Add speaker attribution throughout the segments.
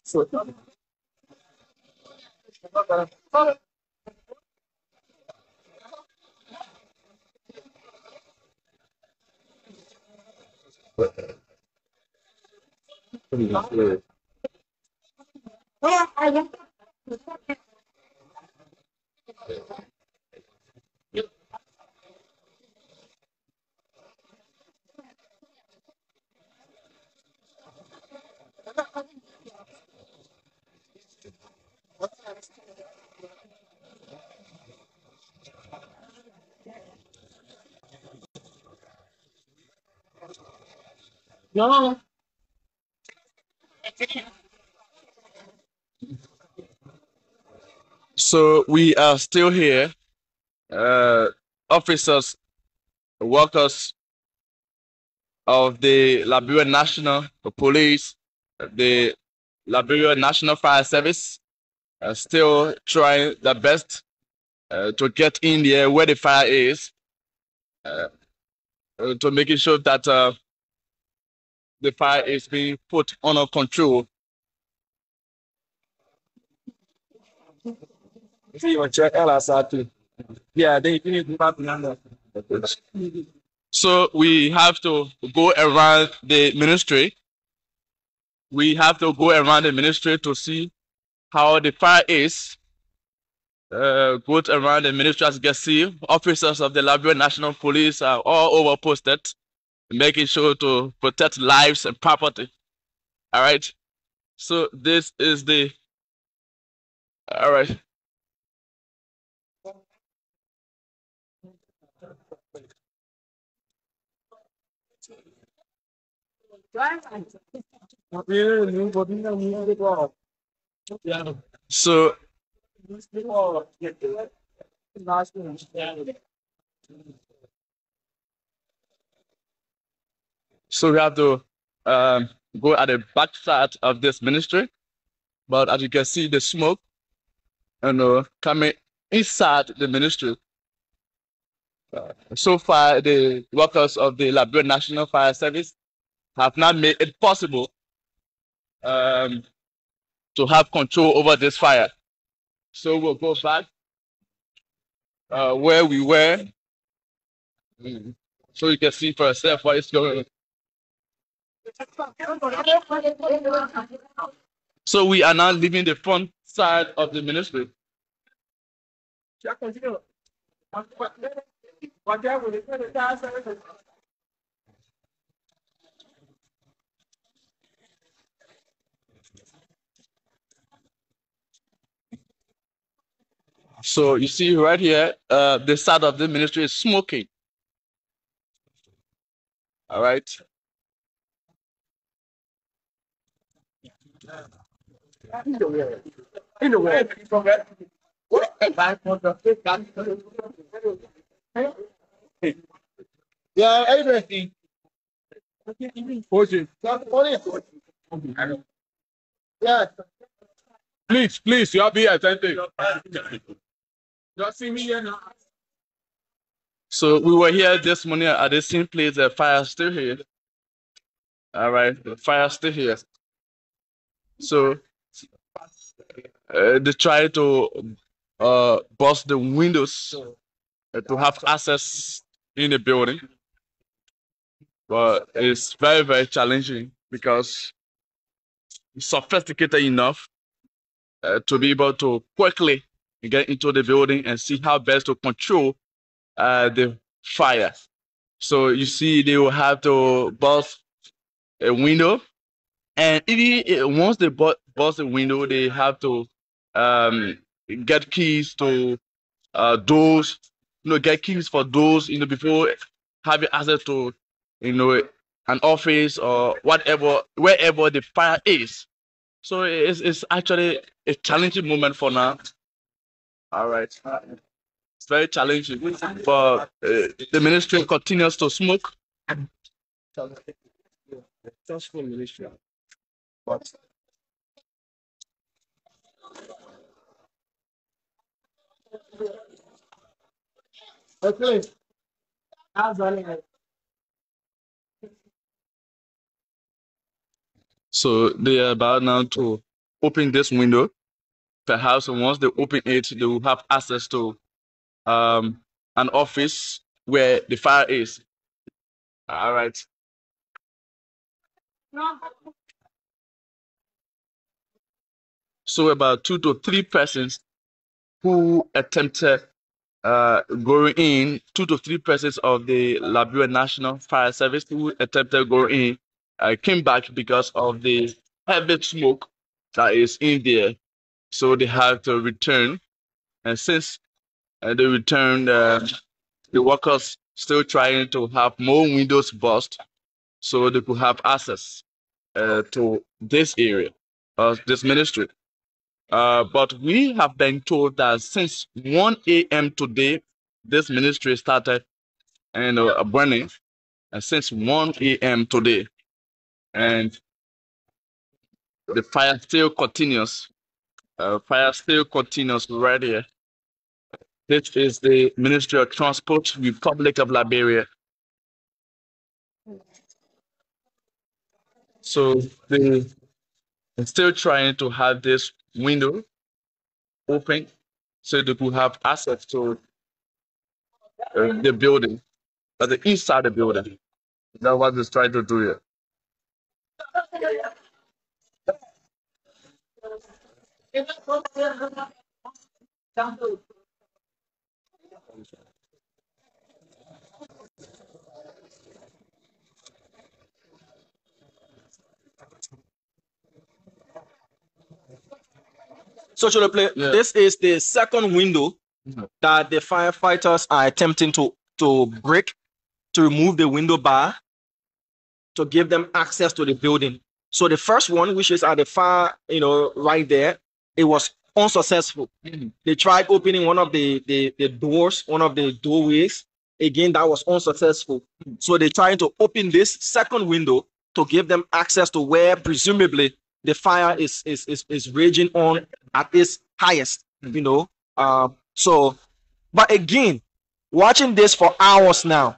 Speaker 1: So, no. So we are still here. Uh, Officers, workers of the Liberia National Police, the Liberia National Fire Service, are still trying their best to get in there where the fire is, uh, to making sure that the fire is being put under control. See you check LSR. Yeah, they finish the. So we have to go around the ministry. We have to go around the ministry to see how the fire is. Go around the ministry, as you can see, officers of the Liberia National Police are all over posted, making sure to protect lives and property. All right. So this is the all right. So so we have to go at the back side of this ministry, but as you can see, the smoke coming inside the ministry. So far, the workers of the Liberia National Fire Service have not made it possible um, to have control over this fire. So we'll go back where we were, so you can see for yourself what is going on. So we are now leaving the front side of the ministry. So you see right here, the side of the ministry is smoking. All right. Yeah, everything. Yeah. Please, you have be attentive. Just see me here now. So we were here this morning at the same place. The fire still here. All right, the fire still here. So they try to bust the windows to have access in the building, but it's very challenging because it's sophisticated enough to be able to quickly get into the building and see how best to control the fire. So you see, they will have to bust a window, and even once they bust the window, they have to um, get keys to doors. Get keys for doors. Before having access to an office or whatever, wherever the fire is. So it's actually a challenging moment for now. All right. It's very challenging, but the ministry continues to smoke. Just for ministry. But okay, how's that? So they are about now to open this window. Perhaps once they open it, they will have access to um, an office where the fire is. All right. So about 2 to 3 persons who attempted going in, 2 to 3 persons of the Liberia National Fire Service who attempted going in came back because of the heavy smoke that is in there. So they had to return. And since they returned, the workers still trying to have more windows burst so they could have access to this area, this ministry. But we have been told that since 1 a.m. today, this ministry started and burning, and since 1 a.m. today, and the fire still continues. Fire still continues right here. This is the Ministry of Transport, Republic of Liberia. So they are still trying to have this window open so they could have access to the building, but the inside the building. That's what they're trying to do here.
Speaker 2: So, this is the second window that the firefighters are attempting to break, to remove the window bar, to give them access to the building. So the first one, which is at the far, right there, it was unsuccessful. They tried opening one of the doors, one of the doorways. Again, that was unsuccessful. So they tried to open this second window to give them access to where presumably the fire is raging on at its highest. So, but again, watching this for hours now,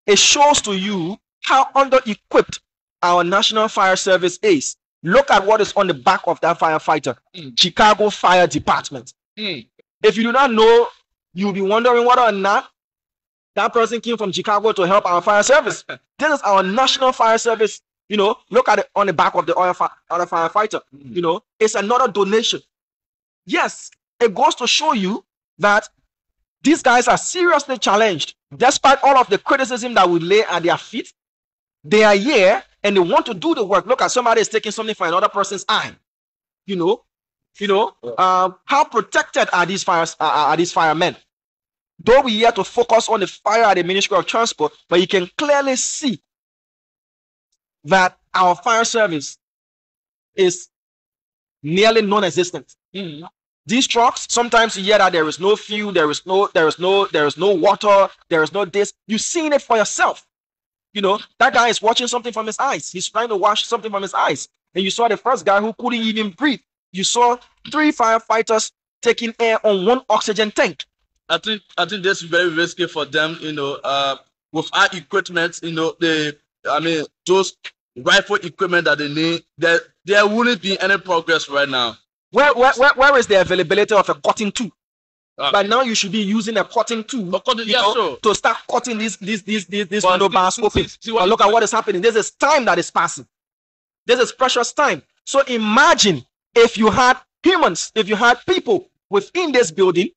Speaker 2: it shows to you how under-equipped our National Fire Service is. Look at what is on the back of that firefighter. Chicago Fire Department. If you do not know, you'll be wondering whether or not that person came from Chicago to help our fire service. This is our National Fire Service. Look at it on the back of the other firefighter. It's another donation. Yes, it goes to show you that these guys are seriously challenged. Despite all of the criticism that we lay at their feet, they are here and they want to do the work. Look at somebody is taking something for another person's eye. How protected are these firemen? Though we here to focus on the fire at the Ministry of Transport, but you can clearly see that our fire service is nearly non-existent. These trucks, sometimes you hear that there is no fuel, there is no water, there is no this. You've seen it for yourself. That guy is watching something from his eyes. He's trying to wash something from his eyes. And you saw the first guy who couldn't even breathe. You saw 3 firefighters taking air on 1 oxygen tank.
Speaker 1: I think that's very risky for them, with our equipment, those rifle equipment that they need, there wouldn't be any progress right now.
Speaker 2: Where is the availability of a cutting tool? By now you should be using a cutting tool to start cutting these window bars open. But look at what is happening. This is time that is passing. This is precious time. So imagine if you had humans, if you had people within this building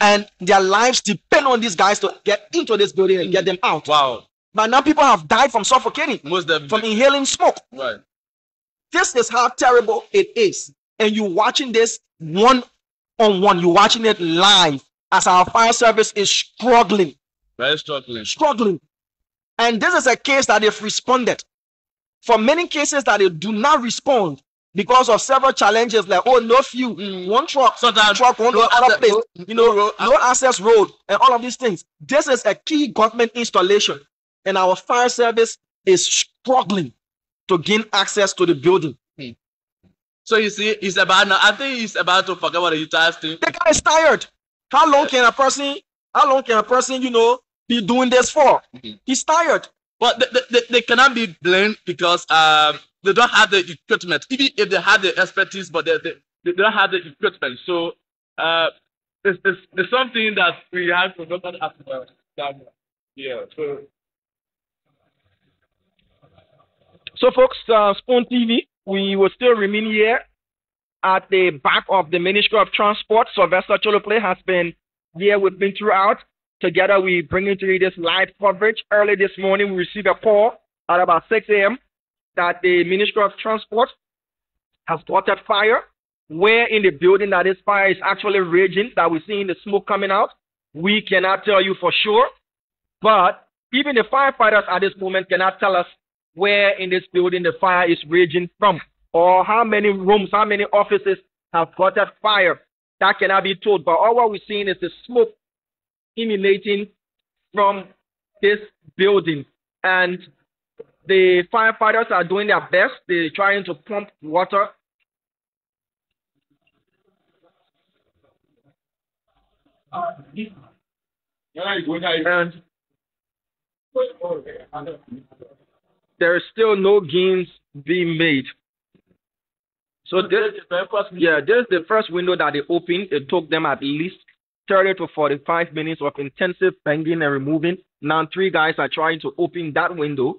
Speaker 2: and their lives depend on these guys to get into this building and get them out.
Speaker 1: Wow.
Speaker 2: But now people have died from suffocating, from inhaling smoke.
Speaker 1: Right.
Speaker 2: This is how terrible it is. And you're watching this one-on-one. You're watching it live as our fire service is struggling.
Speaker 1: Very struggling.
Speaker 2: Struggling. And this is a case that they've responded. For many cases that they do not respond because of several challenges like, no fuel, one truck, won't go other place, no access road, and all of these things. This is a key government installation. And our fire service is struggling to gain access to the building.
Speaker 1: So you see, I think he's about to forget what he does.
Speaker 2: The guy is tired. How long can a person, be doing this for? He's tired.
Speaker 1: But they cannot be blamed because they don't have the equipment. Even if they have the expertise, but they don't have the equipment. So it's something that we have to look at as well. Yeah.
Speaker 2: So, folks, Spoon TV, we will still remain here at the back of the Ministry of Transport. Sylvester Cholople has been here with me throughout. Together, we bring into you this live coverage. Early this morning, we received a call at about 6 a.m. that the Ministry of Transport has spotted fire. Where in the building that this fire is actually raging, that we're seeing the smoke coming out, we cannot tell you for sure. But even the firefighters at this moment cannot tell us where in this building the fire is raging from, or how many rooms, how many offices have got that fire. That cannot be told. But all what we're seeing is the smoke emanating from this building. And the firefighters are doing their best. They're trying to pump water. And there is still no gains being made. So this is the first window that they opened. It took them at least 30 to 45 minutes of intensive banging and removing. Now 3 guys are trying to open that window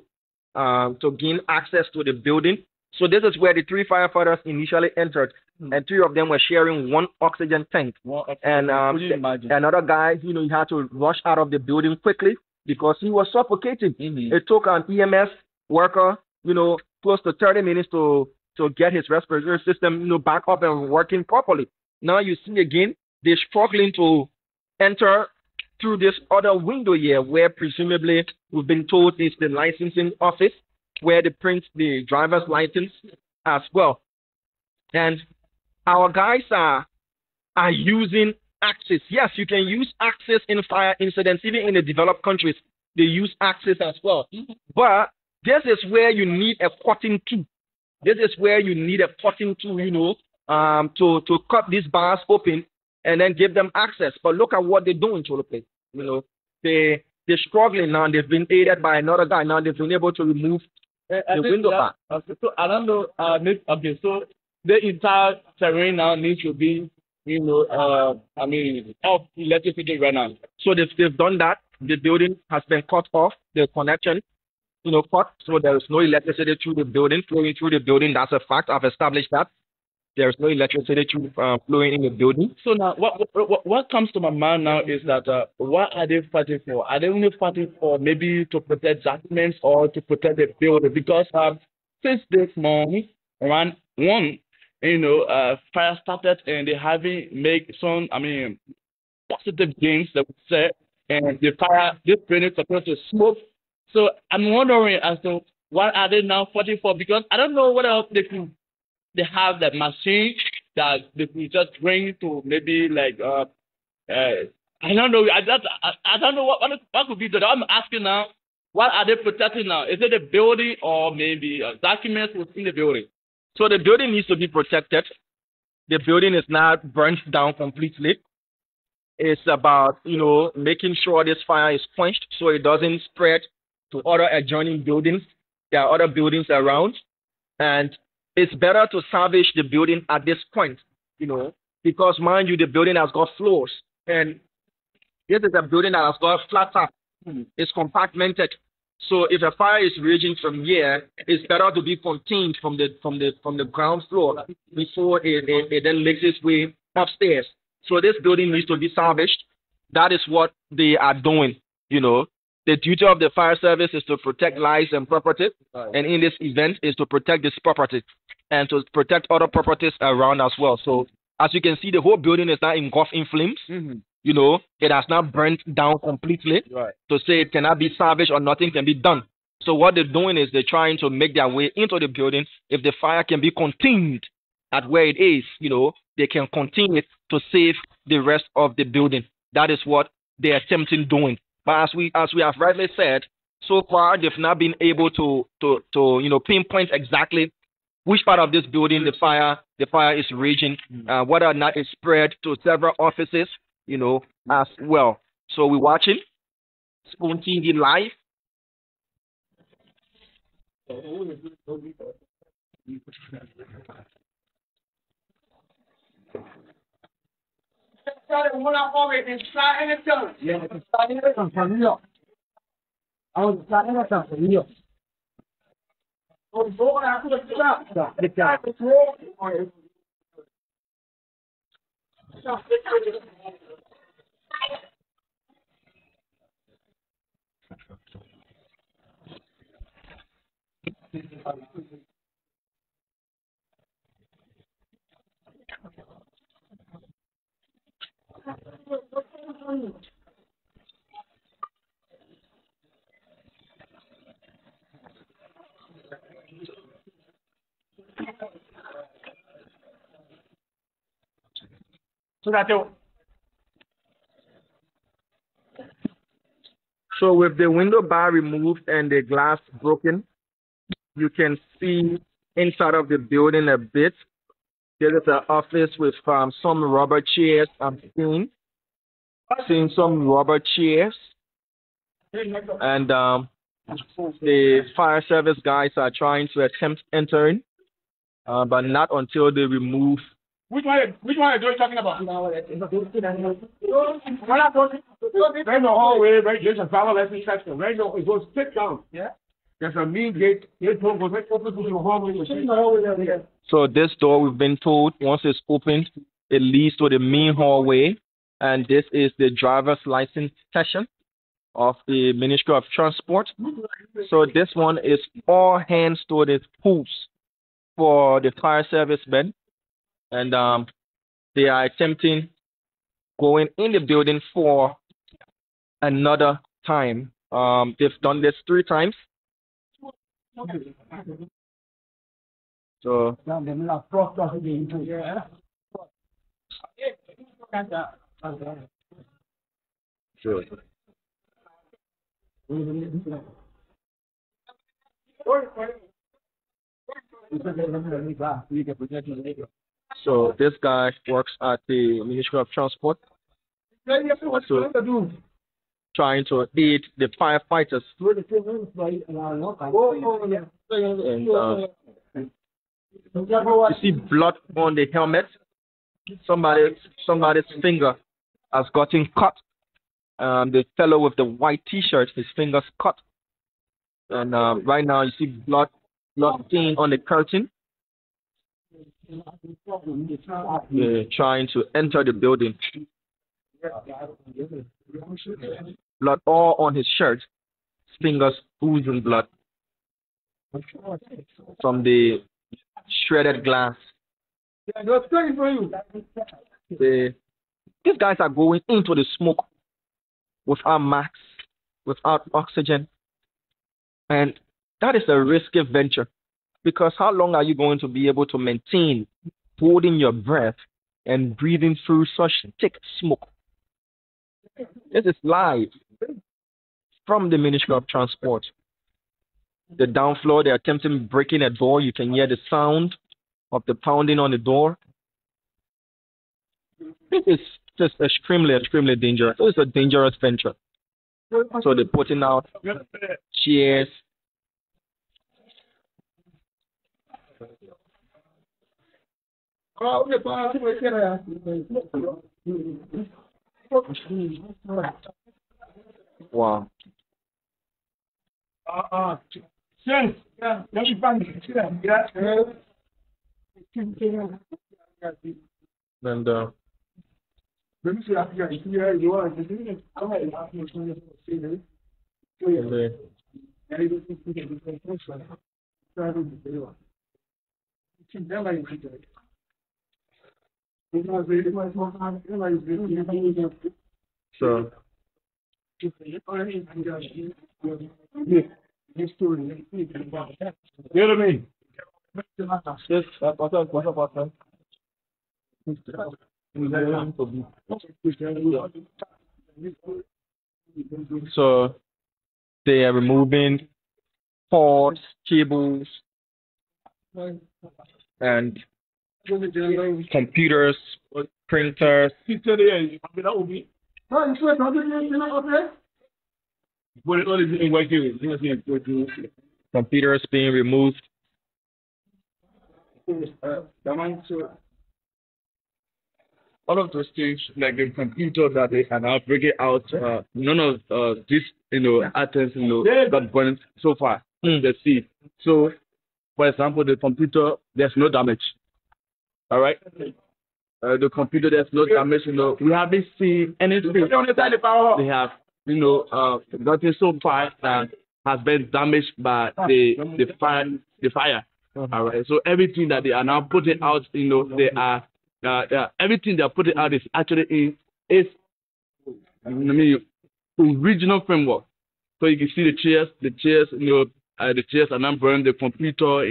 Speaker 2: to gain access to the building. So this is where the 3 firefighters initially entered, and 3 of them were sharing 1 oxygen tank. And another guy, he had to rush out of the building quickly because he was suffocating. It took an EMS worker, close to 30 minutes to get his respiratory system, back up and working properly. Now you see again, they're struggling to enter through this other window here, where presumably we've been told is the licensing office, where they print the driver's license as well. And our guys are using axes. Yes, you can use axes in fire incidents. Even in the developed countries, they use axes as well. But this is where you need a cutting tool. This is where you need a cutting tool, to cut these bars open and then give them access. But look at what they're doing, Cholope. They're struggling now. They've been aided by another guy. Now they've been able to remove the window bar.
Speaker 1: Okay, so I don't know. Okay, so the entire terrain now needs to be, off electricity right now.
Speaker 2: So they've done that. The building has been cut off. The connection, cut. So there is no electricity through the building, flowing through the building. That's a fact. I've established that. There's no electricity flowing in the building.
Speaker 1: So now, what comes to my mind now is that what are they fighting for? Are they only fighting for maybe to protect documents or to protect the building? Because since this morning, around 1, fire started and they haven't made some, positive gains, that would say, and the fire, this building is supposed to smoke. So I'm wondering as to what are they now fighting for? Because I don't know what else they have that machine that they could just bring to maybe like I don't know. I don't know what could be done. I'm asking now, what are they protecting now? Is it the building or maybe documents within the building?
Speaker 2: So the building needs to be protected. The building is not burnt down completely. It's about making sure this fire is quenched so it doesn't spread to other adjoining buildings. There are other buildings around, and it's better to salvage the building at this point, because mind you, the building has got floors, and this is a building that has got flat top. It's compartmented. So if a fire is raging from here, it's better to be contained from the ground floor before it then makes its way upstairs. So this building needs to be salvaged. That is what they are doing. The duty of the fire service is to protect lives and property, and in this event is to protect this property and to protect other properties around as well. So as you can see, the whole building is now engulfed in flames. It has not burnt down completely to say it cannot be salvaged or nothing can be done. So what they're doing is they're trying to make their way into the building. If the fire can be contained at where it is, they can contain it to save the rest of the building. That is what they're attempting doing. But as we have rightly said, so far they've not been able to pinpoint exactly which part of this building the fire is raging, whether or not it's spread to several offices, as well. So we're watching Spoon TV live. So with the window bar removed and the glass broken, you can see inside of the building a bit. There is an office with some rubber chairs. I'm seeing some rubber chairs, and the fire service guys are trying to attempt entering, but not until they remove.
Speaker 3: Which one are you talking about? There's no hallway, right? There's a valve lesson section. Right? No, it goes sit down. Yeah. There's a main gate. This door goes right open to the hallway.
Speaker 2: So this door, we've been told, once it's opened, it leads to the main hallway, and this is the driver's license section of the Ministry of Transport. So this one is all hands to the pools for the fire service men, and they are attempting going in the building for another time. They've done this 3 times. So sure. So this guy works at the Ministry of Transport, also trying to aid the firefighters. And, you see blood on the helmet. Somebody's finger has gotten cut. The fellow with the white T-shirt, his finger's cut. And right now you see blood stain on the curtain. They're trying to enter the building. Blood all on his shirt. His fingers oozing blood from the shredded glass. These guys are going into the smoke without masks, without oxygen. And that is a risky venture, because how long are you going to be able to maintain holding your breath and breathing through such thick smoke? This is live from the Ministry of Transport. The down floor, they're attempting breaking a door. You can hear the sound of the pounding on the door. This is just extremely dangerous. It's a dangerous venture. So they're putting out chairs. Wow.
Speaker 3: Since, yeah, let me find it. Yeah.
Speaker 2: And so
Speaker 3: Hear me.
Speaker 2: yes, so they are removing cords, cables, and computers, printers. Computers being removed.
Speaker 1: All of those things, like the computer that they can now bring it out, none of these, items, got burned so far. The sea. So, for example, the computer, there's no damage. All right. The computer, there's no damage. We haven't seen anything. They have, nothing so far that has been damaged by the fire. The fire. All right. So everything that they are now putting out, they are. Everything they're putting out is actually original framework. So you can see the chairs, the chairs are not burning, the computer,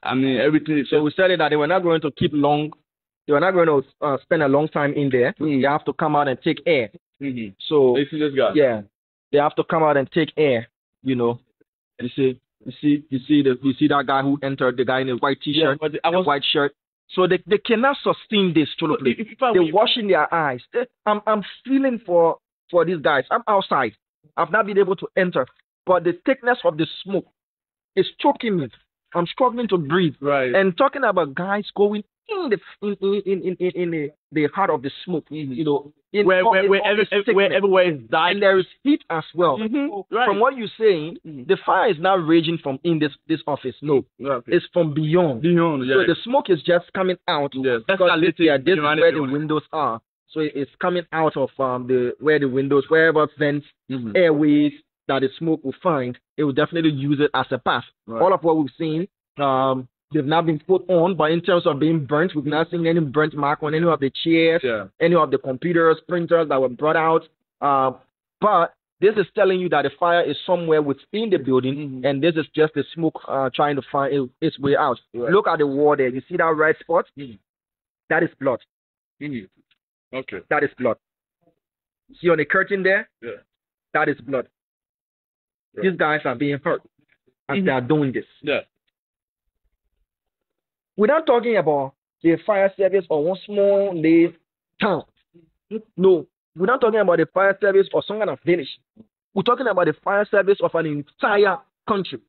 Speaker 1: everything.
Speaker 2: So we said that they were not going to keep long. They were not going to spend a long time in there. They have to come out and take air. So
Speaker 1: you see this guy?
Speaker 2: Yeah, they have to come out and take air. You see that guy who entered, the guy in the white t-shirt, the white shirt. So they cannot sustain this totally. They're washing their eyes. I'm feeling for these guys. I'm outside. I've not been able to enter, but the thickness of the smoke is choking me. I'm struggling to breathe.
Speaker 1: Right.
Speaker 2: And talking about guys going in the heart of the smoke,
Speaker 1: where everywhere is dying,
Speaker 2: and there is heat as well.
Speaker 1: Right.
Speaker 2: From what you're saying, the fire is not raging from in this office. No, it's from beyond.
Speaker 1: Beyond, yeah.
Speaker 2: So the smoke is just coming out.
Speaker 1: Yes.
Speaker 2: Because this is where the windows are. So it's coming out of where the windows, wherever vents, airways that the smoke will find, it will definitely use it as a path. Right. All of what we've seen, they've not been put on, but in terms of being burnt, we've not seen any burnt mark on any of the chairs, any of the computers, printers that were brought out. But this is telling you that the fire is somewhere within the building, and this is just the smoke trying to find its way out. Right. Look at the wall there. You see that red spot? That is blood.
Speaker 1: Okay.
Speaker 2: That is blood. See on the curtain there?
Speaker 1: Yeah.
Speaker 2: That is blood. Yeah. These guys are being hurt as they are doing this.
Speaker 1: Yeah.
Speaker 2: We're not talking about the fire service or one small little town. No, we're not talking about the fire service or some kind of village. We're talking about the fire service of an entire country.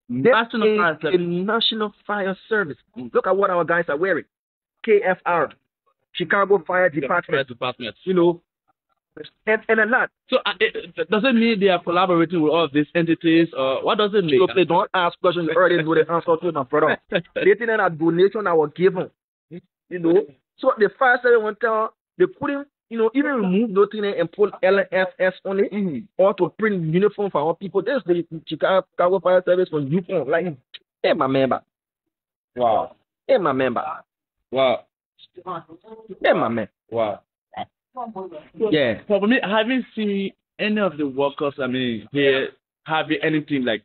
Speaker 1: National fire service.
Speaker 2: A national fire service. Look at what our guys are wearing. KFR, Chicago Fire Department. And a lot.
Speaker 1: So does it mean they are collaborating with all of these entities? What does it mean?
Speaker 2: So if they don't ask questions, you already know the answer to my brother. They think that a donation that was given. So the fire service went down, they couldn't, even remove nothing and put LFS on it, or to print uniform for our people. This is the Chicago Fire Service for uniform. Like, hey, my member.
Speaker 1: Wow.
Speaker 2: Hey, my member.
Speaker 1: Wow.
Speaker 2: Hey, my man.
Speaker 1: Wow.
Speaker 2: Yeah.
Speaker 1: So for me, I haven't seen any of the workers, here having anything like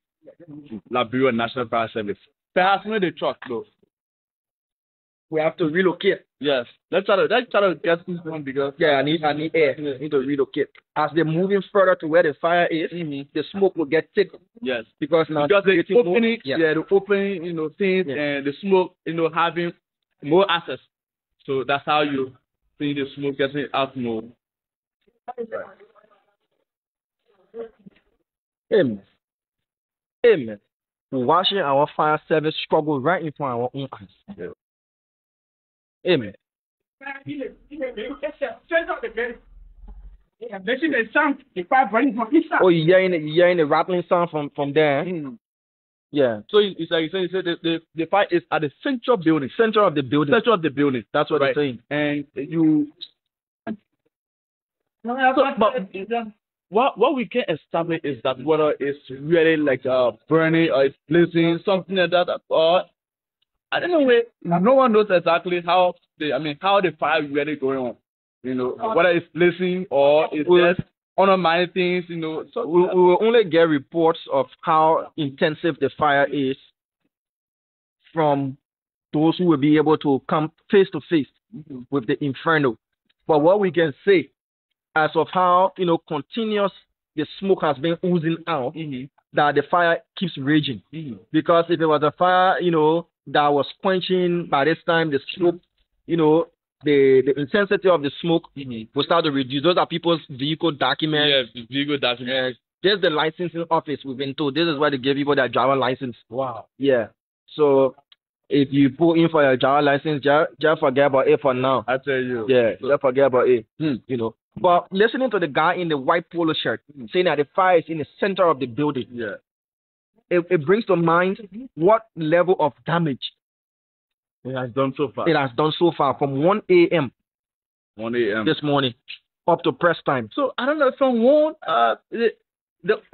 Speaker 1: Liberia National Fire Service. Perhaps maybe the truck, though.
Speaker 2: We have to relocate.
Speaker 1: Yes. Let's try to get this one because
Speaker 2: I need air. I need to relocate. As they're moving further to where the fire is, the smoke will get thicker.
Speaker 1: Yes.
Speaker 2: Because now
Speaker 1: they're opening, the open, things and the smoke, having more access. So that's how you see the smoke getting out more.
Speaker 2: Amen. Amen. We're watching our fire service struggle right in front of our own eyes. Yeah. Amen. Oh, you're hearing the rattling sound from there. Yeah.
Speaker 1: So it's like you said the fire is at the central building.
Speaker 2: Center of the building.
Speaker 1: Center of the building.
Speaker 2: That's what they're saying.
Speaker 1: And what we can establish is that whether it's really like burning or it's blazing, something like that, or I don't know. No one knows exactly how the fire is really going on. Whether it's blazing or it's just undermining things. So
Speaker 2: we will only get reports of how intensive the fire is from those who will be able to come face to face with the inferno. But what we can say, as of how continuous the smoke has been oozing out, that the fire keeps raging. Because if it was a fire, that was quenching by this time, the smoke, the intensity of the smoke will start to reduce. Those are people's vehicle documents.
Speaker 1: Yeah, vehicle documents.
Speaker 2: There's the licensing office. We've been told this is where they give people their driver license.
Speaker 1: Wow.
Speaker 2: Yeah. So If you pull in for your driver license, just forget about it for now.
Speaker 1: I tell you.
Speaker 2: Yeah, just forget about it. You know. But listening to the guy in the white polo shirt saying that the fire is in the center of the building,
Speaker 1: Yeah.
Speaker 2: It brings to mind what level of damage
Speaker 1: it has done so far.
Speaker 2: It has done so far from 1 a.m.
Speaker 1: 1 a.m.
Speaker 2: this morning up to press time.
Speaker 1: So I don't know from one. I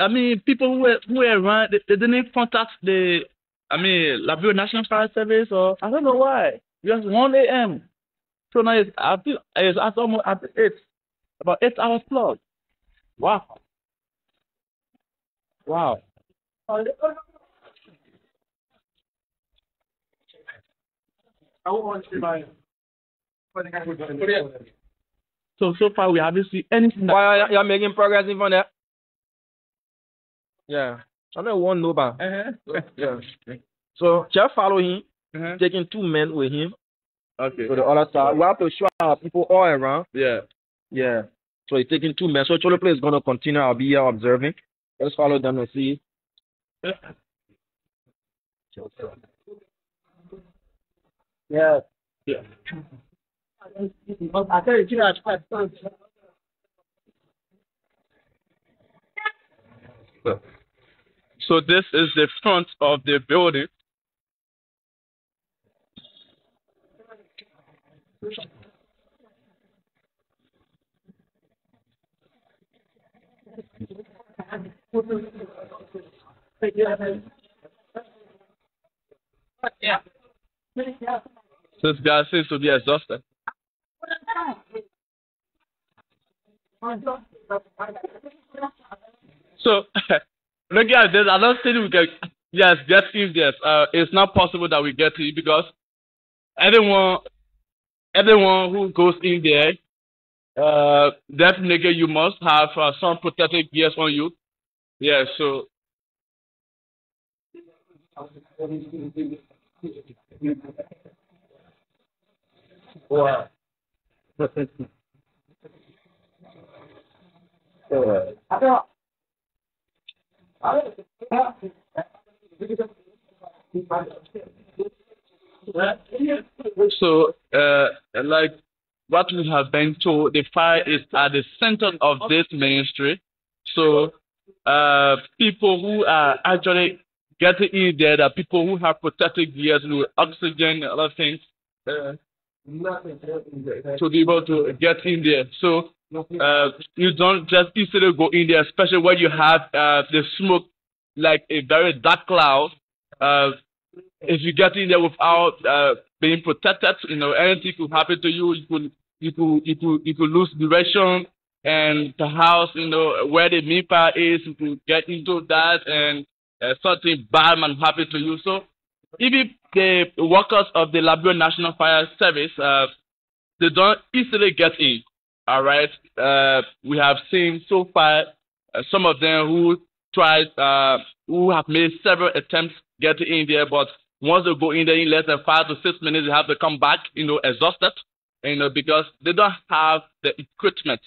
Speaker 1: mean, people who were around, they didn't contact the. I mean, Liberia National Fire Service, or I don't know why. Just 1 a.m. So now I feel it's almost at 8, about 8 hours plus. Wow. Wow. So far we haven't seen anything.
Speaker 2: Why you're making progress in front of that? Yeah. I don't want nobody. Yeah. So just follow him, taking 2 men with him.
Speaker 1: Okay.
Speaker 2: To the other side. We have to show our people all around.
Speaker 1: Yeah.
Speaker 2: Yeah. So he's taking 2 men. So Cholo Play is gonna continue. I'll be here observing. Let's follow them and see. Yeah.
Speaker 1: Yeah. So this is the front of the building. This guy seems to be exhausted. So look at this. I don't think we can. Yes, get in this. It's not possible that we get to it because everyone who goes in there, definitely you must have some protective gears on you. Yeah. So. Wow. So, like what we have been told, the fire is at the center of this ministry. So, people who are actually getting in there, the people who have protective gears, with oxygen and other things, to be able to get in there. So, you don't just easily go in there, especially when you have the smoke like a very dark cloud. If you get in there without being protected, anything could happen to you. You could lose direction, and perhaps where the main fire is, you could get into that, and something bad might happen to you. So even the workers of the Liberia National Fire Service, they don't easily get in. All right, we have seen so far some of them who have made several attempts getting in there, but once they go in there in less than 5 to 6 minutes, they have to come back, exhausted, because they don't have the equipment,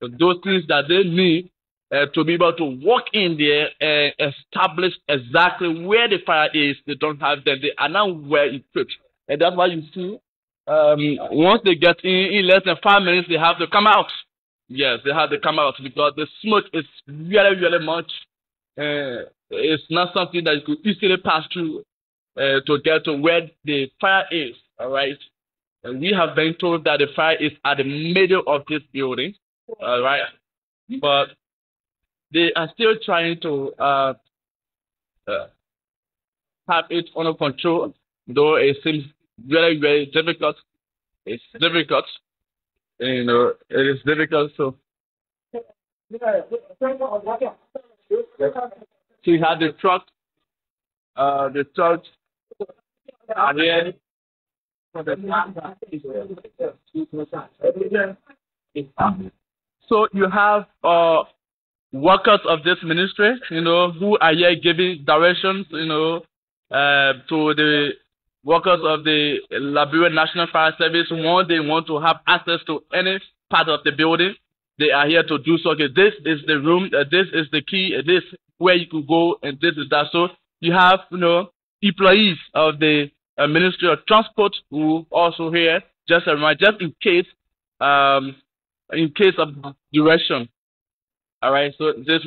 Speaker 1: those things that they need to be able to walk in there and establish exactly where the fire is. They don't have them. They are not well equipped, and that's why you see. Once they get in less than 5 minutes, they have to come out. Yes, they have to come out because the smoke is really, really much. It's not something that you could easily pass through to get to where the fire is. All right, and we have been told that the fire is at the middle of this building. All right, but they are still trying to have it under control, though it seems very, very difficult. It's difficult. It is difficult. So you have the truck, and then so you have workers of this ministry, who are here giving directions, to the workers of the Liberia National Fire Service. When they want to have access to any part of the building, they are here to do so. Okay, this is the room, this is the key, this is where you could go, and this is that. So you have, employees of the Ministry of Transport who also here. Just a reminder, just in case of direction. All right. So this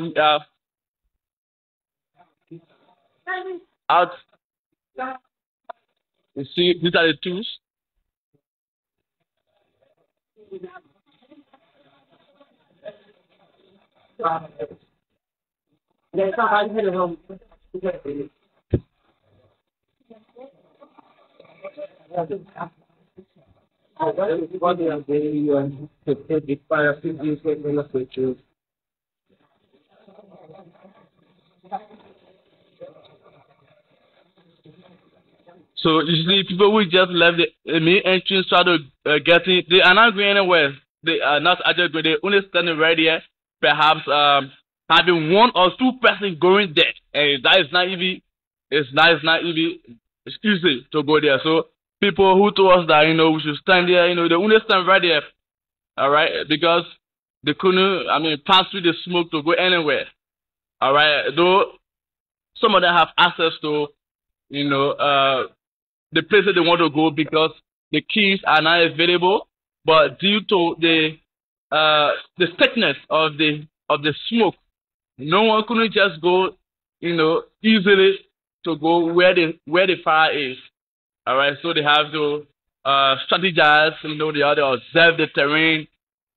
Speaker 1: out. You see, these are the tools. So usually people who just left the main entrance try to get in. They are not going anywhere. They are not actually going. They only standing right there. Perhaps having one or two persons going there, and that is not even. It's not even easy to go there. So people who told us that we should stand there, they only stand right there. All right, because they couldn't. I mean, pass through the smoke to go anywhere. All right, though some of them have access to the places they want to go because the keys are not available. But due to the thickness of the smoke, no one couldn't just go, easily to go where the fire is. All right, so they have to strategize. They have to observe the terrain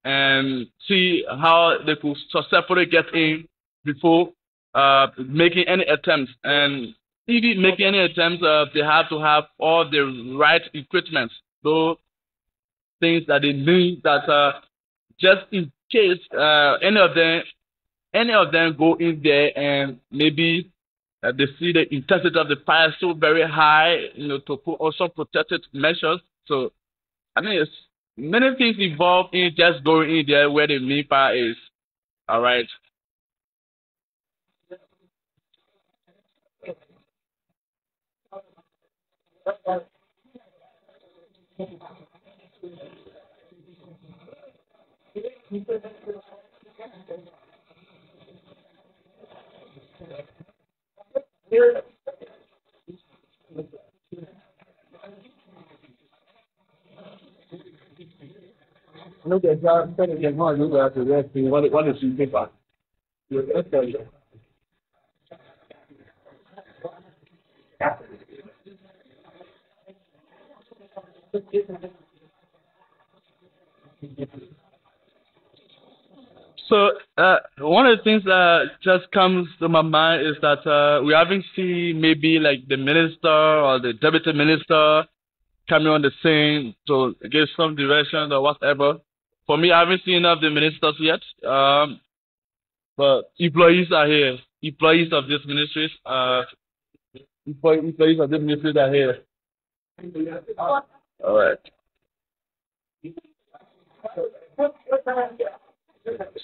Speaker 1: and see how they could successfully get in before making any attempts. And even making any attempts, they have to have all the right equipment, those things that they need. That just in case any of them go in there and maybe they see the intensity of the fire so very high, to put also protective measures. So I mean, it's many things involved in just going in there where the main fire is. All right.
Speaker 3: Look at John, get hard, look at the rest, what is he think about?
Speaker 1: So one of the things that just comes to my mind is that we haven't seen maybe like the minister or the deputy minister coming on the scene to give some direction or whatever. For me, I haven't seen enough of the ministers yet. But employees are here. Employees of this ministries, employees of this ministries are here. All right.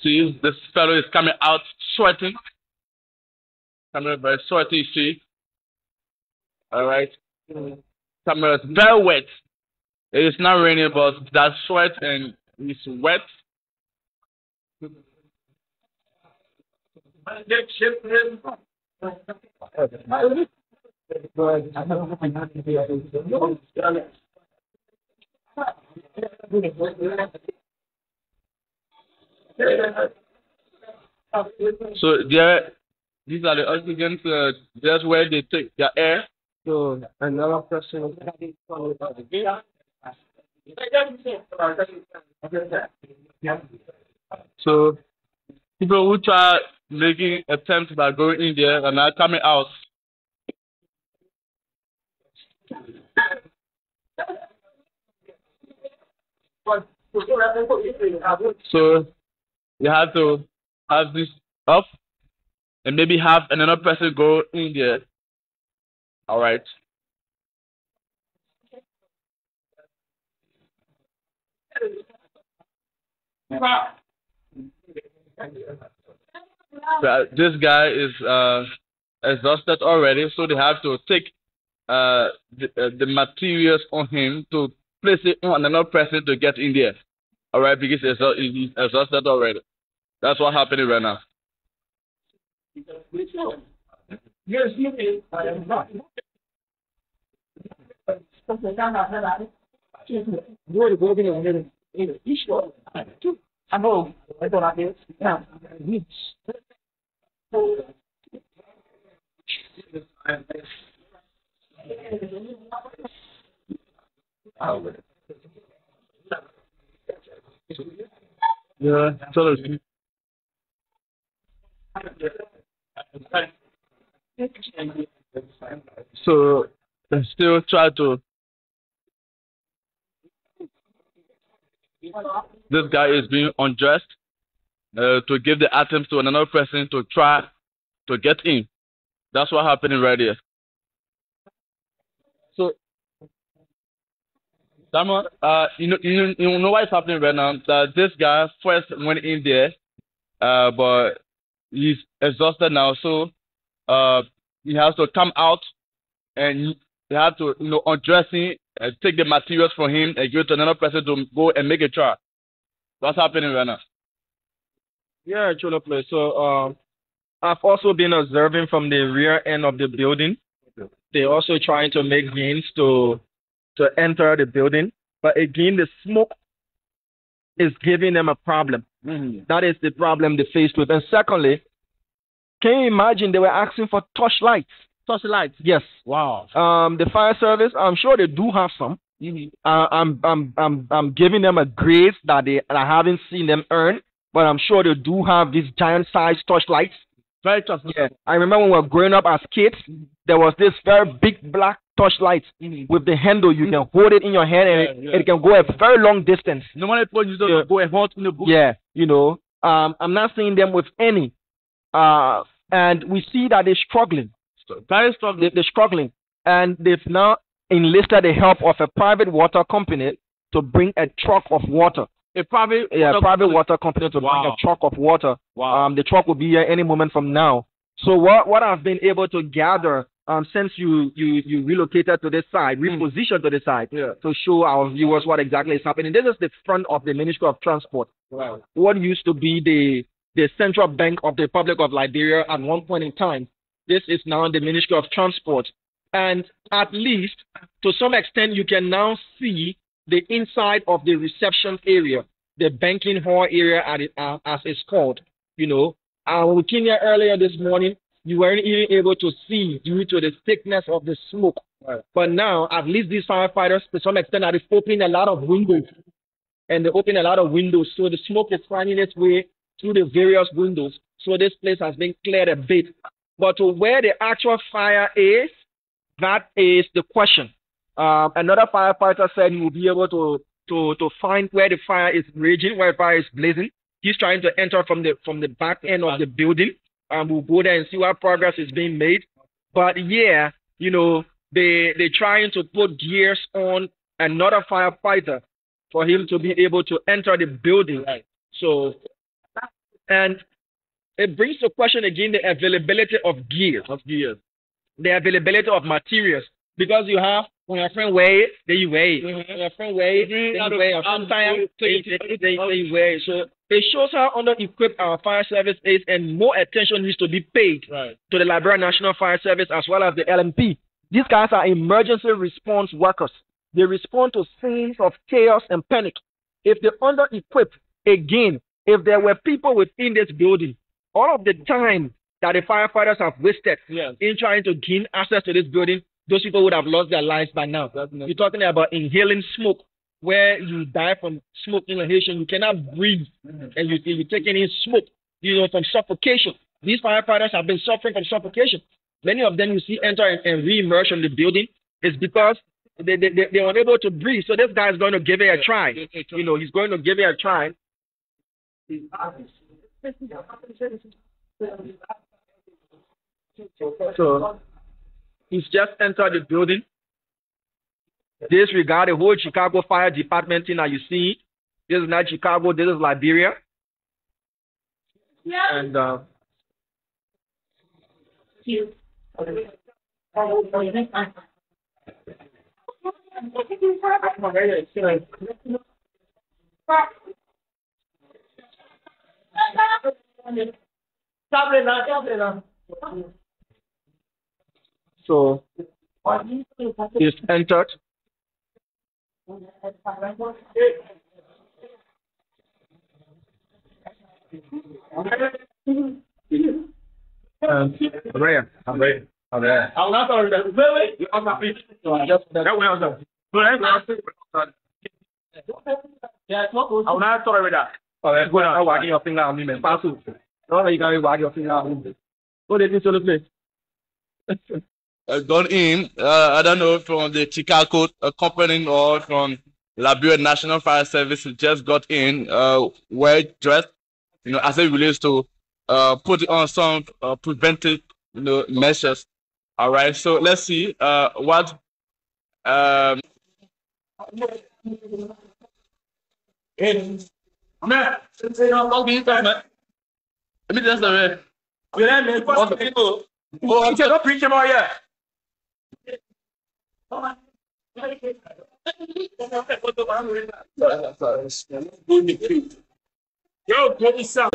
Speaker 1: See, this fellow is coming out sweating. Coming very sweaty, see. All right. Coming is very wet. It is not raining, but that sweat and it's wet. So these are the oxygens. That's where they take their air.
Speaker 2: So another question.
Speaker 1: So people who try making attempts by going in there are not coming out. So you have to have this up and maybe have another person go in there. All right. So, this guy is exhausted already, so they have to take the materials on him to place it on another person to get in there. All right, because he's exhausted already. That's what's happening right now.
Speaker 3: Yes, I am not.
Speaker 1: Yeah, so so they still try to. This guy is being undressed to give the items to another person to try to get in. That's what happening right here. So, Simon, you know what's happening right now? That this guy first went in there, but he's exhausted now, so he has to come out and they have to, undress him and take the materials from him and give it to another person to go and make a try. What's happening right now?
Speaker 2: Yeah, Cholo place. So I've also been observing from the rear end of the building. They're also trying to make gains to enter the building, but again, the smoke is giving them a problem.
Speaker 1: Mm-hmm.
Speaker 2: That is the problem they faced with. And secondly, can you imagine they were asking for torchlights?
Speaker 1: Torchlights?
Speaker 2: Yes.
Speaker 1: Wow.
Speaker 2: The fire service, I'm sure they do have some.
Speaker 1: Mm-hmm.
Speaker 2: I'm giving them a grace that I haven't seen them earn, but I'm sure they do have these giant-sized torchlights.
Speaker 1: Very tough.
Speaker 2: Yeah. I remember when we were growing up as kids, there was this very big black torchlight with the handle. You can hold it in your hand and it can go a very long distance.
Speaker 1: Normally, people use it to go and hunt in the bush.
Speaker 2: Yeah, I'm not seeing them with any. And we see that they're struggling.
Speaker 1: Very struggling.
Speaker 2: They're struggling. And they've now enlisted the help of a private water company to bring a truck of water.
Speaker 1: A private
Speaker 2: water company to bring a truck of water.
Speaker 1: Wow.
Speaker 2: The truck will be here any moment from now. So what I've been able to gather since you relocated to this side, repositioned to this side, to show our viewers what exactly is happening. This is the front of the Ministry of Transport.
Speaker 1: Wow.
Speaker 2: What used to be the Central Bank of the Republic of Liberia at one point in time. This is now the Ministry of Transport. And at least, to some extent, you can now see the inside of the reception area, the banking hall area as it's called. When we came here earlier this morning, you weren't even able to see due to the thickness of the smoke. Right. But now, at least these firefighters, to some extent, are opening a lot of windows. And they open a lot of windows, so the smoke is finding its way through the various windows. So this place has been cleared a bit. But to where the actual fire is, that is the question. Another firefighter said he will be able to find where the fire is raging, where the fire is blazing. He's trying to enter from the back end of the building. We'll go there and see what progress is being made. But yeah, they're trying to put gears on another firefighter for him to be able to enter the building. Right. So, and it brings to question again the availability of gear. The availability of materials. Because you have, when your friend weigh it, then you weigh it. When your friend weigh it, then you weigh it. Sometimes they weigh it. So it shows how under-equipped our fire service is, and more attention needs to be paid to the Liberia National Fire Service as well as the LMP. These guys are emergency response workers. They respond to scenes of chaos and panic. If they're under-equipped, again, if there were people within this building, all of the time that the firefighters have wasted in trying to gain access to this building, those people would have lost their lives by now. You're talking about inhaling smoke, where you die from smoke inhalation. You cannot breathe, and you're taking in smoke, from suffocation. These firefighters have been suffering from suffocation. Many of them you see enter and re-emerge from the building. It's because they're unable to breathe. So this guy is going to give it a try. He's going to give it a try. So he's just entered the building. Disregard the whole Chicago Fire Department thing that you see. This is not Chicago, this is Liberia. And so he's entered.
Speaker 3: Rare. I'm ready. I'm ready. I'm not sorry. Really? I'm not ready. That way I was. So that's yeah, I'm not sorry with that. Oh, that's good. I'm wagging your finger on me, man. Pass it. No, you gotta wag your finger on me. What did you do to the place?
Speaker 1: Gone in. I don't know from the Chicago company or from Liberia National Fire Service who just got in, well dressed, as it relates to put on some preventive, measures. All right. So let's see what. Hey, man, don't be man. Let me just man. Yeah, man. What's the people? Oh, I'm just not preaching about yet. Yo, get this up.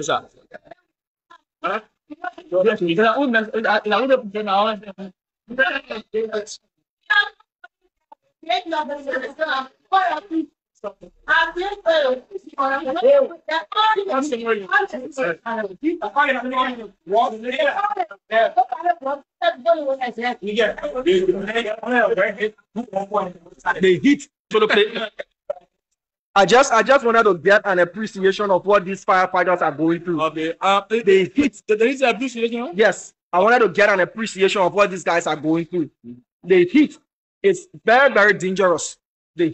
Speaker 1: Huh?
Speaker 2: They hit to the plate. I just wanted to get an appreciation of what these firefighters are going through.
Speaker 1: Okay.
Speaker 2: They hit.
Speaker 1: There is an appreciation.
Speaker 2: Yes, I wanted to get an appreciation of what these guys are going through. The heat is very, very dangerous. The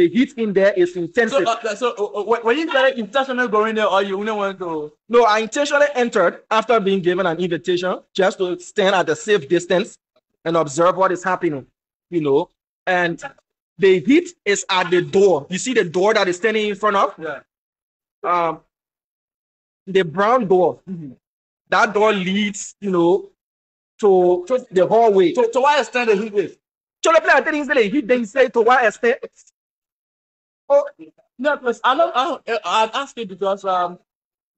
Speaker 2: heat in there is intensive.
Speaker 1: So when you started intentionally going there, or you only want to?
Speaker 2: No, I intentionally entered after being given an invitation just to stand at a safe distance and observe what is happening, and the heat is at the door. You see the door that is standing in front of?
Speaker 1: Yeah.
Speaker 2: The brown door. That door leads, to the hallway.
Speaker 1: So to what extent the heat is?
Speaker 2: So the player didn't say the heat, they say to what extent?
Speaker 1: Oh, no, because I'll ask you because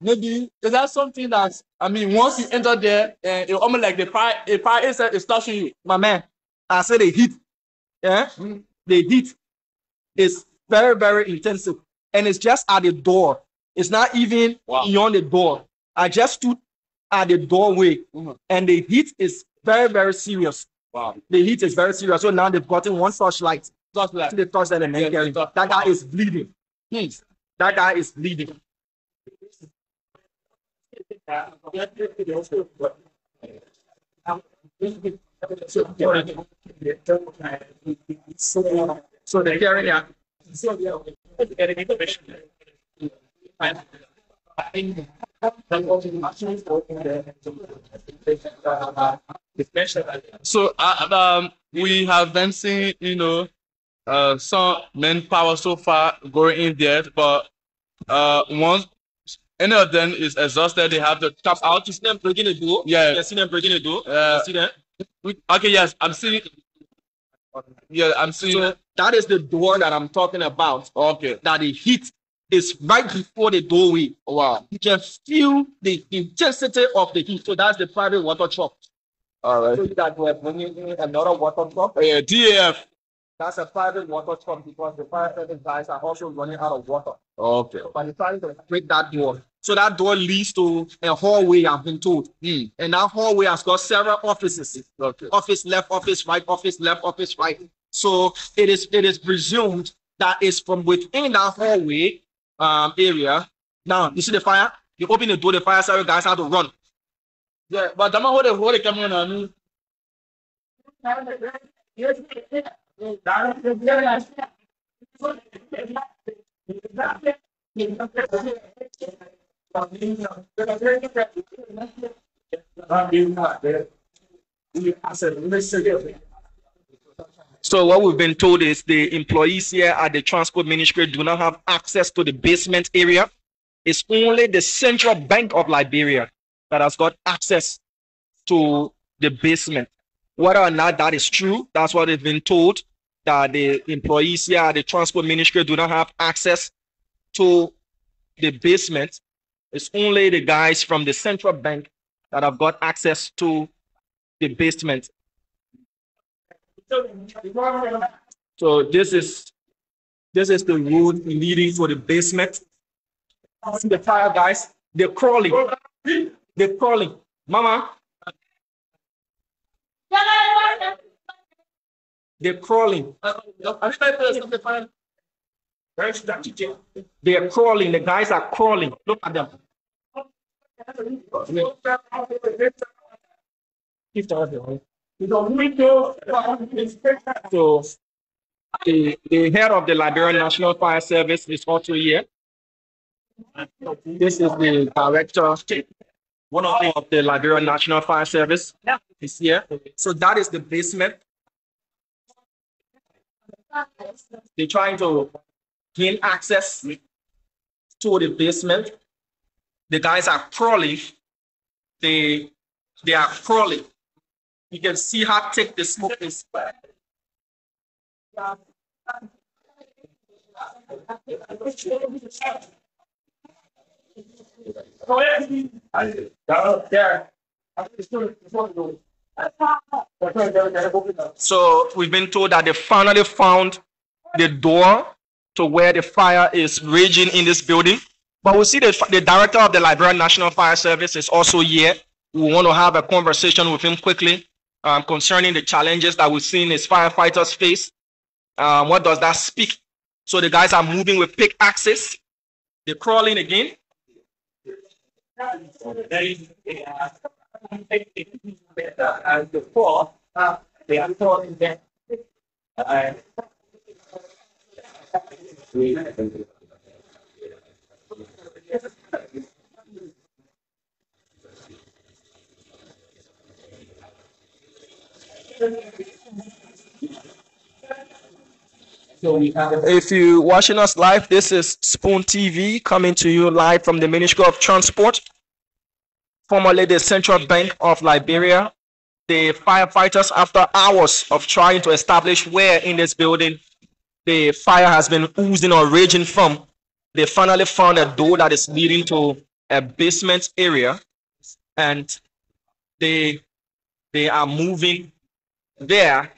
Speaker 1: maybe is that something that once you enter there, it's almost like the fire is touching you.
Speaker 2: My man, I said the heat. Yeah, the heat is very, very intensive, and it's just at the door. It's not even beyond the door. I just stood at the doorway, and the heat is very, very serious.
Speaker 1: Wow.
Speaker 2: The heat is very serious. So now they've gotten one torchlight. They touch that and then that guy is bleeding. That guy is bleeding. So they're carrying out.
Speaker 1: So we have been seeing, some manpower so far going in there, but once any of them is exhausted, they have to tap out.
Speaker 2: You see them breaking the door?
Speaker 1: Yeah.
Speaker 2: You see them breaking the door? You see them?
Speaker 1: Okay, yes, I'm seeing. Yeah, I'm seeing.
Speaker 2: So that is the door that I'm talking about.
Speaker 1: Okay.
Speaker 2: That the heat is right before the doorway.
Speaker 1: Wow.
Speaker 2: You can feel the intensity of the heat. So that's the private water truck.
Speaker 1: All right.
Speaker 2: So that we're bringing in another water truck.
Speaker 1: Yeah, DAF.
Speaker 2: That's a private water truck because the fire service guys are also running out of water.
Speaker 1: Okay.
Speaker 2: So by trying to break that door. So that door leads to a hallway, I've been told. And that hallway has got several offices.
Speaker 1: Okay.
Speaker 2: Office left, office right, office left, office right. So it is presumed that it's from within that hallway area. Now, you see the fire? You open the door, the fire service guys have to run.
Speaker 1: Yeah, but I'm not hold the camera on me.
Speaker 2: So what we've been told is the employees here at the transport ministry do not have access to the basement area. It's only the Central Bank of Liberia that has got access to the basement. Whether or not that is true, that's what they've been told, that the employees here at the transport ministry do not have access to the basement. It's only the guys from the Central Bank that have got access to the basement. So this is the road leading to the basement. See the fire guys? They're crawling. They're crawling. Mama. They're crawling. They are crawling. The guys are crawling. Look at them. So the head of the Liberian National Fire Service is also here. This is the director, one of the Liberian National Fire Service is here. So that is the basement. They're trying to gain access to the basement. The guys are crawling. They are crawling. You can see how thick the smoke is. So we've been told that they finally found the door to where the fire is raging in this building. But we see the director of the Liberian National Fire Service is also here. We want to have a conversation with him quickly concerning the challenges that we've seen his firefighters face. What does that speak? So the guys are moving with pickaxes. They're crawling again. As before, they are crawling there. If you're watching us live, this is Spoon TV coming to you live from the Ministry of Transport, formerly the Central Bank of Liberia. The firefighters, after hours of trying to establish where in this building the fire has been oozing or raging from, they finally found a door that is leading to a basement area, and they are moving there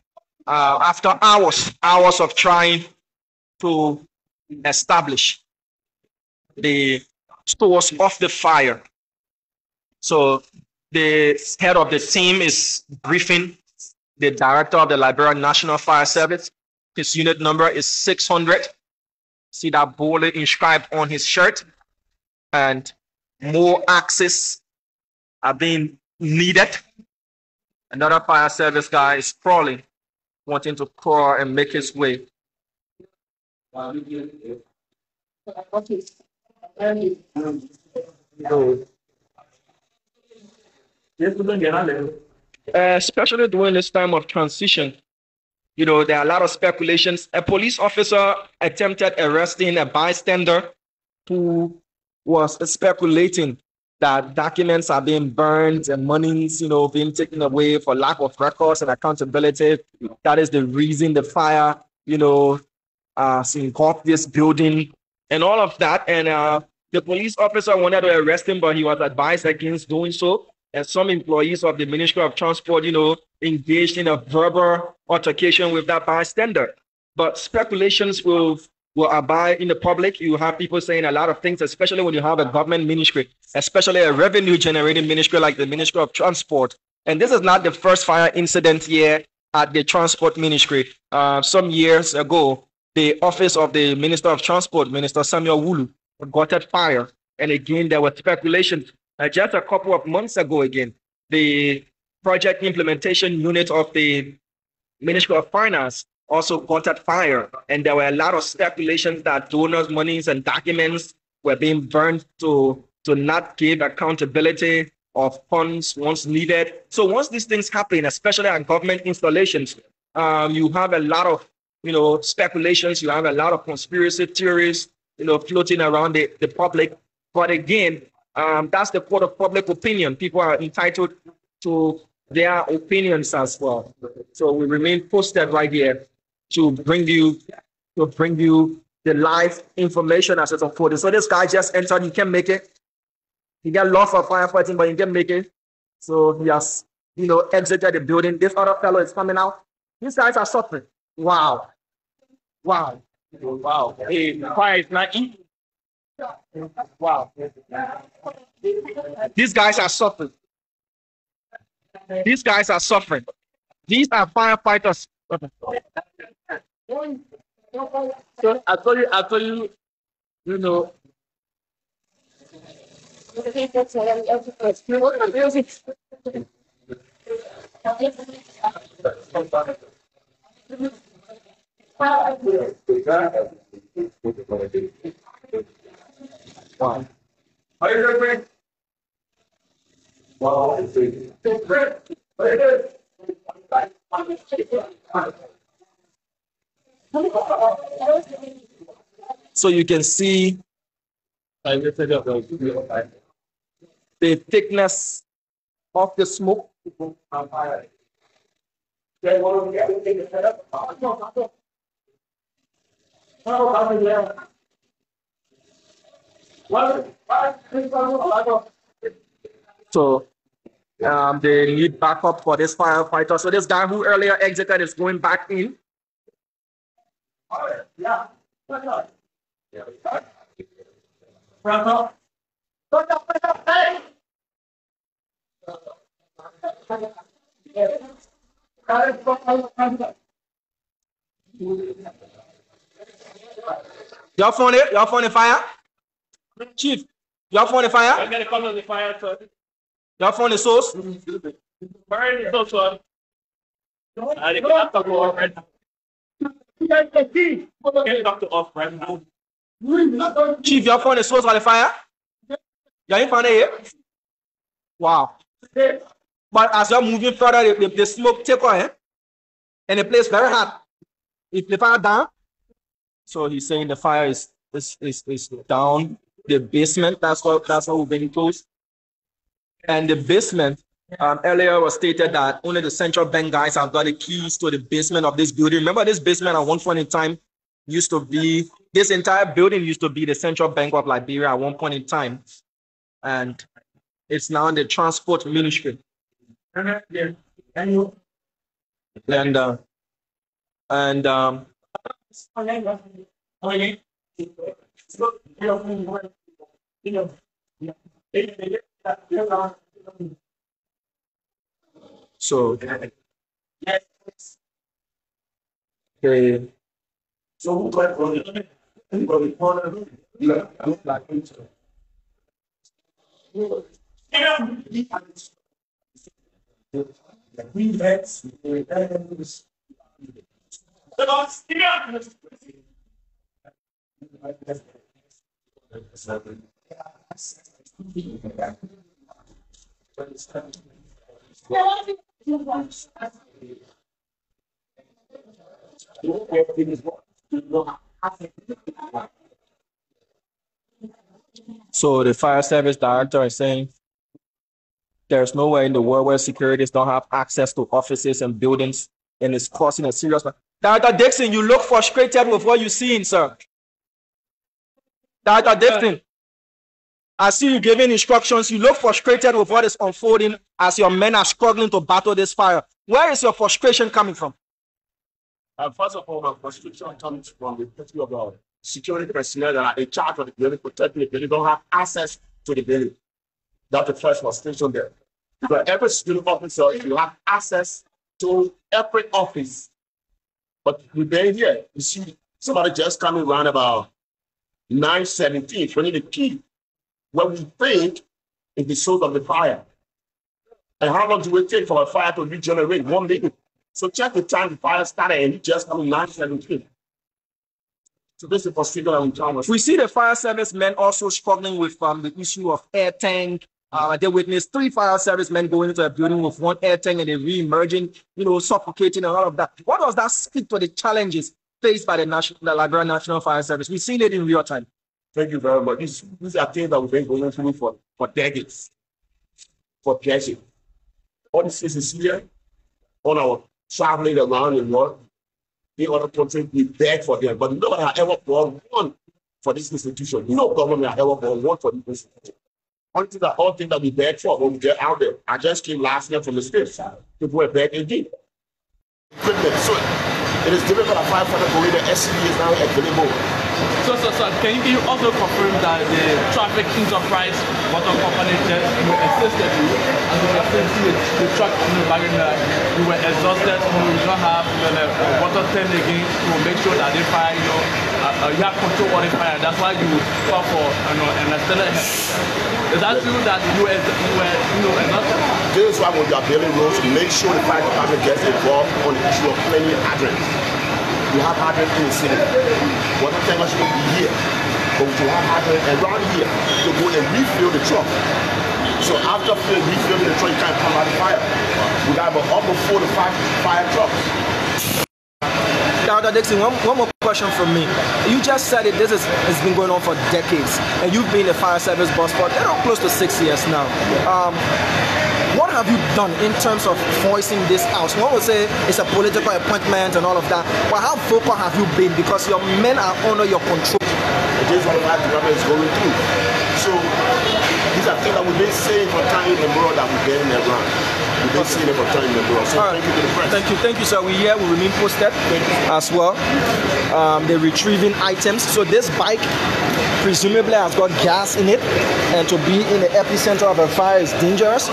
Speaker 2: after hours of trying to establish the source of the fire. So the head of the team is briefing the director of the Liberian National Fire Service. His unit number is 600. See that boldly inscribed on his shirt. And more axes are being needed. Another fire service guy is crawling, wanting to crawl and make his way. Especially during this time of transition, you know, there are a lot of speculations. A police officer attempted arresting a bystander who was speculating that documents are being burned and monies, you know, being taken away for lack of records and accountability. That is the reason the fire, you know, engulfed this building and all of that. And the police officer wanted to arrest him, but he was advised against doing so. And some employees of the Ministry of Transport, you know, engaged in a verbal altercation with that bystander. But speculations will abide in the public. You have people saying a lot of things, especially when you have a government ministry, especially a revenue generating ministry like the Ministry of Transport. And this is not the first fire incident here at the Transport Ministry. Some years ago, the office of the Minister of Transport, Minister Samuel Wulu, got fire. And again, there were speculations. Just a couple of months ago, again, the project implementation unit of the Ministry of Finance also got fire. And there were a lot of speculations that donors' monies and documents were being burned to not give accountability of funds once needed. So once these things happen, especially at government installations, you have a lot of, you know, speculations. You have a lot of conspiracy theories, you know, floating around the public. But again, that's the court of public opinion. People are entitled to their opinions as well. So we remain posted right here to bring you the live information as it's unfolding. So this guy just entered. He can't make it. He got lost for firefighting, but he can't make it. So he has, you know, exited the building. This other fellow is coming out. These guys are suffering. Wow. Wow. Wow.
Speaker 3: The fire is not eating.
Speaker 2: Wow. These guys are suffering. These guys are suffering. These are firefighters.
Speaker 3: So I told you, you know.
Speaker 2: Wow. So you can see the thickness of the smoke. So they need backup for this firefighter. So this guy who earlier exited is going back in. Y'all found it? Y'all found the fire? Chief, y'all found the fire?
Speaker 3: I'm gonna come to the fire, sir.
Speaker 2: Y'all found the source?
Speaker 3: Burn the source, sir. I didn't have to go off right now. Get doctor off right now.
Speaker 2: Chief, y'all found the source of the fire? Y'all ain't found it yet? Wow. But as you're moving further, the smoke take on, eh? And the place very hot. If the fire down, so he's saying the fire is down the basement. That's what we've been told. And the basement, earlier was stated that only the central bank guys have got the keys to the basement of this building. Remember, this basement at one point in time used to be, this entire building used to be the Central Bank of Liberia at one point in time. And it's now in the transport ministry. So okay. So the fire service director is saying there's nowhere in the world where securities don't have access to offices and buildings, and it's causing a serious. Director Dixon, you look frustrated with what you're seeing, sir. Director Dixon, I see you giving instructions. You look frustrated with what is unfolding as your men are struggling to battle this fire. Where is your frustration coming from?
Speaker 3: First of all, my frustration comes from the perspective of our security personnel that are in charge of the building, protecting the building, don't have access to the building. That's the first frustration there. But every security officer, you have access to every office. But we're here, you see somebody just coming around about 9:17, turning the key. What we think is the source of the fire. And how long do it take for a fire to regenerate? 1 minute. So check the time the fire started and it just coming 9:17. So this is frustration that we Thomas.
Speaker 2: We see the fire service men also struggling with the issue of air tank. They witnessed 3 fire service men going into a building with 1 air tank and they re-emerging, suffocating and all of that. What does that speak to the challenges faced by the Liberia National Fire Service? We've seen it in real time.
Speaker 3: Thank you very much. These are things that we've been going through for decades, for decades. All this is here on our traveling around the world. In other countries, we beg for them, but nobody has ever brought one for this institution. No government has ever brought one for this institution. All things that we beg for when we get out there. I just came last year from the States. People were begging again. So
Speaker 4: It is difficult for a firefighter to read the SCD is now available.
Speaker 1: So, can you also confirm that the traffic enterprise water company just assisted you and you were facing the truck back in you were exhausted, you don't have the water tank again to make sure that they fire, you have control of the fire. That's why you call for an extended help. Is that true that you were exhausted?
Speaker 4: This is why when you are building roads, make sure the fire department gets involved on the issue of cleaning hydrants. You have hydrants in the city. Water tankers should be here, but you have hydrants around here to go and refill the truck. So after refilling the truck, you can't come out the fire. We got about up to 4 to 5 fire trucks.
Speaker 2: Dr. Dixon, one more question from me. You just said it's been going on for decades, and you've been a fire service boss for close to 6 years now. What have you done in terms of voicing this out? One would say it's a political appointment and all of that, but how vocal have you been? Because your men are under your control.
Speaker 4: This is what the fire department is going through. So these are things that we've been saying for time in the world that we're getting around. We've been saying it for time in the world. So thank you to the press.
Speaker 2: Thank you, sir. We remain posted as well. They're retrieving items. So this bike presumably has got gas in it, and to be in the epicenter of a fire is dangerous.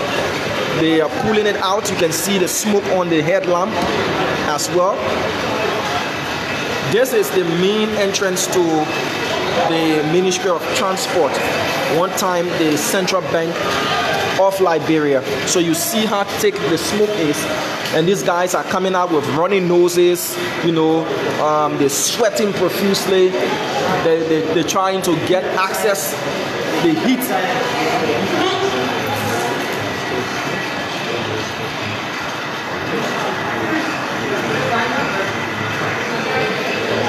Speaker 2: They are pulling it out. You can see the smoke on the headlamp as well. This is the main entrance to the Ministry of Transport. One time the Central Bank of Liberia. So you see how thick the smoke is, and these guys are coming out with running noses, they're sweating profusely, they're trying to get access the heat.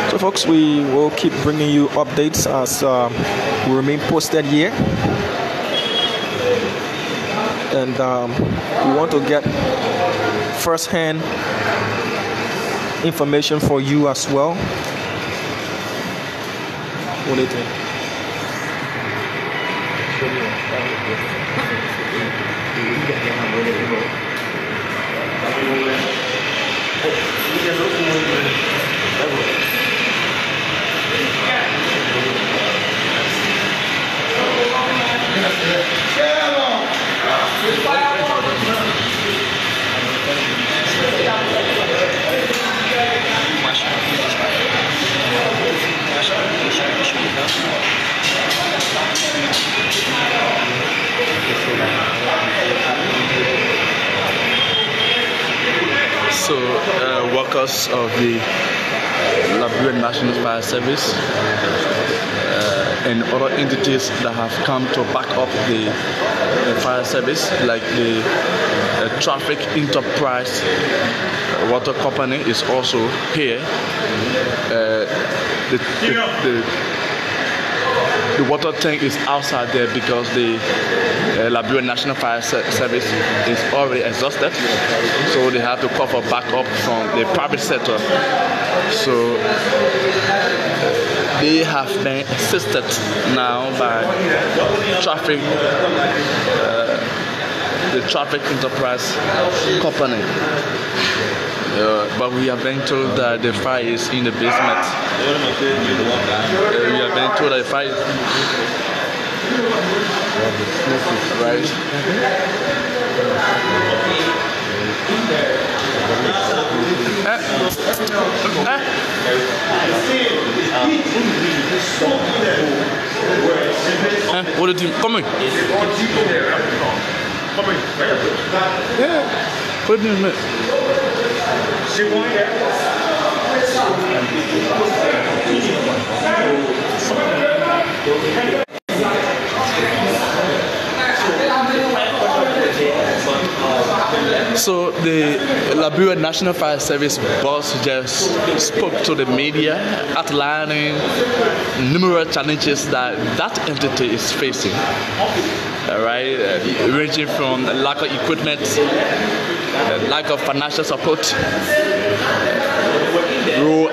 Speaker 2: So folks, we will keep bringing you updates as we remain posted here. And we want to get first-hand information for you as well. What do you think?
Speaker 1: So, workers of the Liberia National Fire Service and other entities that have come to back up the fire service, like the Traffic Enterprise Water Company, is also here. The water tank is outside there because the Liberia National Fire Service is already exhausted, so they have to call for backup from the private sector. So they have been assisted now by the Traffic Enterprise Company. But we have been told that the fire is in the basement. We have been told that the fire is right. What did you come in? Yeah. What did you mean? So the Liberia National Fire Service boss just spoke to the media, outlining numerous challenges that entity is facing. All right, ranging from lack of equipment, lack of financial support, road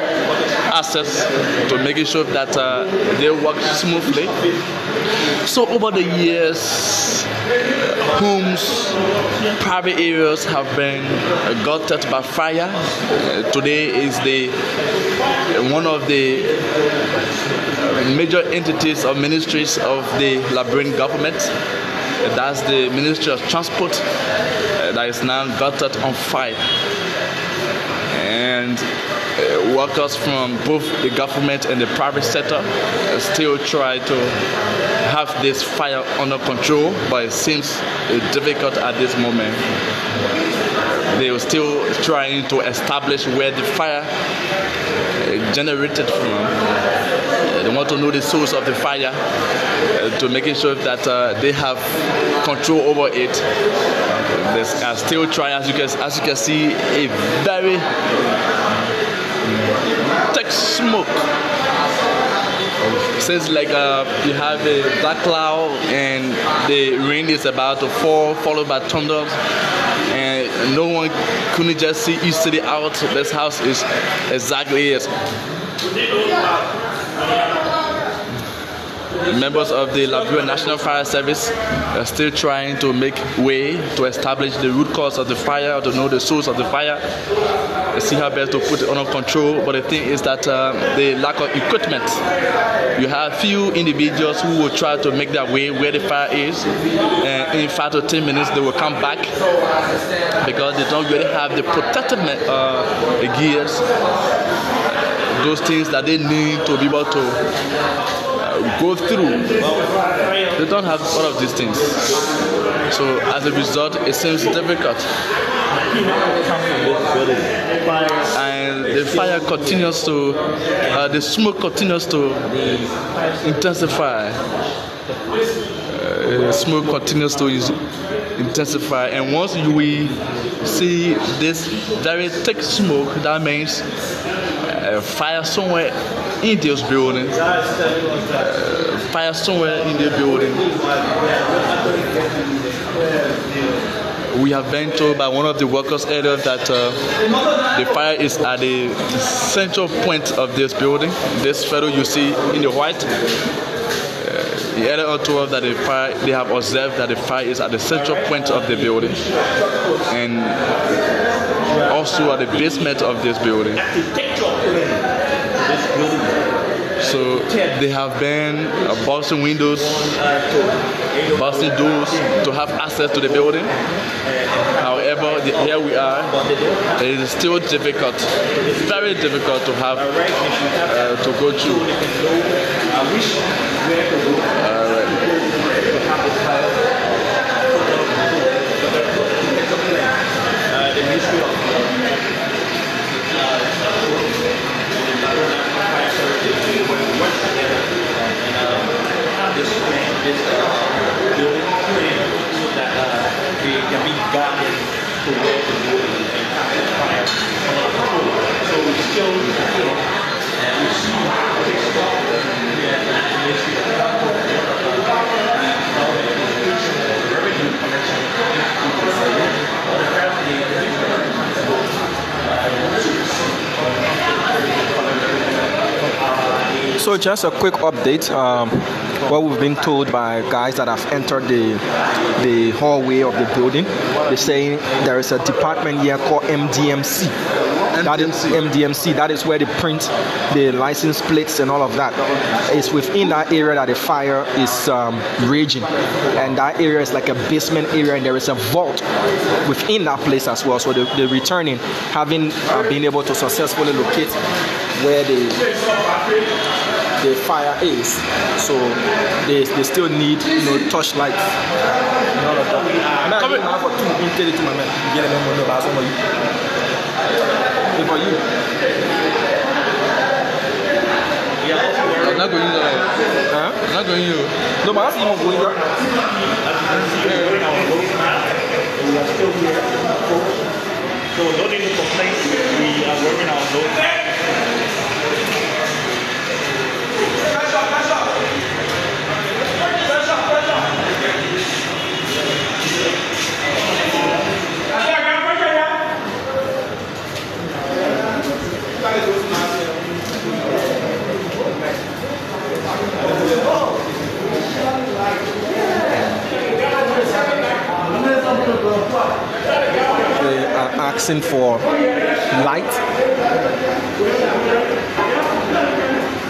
Speaker 1: access, to making sure that they work smoothly. So over the years, homes, private areas have been gutted by fire. Today is one of the major entities or ministries of the Liberian government. That's the Ministry of Transport that is now gutted on fire. And workers from both the government and the private sector still try to have this fire under control, but it seems difficult at this moment. They are still trying to establish where the fire generated from. They want to know the source of the fire to making sure that they have control over it. They are still trying, as you can see, a very thick smoke. Seems like you have a dark cloud and the rain is about to fall, followed by thunder, and no one couldn't just see each city out. This house is exactly as members of the Liberia National Fire Service are still trying to make way to establish the root cause of the fire, or to know the source of the fire, see how best to put it under control. But the thing is that the lack of equipment. You have few individuals who will try to make their way where the fire is, and in 5 to 10 minutes they will come back because they don't really have the protective gears, those things that they need to be able to go through. They don't have all of these things, so as a result it seems difficult, and the fire continues to the smoke continues to intensify. Smoke continues to intensify, and once we see this very thick smoke, that means fire somewhere in this building. Fire somewhere in the building. We have been told by one of the workers earlier that the fire is at the central point of this building. This photo you see in the white. The earlier on told us that they have observed that the fire is at the central point of the building, and also at the basement of this building. So they have been busting windows, busting doors to have access to the building. However, here we are. It is still difficult, very difficult to have to go through.
Speaker 2: So just a quick update. What we've been told by guys that have entered the hallway of the building, they're saying there is a department here called MDMC. That is MDMC. That is where they print the license plates and all of that. It's within that area that the fire is raging, and that area is like a basement area, and there is a vault within that place as well. So they're returning, having been able to successfully locate where the fire is. So they still need, torchlight. For you. I'm not going to. Huh? I'm not going to. No, but I'm not going to. We are still here. So don't need to complain. We are working on those. asking for light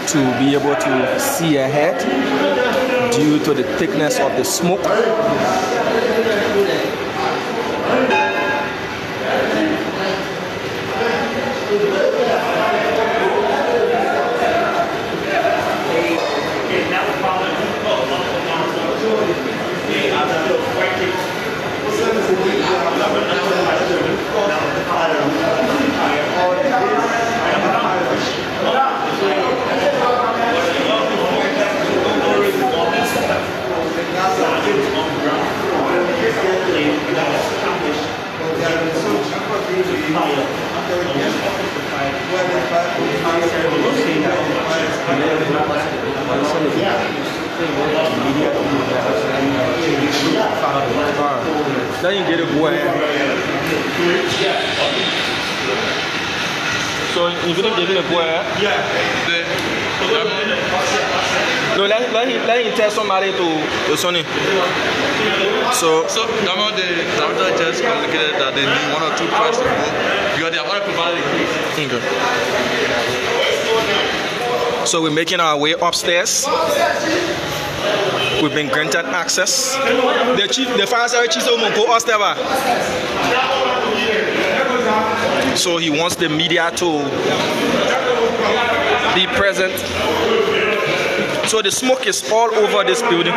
Speaker 2: to be able to see ahead due to the thickness of the smoke. Then you get a boy. So you gonna give it a boy? Yeah. No, let him tell somebody to Sonny. So
Speaker 1: now the director just communicated that they need 1 or 2 cars to go because they have already provided the keys.
Speaker 2: Okay. So we're making our way upstairs. We've been granted access. The fire service chief will go upstairs. So he wants the media to be present. So the smoke is all over this building.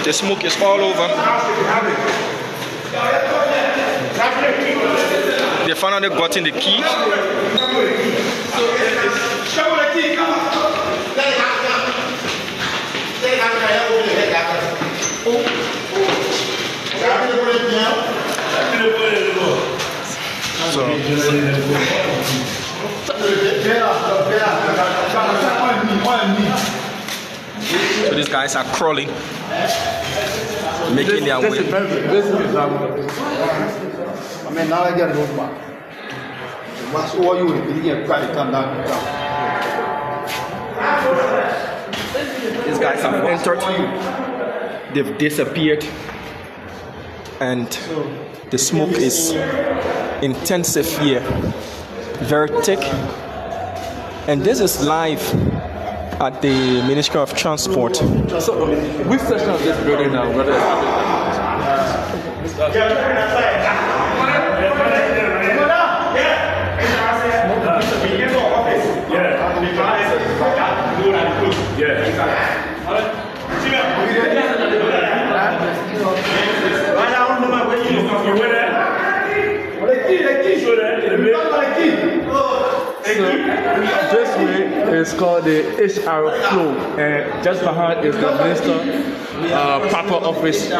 Speaker 2: The smoke is all over. They finally gotten the key. So these guys are crawling, making their way.
Speaker 5: I mean, now I get it over. What's all you get quite come down.
Speaker 2: These guys have entered, they've disappeared, and the smoke is intensive here, very thick. And this is live at the Ministry of Transport.
Speaker 1: So, which section of this building now? What is this way is called the HR flow, and just behind is the minister proper office,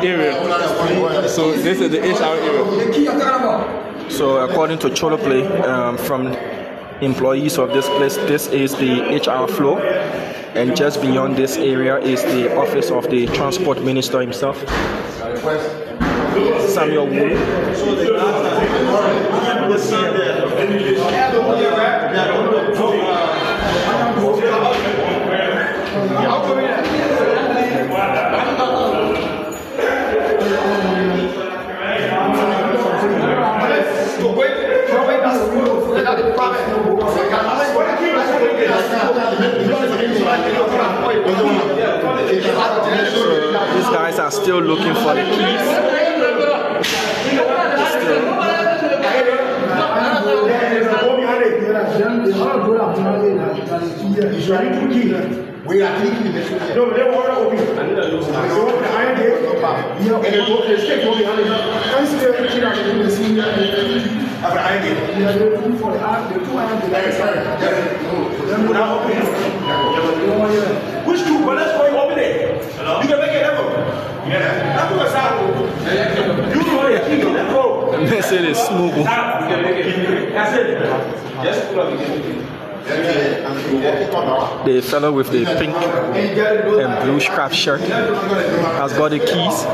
Speaker 1: area. So this is the HR area.
Speaker 2: So according to Choloplay, from employees of this place, this is the HR floor, and just beyond this area is the office of the transport minister himself, Samuel Wu. These guys are still looking for the keys.
Speaker 5: We are taking the no, they want to open. And the iron gate, and the door is taken behind it. I see the kid out in the senior and the iron gate. Yeah, they're looking for the iron, the 2 iron gates. Which 2? But let's go over there. You can make it ever. Yeah. That's what's happening. You know the key to the road.
Speaker 2: The message is smooth.
Speaker 3: That's it. Just plug it in.
Speaker 2: The fellow with the pink and blue strap shirt has got the keys.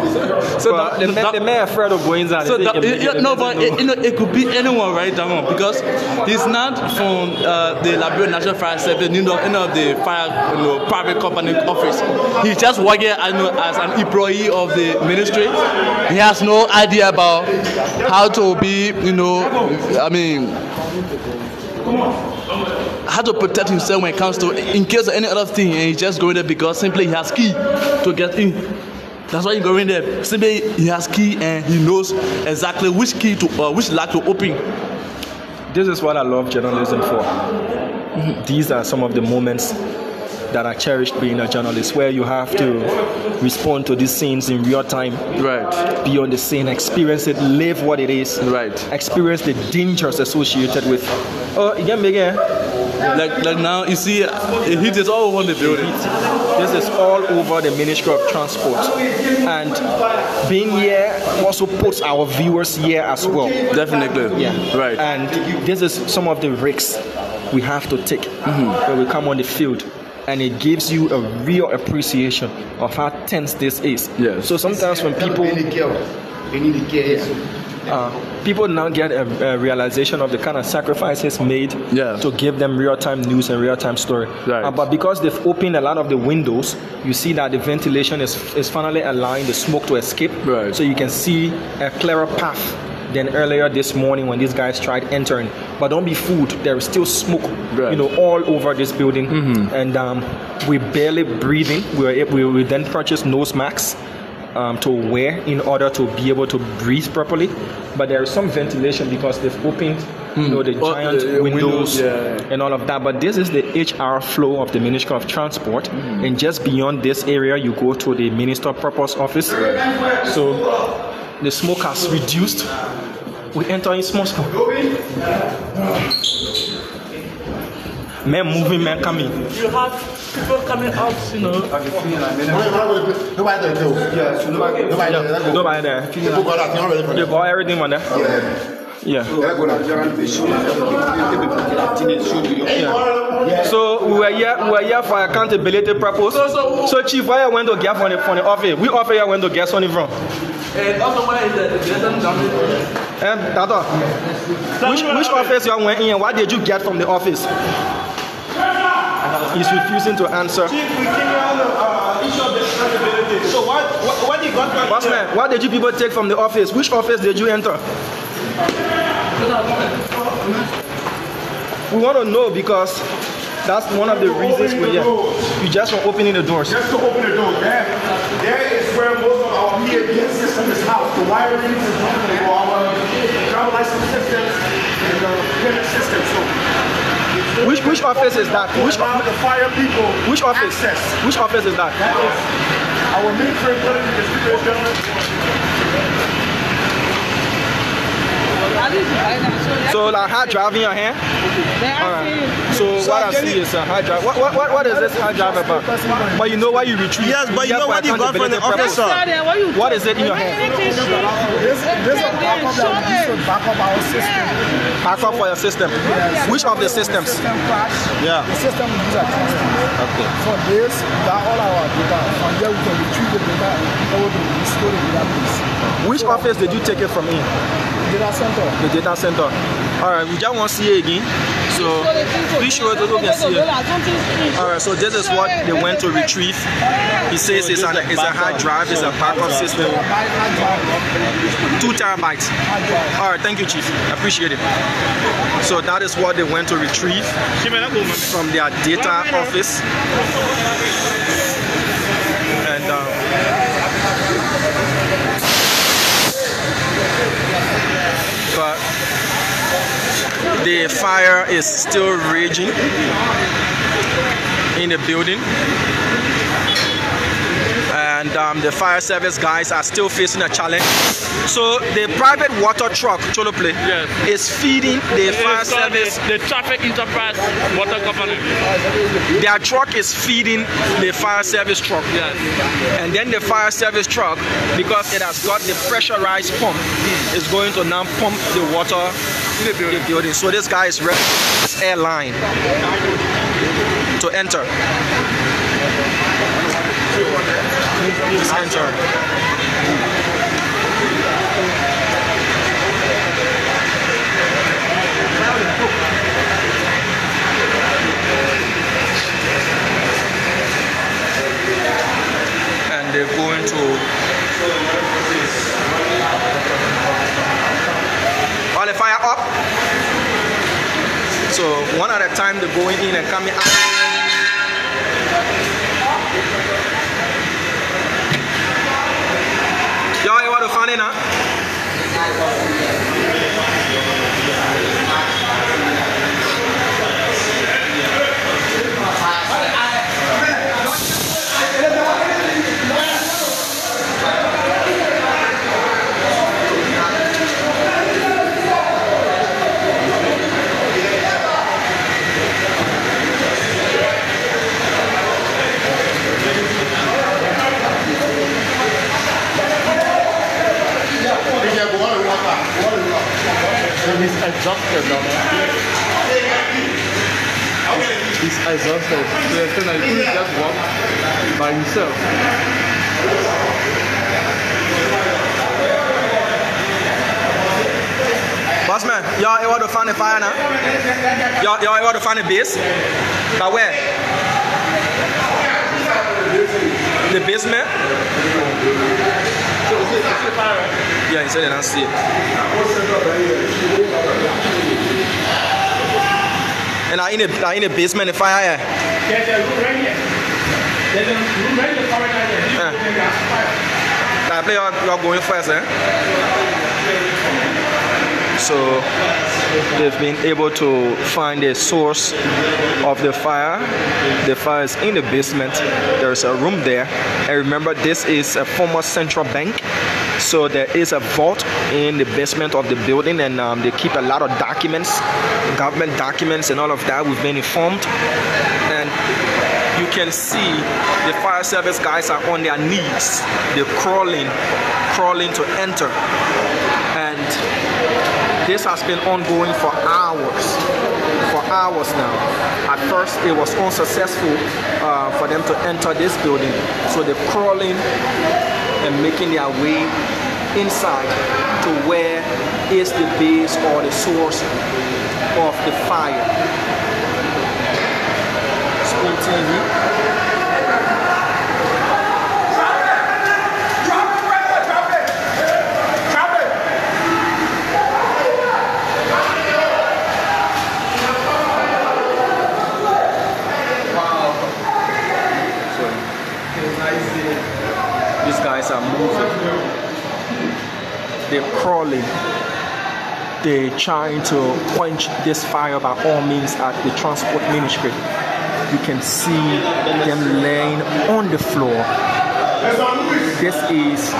Speaker 2: So the man afraid of going inside.
Speaker 1: So it could be anyone right now because he's not from the Liberia National Fire Service, any of the fire private company office. He's just working as an employee of the ministry. He has no idea about how to be, how to protect himself when it comes to in case of any other thing, and he's just going there because simply he has key to get in. That's why he's going there. Simply he has key and he knows exactly which key to which lock to open.
Speaker 2: This is what I love journalism for. These are some of the moments that are cherished being a journalist, where you have to respond to these scenes in real time,
Speaker 1: right?
Speaker 2: Be on the scene, experience it, live what it is,
Speaker 1: right?
Speaker 2: Experience the dangers associated with. Oh, again.
Speaker 1: Like now, you see, the heat is all over the building.
Speaker 2: This is all over the Ministry of Transport, and being here also puts our viewers here as well.
Speaker 1: Definitely,
Speaker 2: yeah,
Speaker 1: right.
Speaker 2: And this is some of the risks we have to take when we come on the field. And it gives you a real appreciation of how tense this is.
Speaker 1: Yes.
Speaker 2: So sometimes when people people now get a realization of the kind of sacrifices made to give them real-time news and real-time story.
Speaker 1: Right.
Speaker 2: But because they've opened a lot of the windows, you see that the ventilation is finally allowing the smoke to escape.
Speaker 1: Right.
Speaker 2: So you can see a clearer path than earlier this morning when these guys tried entering. But don't be fooled, there is still smoke, all over this building, and we're barely breathing. We then purchased nose masks to wear in order to be able to breathe properly. But there is some ventilation because they've opened, the giant windows and all of that. But this is the HR flow of the Ministry of Transport, and just beyond this area, you go to the Minister of Purpose office. So the smoke has reduced. We enter in small smoke. Men moving, men coming.
Speaker 1: You have people coming out,
Speaker 2: Nobody there. They got everything on there. Yeah. So we were here for accountability purpose. So Chief, why I went to get from the office? We offer you went to get something from.
Speaker 1: and also where is the
Speaker 2: Tata, which office you went in and what did you get from the office? He's refusing to answer.
Speaker 5: Chief, we came around the issue of the accountability. So what you got from
Speaker 2: Bossman, what did you people take from the office? Which office did you enter? We want to know because that's one of the reasons we're here. You just for opening the doors.
Speaker 5: Just to open the door. There is where most of our PAP system is housed. The wiring is for our driver license systems and the payment system. So
Speaker 2: which office is that?
Speaker 5: Which office? The fire people.
Speaker 2: Which office?
Speaker 5: Access.
Speaker 2: Which office is that?
Speaker 5: That is our military building in the secret government.
Speaker 2: So like hard driving your hand? Alright. So what I see is a hard drive. What is this hard drive about? But you know why you retrieve?
Speaker 6: Yes, but you know what you got from the officer.
Speaker 2: What is it in your hand?
Speaker 5: This is backup that we use to back up our system.
Speaker 2: Backup for your system.
Speaker 5: Yes.
Speaker 2: Which of the systems?
Speaker 5: System crash.
Speaker 2: Yeah.
Speaker 5: The system we use at transport.
Speaker 2: Okay.
Speaker 5: For this, we got all our data. From there we can retrieve the data and go to restore the database.
Speaker 2: Which office did you take it from in?
Speaker 5: Data center.
Speaker 2: The data center. Alright, we just want to see it again. So please show it so we can see it. Alright, so this is what they went to retrieve. He says it's a hard drive, it's a backup system. 2 terabytes. Alright, thank you, Chief. I appreciate it. So that is what they went to retrieve from their data office. And but the fire is still raging in the building, and the fire service guys are still facing a challenge. So the private water truck, Cholople, is feeding the fire service.
Speaker 1: The Traffic Enterprise Water Company.
Speaker 2: Their truck is feeding the fire service truck.
Speaker 1: Yes.
Speaker 2: And then the fire service truck, because it has got the pressurized pump, is going to now pump the water the building. So this guy is ready for this airline to enter. Just enter. And they're going to all the fire up. So one at a time they're going in and coming out. Y'all you want to find it now?
Speaker 1: He's exhausted now. He's exhausted. So he couldn't just walk by himself.
Speaker 2: Boss man, y'all able to find the fire now? Y'all able to find the base? But where? The basement? Yeah, he said they don't see it. And in the basement, the fire here.
Speaker 3: There's a room right here. There's a room right here.
Speaker 2: I play you're going first, eh? So they've been able to find the source of the fire. The fire is in the basement. There's a room there. And remember, this is a former central bank. So there is a vault in the basement of the building, and they keep a lot of documents, government documents and all of that. We've been informed. And you can see the fire service guys are on their knees. They're crawling to enter. And this has been ongoing for hours now. At first, it was unsuccessful for them to enter this building. So they're crawling and making their way inside to where is the base or the source of the fire. Spoon TV. These guys are moving. They're crawling. They're trying to quench this fire by all means at the transport ministry. You can see them laying on the floor. This is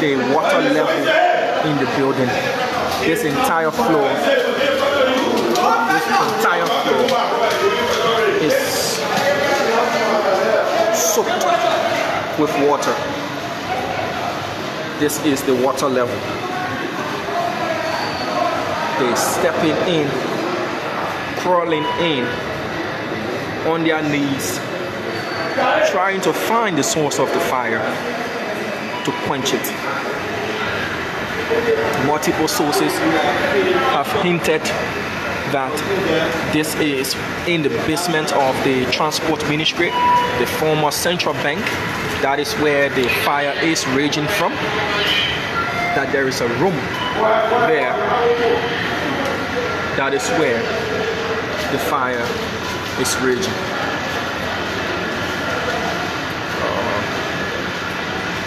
Speaker 2: the water level in the building. This entire floor is soaked with water. This is the water level. They're stepping in, crawling in on their knees, trying to find the source of the fire to quench it. Multiple sources have hinted that this is in the basement of the transport ministry, the former central bank. That is where the fire is raging from. That there is a room there. That is where the fire is raging.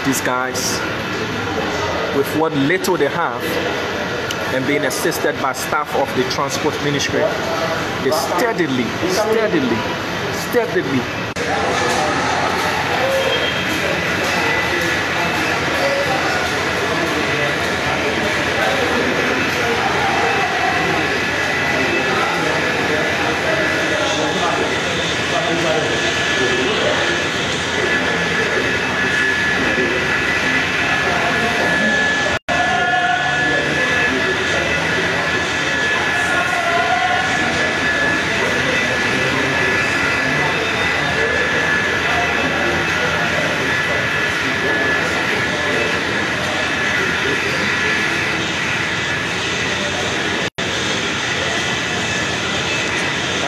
Speaker 2: These guys, with what little they have, and being assisted by staff of the transport ministry, they steadily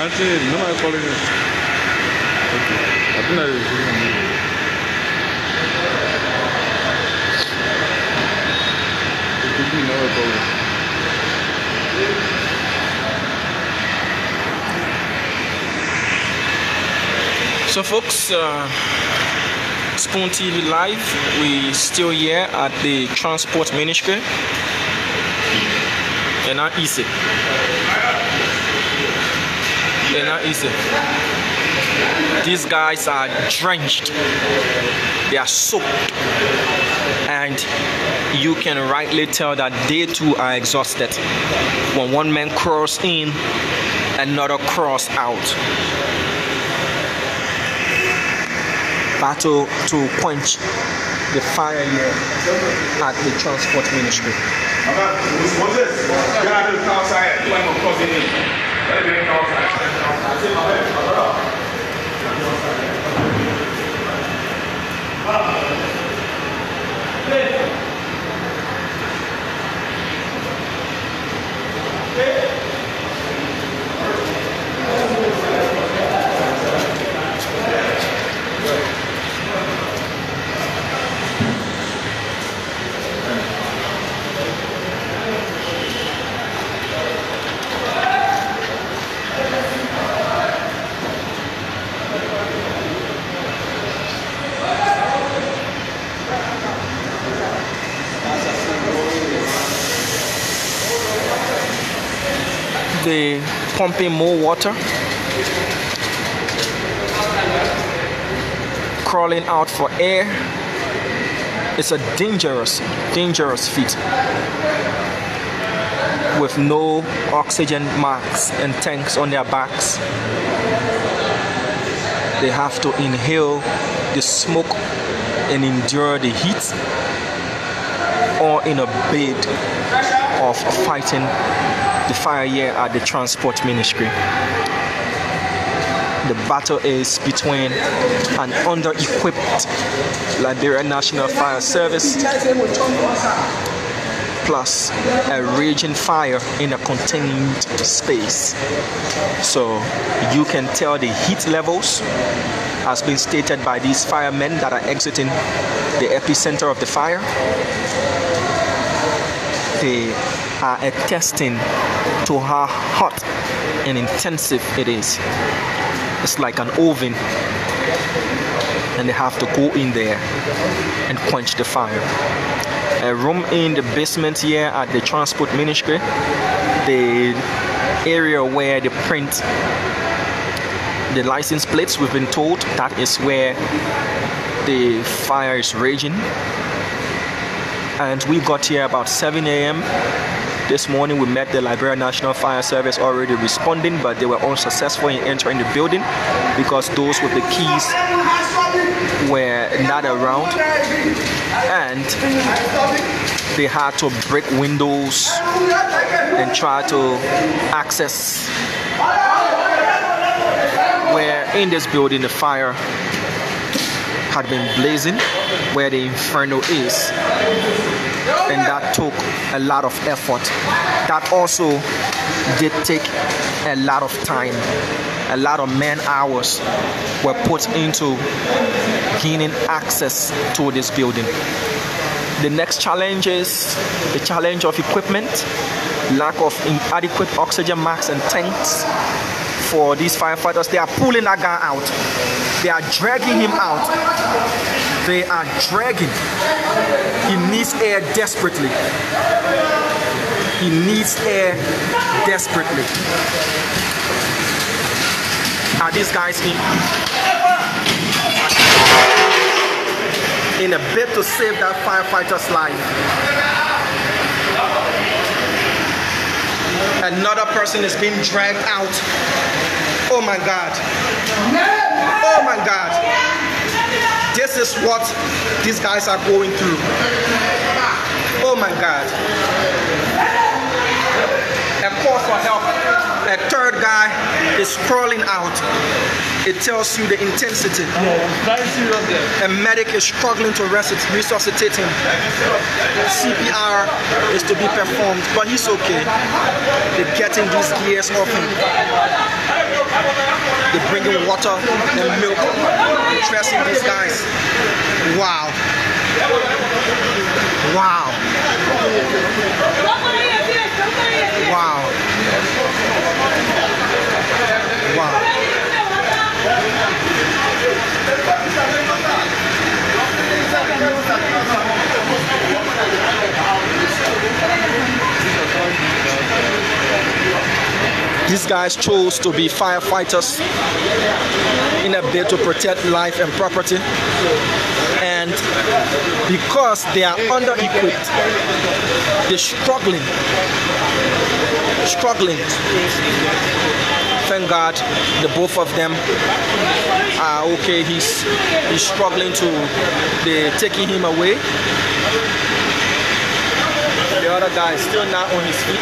Speaker 1: think nobody calling it. Okay. I think that is
Speaker 2: So folks, Spoon TV Live, we still here at the Transport Ministry. They're not easy. They're not easy. These guys are drenched. They are soaked. And you can rightly tell that they too are exhausted. When one man crawls in, another crawls out. Battle to quench the fire here at the Transport Ministry. They pumping more water, crawling out for air. It's a dangerous feat with no oxygen masks and tanks on their backs. They have to inhale the smoke and endure the heat, or in a bid of fighting the fire here at the Transport Ministry. The battle is between an under-equipped Liberia National Fire Service plus a raging fire in a contained space. So you can tell the heat levels has been stated by these firemen that are exiting the epicenter of the fire. They are attesting to how hot and intensive it is. It's like an oven, and they have to go in there and quench the fire. A room in the basement here at the Transport Ministry, the area where they print the license plates, we've been told that is where the fire is raging. And we got here about 7 a.m. This morning. We met the Liberia National Fire Service already responding, but they were unsuccessful in entering the building because those with the keys were not around, and they had to break windows and try to access where in this building the fire had been blazing, where the inferno is. And that took a lot of effort. That also did take a lot of time. A lot of man hours were put into gaining access to this building. The next challenge is the challenge of equipment, lack of adequate oxygen masks and tanks for these firefighters. They are pulling that guy out. They are dragging him out. They are dragging. He needs air desperately. He needs air desperately. Are these guys in a bid to save that firefighter's life? Another person is being dragged out. Oh my God. Oh my God. This is what these guys are going through. Oh my God. A call for help. A third guy is crawling out. It tells you the intensity. A medic is struggling to resuscitate him. CPR is to be performed, but he's okay. They're getting these gears off him. They're bringing water and milk, dressing these guys. Wow. Wow. Wow. Wow. These guys chose to be firefighters in a bid to protect life and property, and because they are under-equipped, they're struggling. Thank God the both of them are okay. He's struggling to, they're taking him away. The other guy is still not on his feet.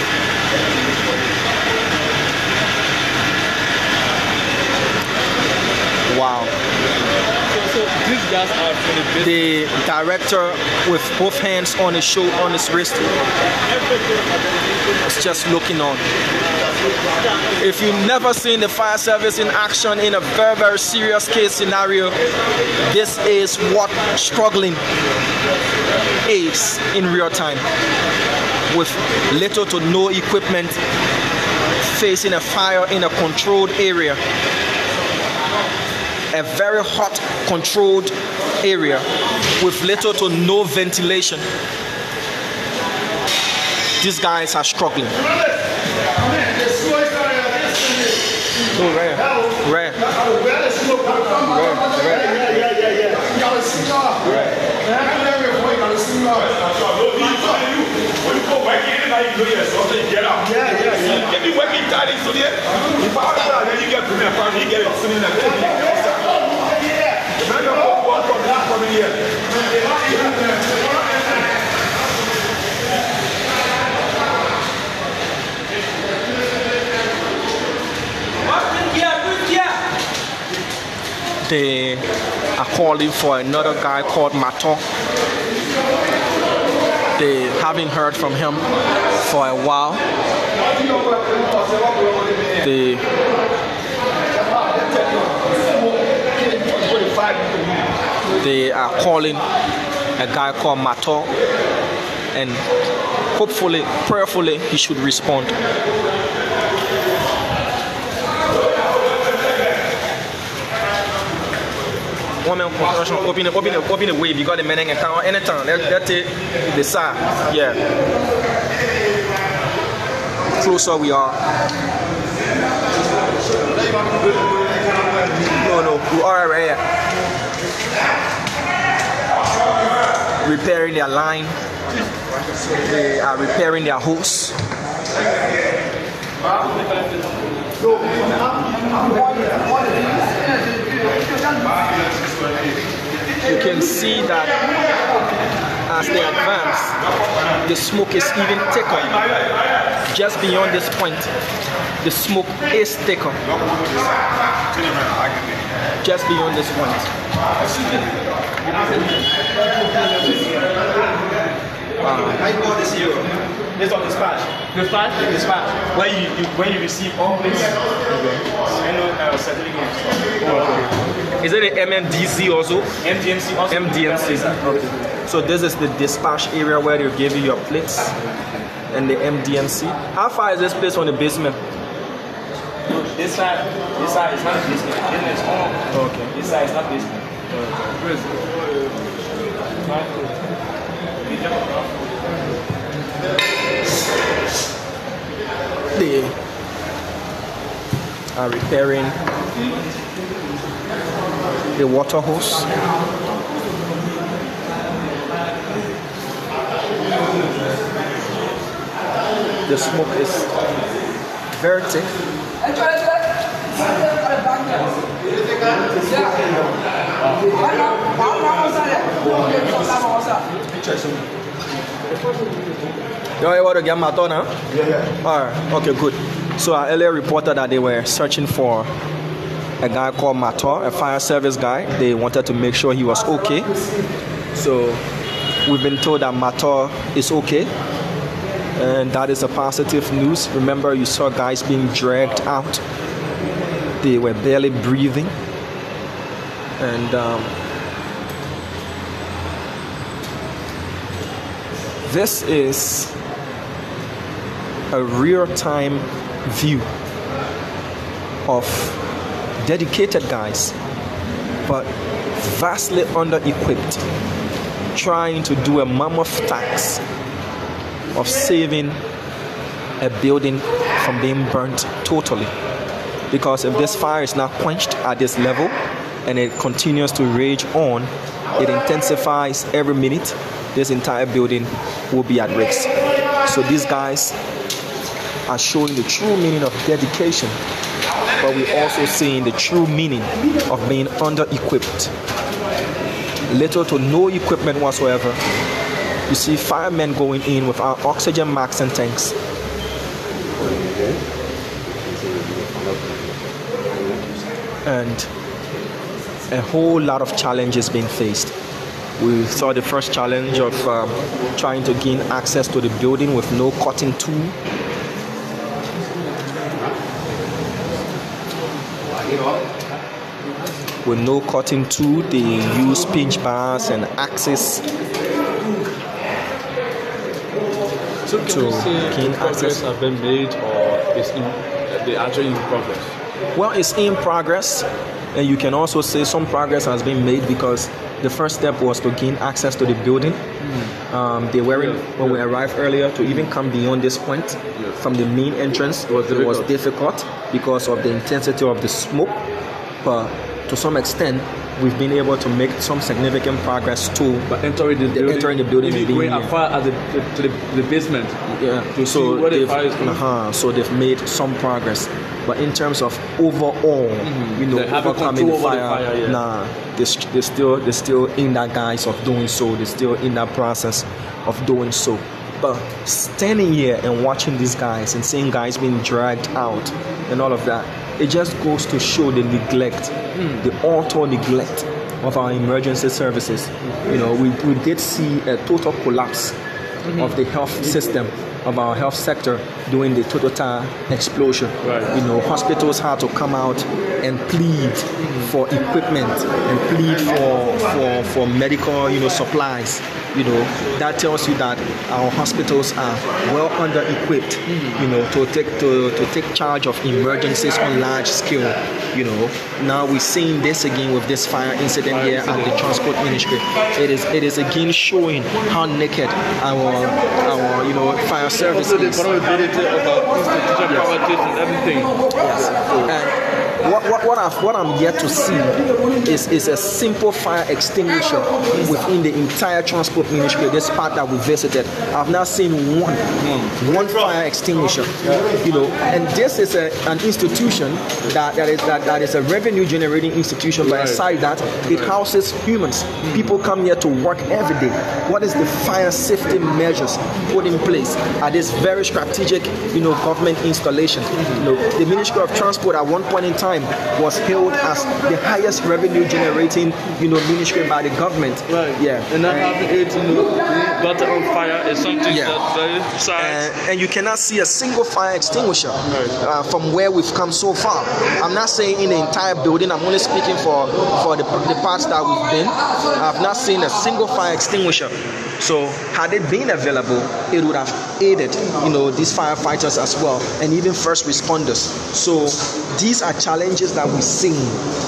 Speaker 2: Wow.
Speaker 3: So these guys are for
Speaker 2: the director with both hands on his shoulder, on his wrist, is just looking on. If you've never seen the fire service in action in a very, very serious case scenario, this is what struggling is in real time, with little to no equipment, facing a fire in a controlled area, a very hot controlled area with little to no ventilation. These guys are struggling. Rare. They are calling for another guy called Mato. They haven't heard from him for a while. They are calling a guy called Mato, and hopefully, prayerfully, he should respond. Woman construction, open the wave. You got the meaning and count anytime. Let's take the side. Yeah. Closer we are. No, we are right here. Repairing their line. They are repairing their hose. You can see that as they advance, the smoke is even thicker. Just beyond this point, the smoke is thicker. Just beyond this point.
Speaker 3: It's on dispatch. Dispatch. When you receive all this, settling in.
Speaker 2: Is it an MMDC also?
Speaker 3: MDMC also.
Speaker 2: MDMC. Okay. So this is the dispatch area where they give you your plates, and the MDMC. How far is this place from the basement?
Speaker 3: This side is not basement. This is home.
Speaker 2: Okay.
Speaker 3: This side is not basement.
Speaker 2: They are repairing the water hose. The smoke is very thick. You're able to get my turn, huh? Yeah. Alright, okay, good. So I earlier reported that they were searching for a guy called Mato, a fire service guy. They wanted to make sure he was okay. So we've been told that Mato is okay. And that is a positive news. Remember, you saw guys being dragged out They were barely breathing. And this is a real-time view of dedicated guys, but vastly under-equipped, trying to do a mammoth task of saving a building from being burnt totally. Because if this fire is not quenched at this level and it continues to rage on, it intensifies every minute, this entire building will be at risk. So these guys are showing the true meaning of dedication, but we're also seeing the true meaning of being under-equipped. Little to no equipment whatsoever. You see firemen going in with our oxygen masks and tanks. And a whole lot of challenges being faced. We saw the first challenge of trying to gain access to the building with no cutting tool. With no cutting tool, they use pinch bars and axes
Speaker 1: to gain access. Have been made, or is they actually in progress?
Speaker 2: Well, it's in progress, and you can also say some progress has been made because the first step was to gain access to the building. They weren't, when we arrived earlier, to even come beyond this point from the main entrance. It was difficult because of the intensity of the smoke, but to some extent, we've been able to make some significant progress too.
Speaker 1: But entering the building, and going as far as to the basement.
Speaker 2: Yeah.
Speaker 1: To see where the fire is coming.
Speaker 2: So they've made some progress. But in terms of overall, overcoming the fire, nah, they're still in that guise of doing so. They're still in that process of doing so. But standing here and watching these guys and seeing guys being dragged out and all of that, it just goes to show the neglect, the utter neglect of our emergency services. We did see a total collapse of the health system, of our health sector during the Total explosion.
Speaker 1: Right.
Speaker 2: Hospitals had to come out and plead for equipment and plead for medical, supplies. That tells you that our hospitals are well under-equipped, to take charge of emergencies on large scale. Now we're seeing this again with this fire incident here at the Transport Ministry. It is again showing how naked our fire service is.
Speaker 1: The vulnerability of our institutional politics and everything.
Speaker 2: Yes. And what I'm yet to see is a simple fire extinguisher within the entire Transport Ministry. This part that we visited, I've not seen one fire extinguisher. And this is an institution that is a revenue generating institution, but aside that, it houses humans. People come here to work every day. What is the fire safety measures put in place at this very strategic, government installation? The Ministry of Transport at one point in time was hailed as the highest revenue generating, ministry by the government.
Speaker 1: Right.
Speaker 2: Yeah.
Speaker 1: And not having it, gutter on fire is something that's very sad.
Speaker 2: And you cannot see a single fire extinguisher from where we've come so far. I'm not saying in the entire building. I'm only speaking for the parts that we've been. I've not seen a single fire extinguisher. So had it been available, it would have aided, these firefighters as well, and even first responders. So these are challenges that we're seeing.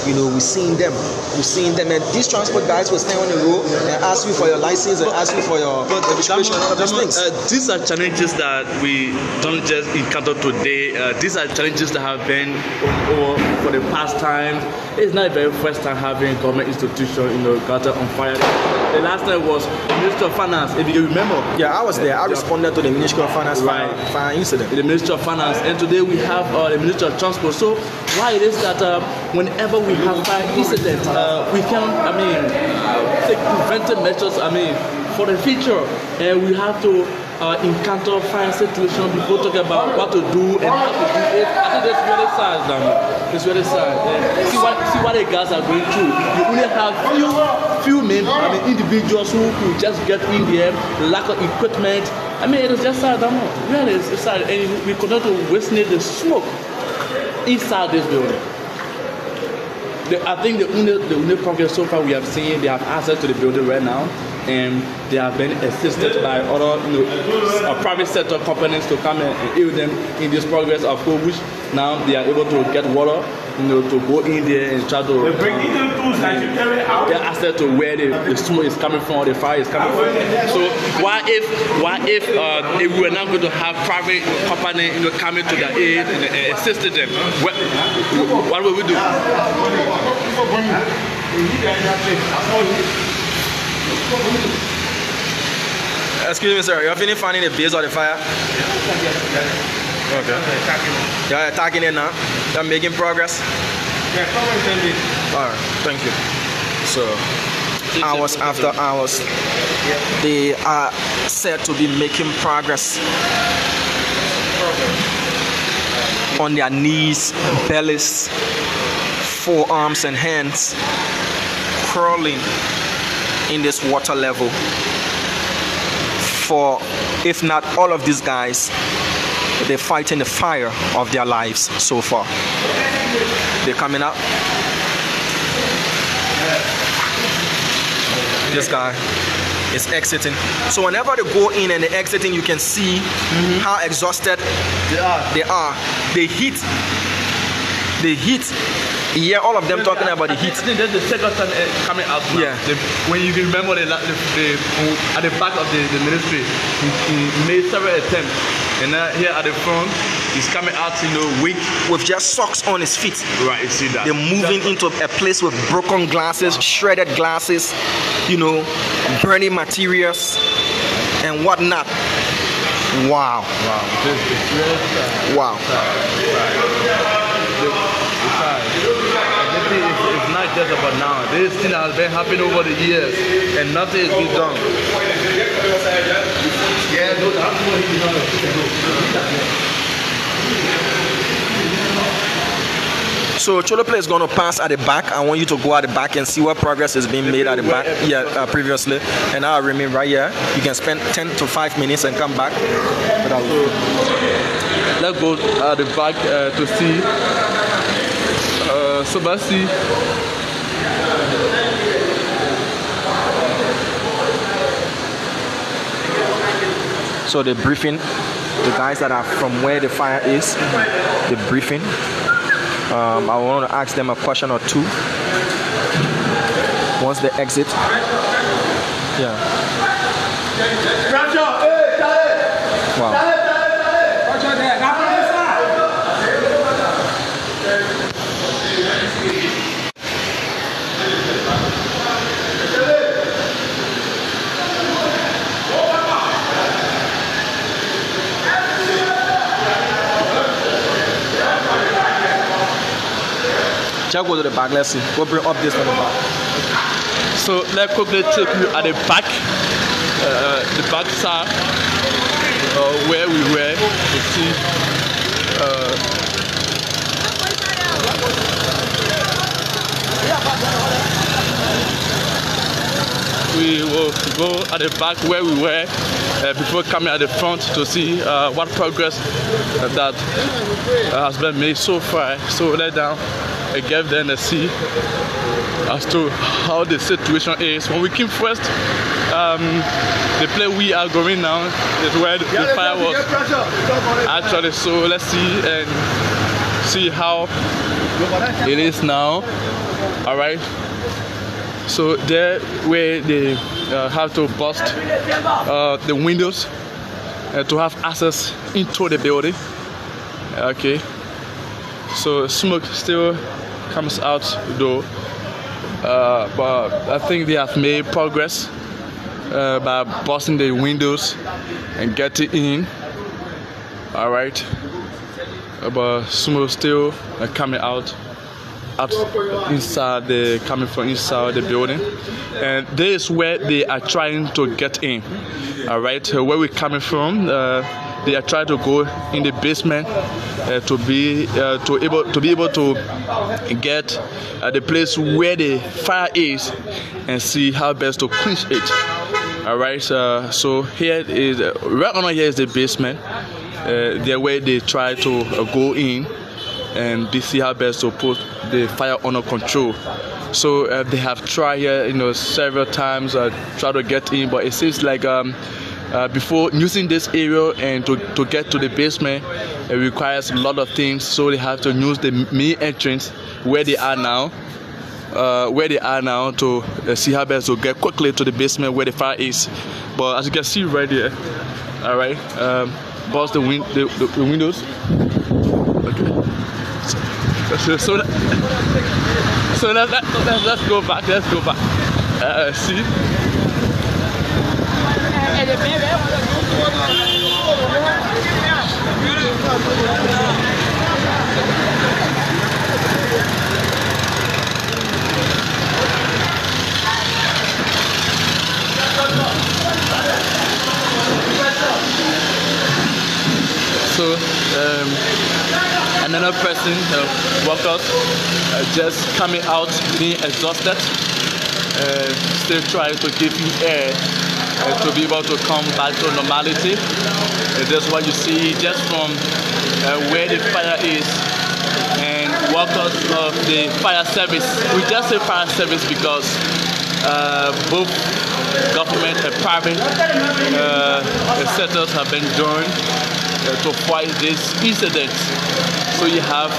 Speaker 2: We're seeing them, and these transport guys will stay on the road and ask you for your license and ask you for your registration and all of those things.
Speaker 1: These are challenges that we don't just encounter today. These are challenges that have been over for the past times. It's not the very first time having government institution, gutter on fire. The last time was Ministry of Finance, if you remember.
Speaker 2: Yeah, I was there. I responded to the Ministry of Finance fire incident.
Speaker 1: The Ministry of Finance, and today we have the Ministry of Transport. So why it is that whenever we have fire incident, we can, take preventive measures, for the future, and we have to encounter fire situation before talking about what to do and how to do it. I think that's really sad, It's really sad. See what the guys are going through. You only have few men, individuals who could just get in there, lack of equipment. It is just sad, Really, it's sad. And we continue to witness the smoke inside this building. I think the only progress so far we have seen, they have access to the building right now, and they have been assisted by other private sector companies to come and aid them in this progress of which now they are able to get water, to go in there and try to get access to where the smoke is coming from, or the fire is coming from. So what if we were not going to have private company coming to their aid and assisting them? What will we do?
Speaker 2: Excuse me, sir. You're finished finding the base of the fire? Okay. You're attacking it now? You're making progress?
Speaker 3: Yeah, progress.
Speaker 2: Alright, thank you. So, hours after hours, they are said to be making progress on their knees, bellies, forearms and hands, crawling in this water level. For if not all of these guys, they're fighting the fire of their lives so far. They're coming out. This guy is exiting. So whenever they go in and they're exiting, you can see how exhausted they are. The heat. You hear all of them talking about the heat.
Speaker 1: I think that's the second time coming out now.
Speaker 2: Yeah.
Speaker 1: When you remember at the back of the ministry, he made several attempts. And now here at the front, he's coming out, weak.
Speaker 2: With just socks on his feet.
Speaker 1: Right, you see that.
Speaker 2: They're moving into a place with broken glasses, shredded glasses, burning materials and whatnot. Wow. Wow.
Speaker 1: It's not just about now. This thing has been happening over the years, and nothing is being done.
Speaker 2: So Cholople is going to pass at the back. I want you to go at the back and see what progress is being made at the back. Previously, and I'll remain right here. You can spend 10 to 5 minutes and come back.
Speaker 1: Let's go at the back to see. Sebasti.
Speaker 2: So the briefing, the guys that are from where the fire is, the briefing. I want to ask them a question or two once they exit. Yeah. Wow. Just go to the back, let's see. We'll bring up this from the back.
Speaker 1: So let's quickly take you at the back side, where we were to see. We will go at the back where we were before coming at the front to see what progress that has been made so far. So let down. I gave them a see as to how the situation is. When we came first, the place we are going now is where the fire was actually. So let's see how it is now. All right. So there where they have to bust the windows to have access into the building. Okay. So smoke still comes out though, but I think they have made progress by busting the windows and getting in. All right, but smoke still coming out inside coming from inside the building, and this is where they are trying to get in. All right, where we're coming from. They are trying to go in the basement to be able to get the place where the fire is and see how best to quench it. All right. So here is right on here is the basement. There where they try to go in and see how best to put the fire under control. So they have tried here, several times, try to get in, but it seems like before using this area and to get to the basement, it requires a lot of things. So they have to use the main entrance where they are now. To see how best to get quickly to the basement where the fire is. But as you can see right there, all right, bust the windows. Okay. So let's go back. Let's go back. See. So another person, workers, just coming out being exhausted, still trying to give you air to be able to come back to normality. That's what you see just from where the fire is, and workers of the fire service. We just say fire service because both government and private sectors have been joined to fight this incident. So you have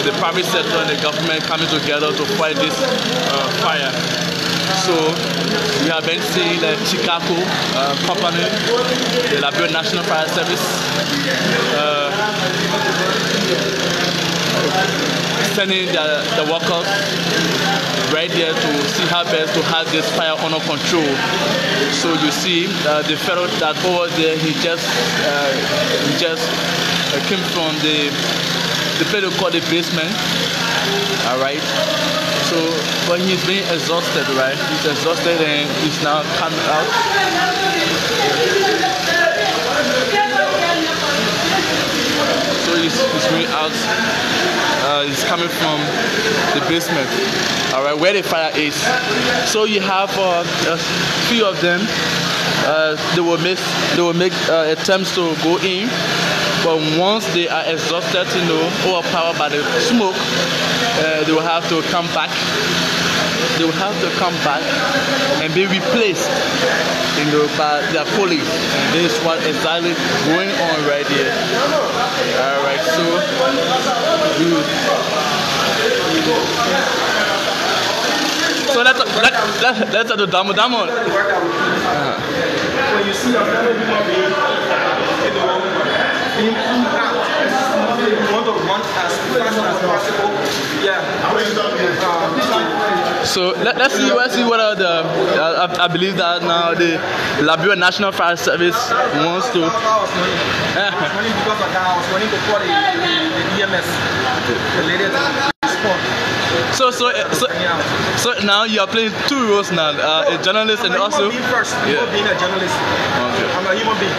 Speaker 1: the private sector and the government coming together to fight this fire. So we have been seeing the Chicago company, the Liberia National Fire Service, sending the workers right there to see how best to have this fire under control. So you see the fellow that over there, he just came from the place they call the basement. All right. So, but he's being exhausted, right? He's exhausted and he's now coming out. So he's going out. He's coming from the basement. All right, where the fire is. So you have a few of them. They will make attempts to go in, but once they are exhausted, overpowered by the smoke, they will have to come back. They will have to come back and be replaced, by their colleagues. And this is what exactly going on right here. All right, so let's do the damo.
Speaker 2: When you see a fellow human being, being pulled out, you want to run as fast as possible. Yeah.
Speaker 1: So let's see what are the. I believe that now the Liberia National Fire Service wants to.
Speaker 2: I was running because of that. I was running to call the EMS, the lady that respond.
Speaker 1: So now you are playing two roles now, a journalist and also.
Speaker 2: I'm a human being first, before being a journalist. Okay. I'm a human being.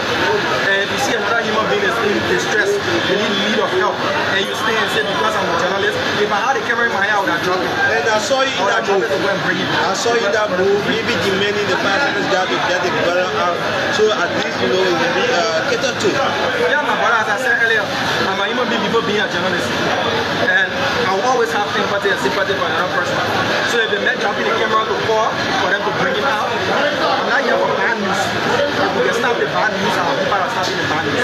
Speaker 2: And you see another human being is in distress, they need of help, and you stay and say because I'm a journalist, if I had a camera in my hand, I would have dropped it. And I saw you in that move. I saw you in that move, maybe demanding the fire service guy to get the brother out, so at least it will be catered to. Yeah, my brother, as I said earlier, I'm a human being before being a journalist. And I will always have empathy and sympathy for another person. So if they met dropping the camera to call for them to bring him out, I'm not here for bad news. If we can stop the bad news, I'll be part of stopping the bad news.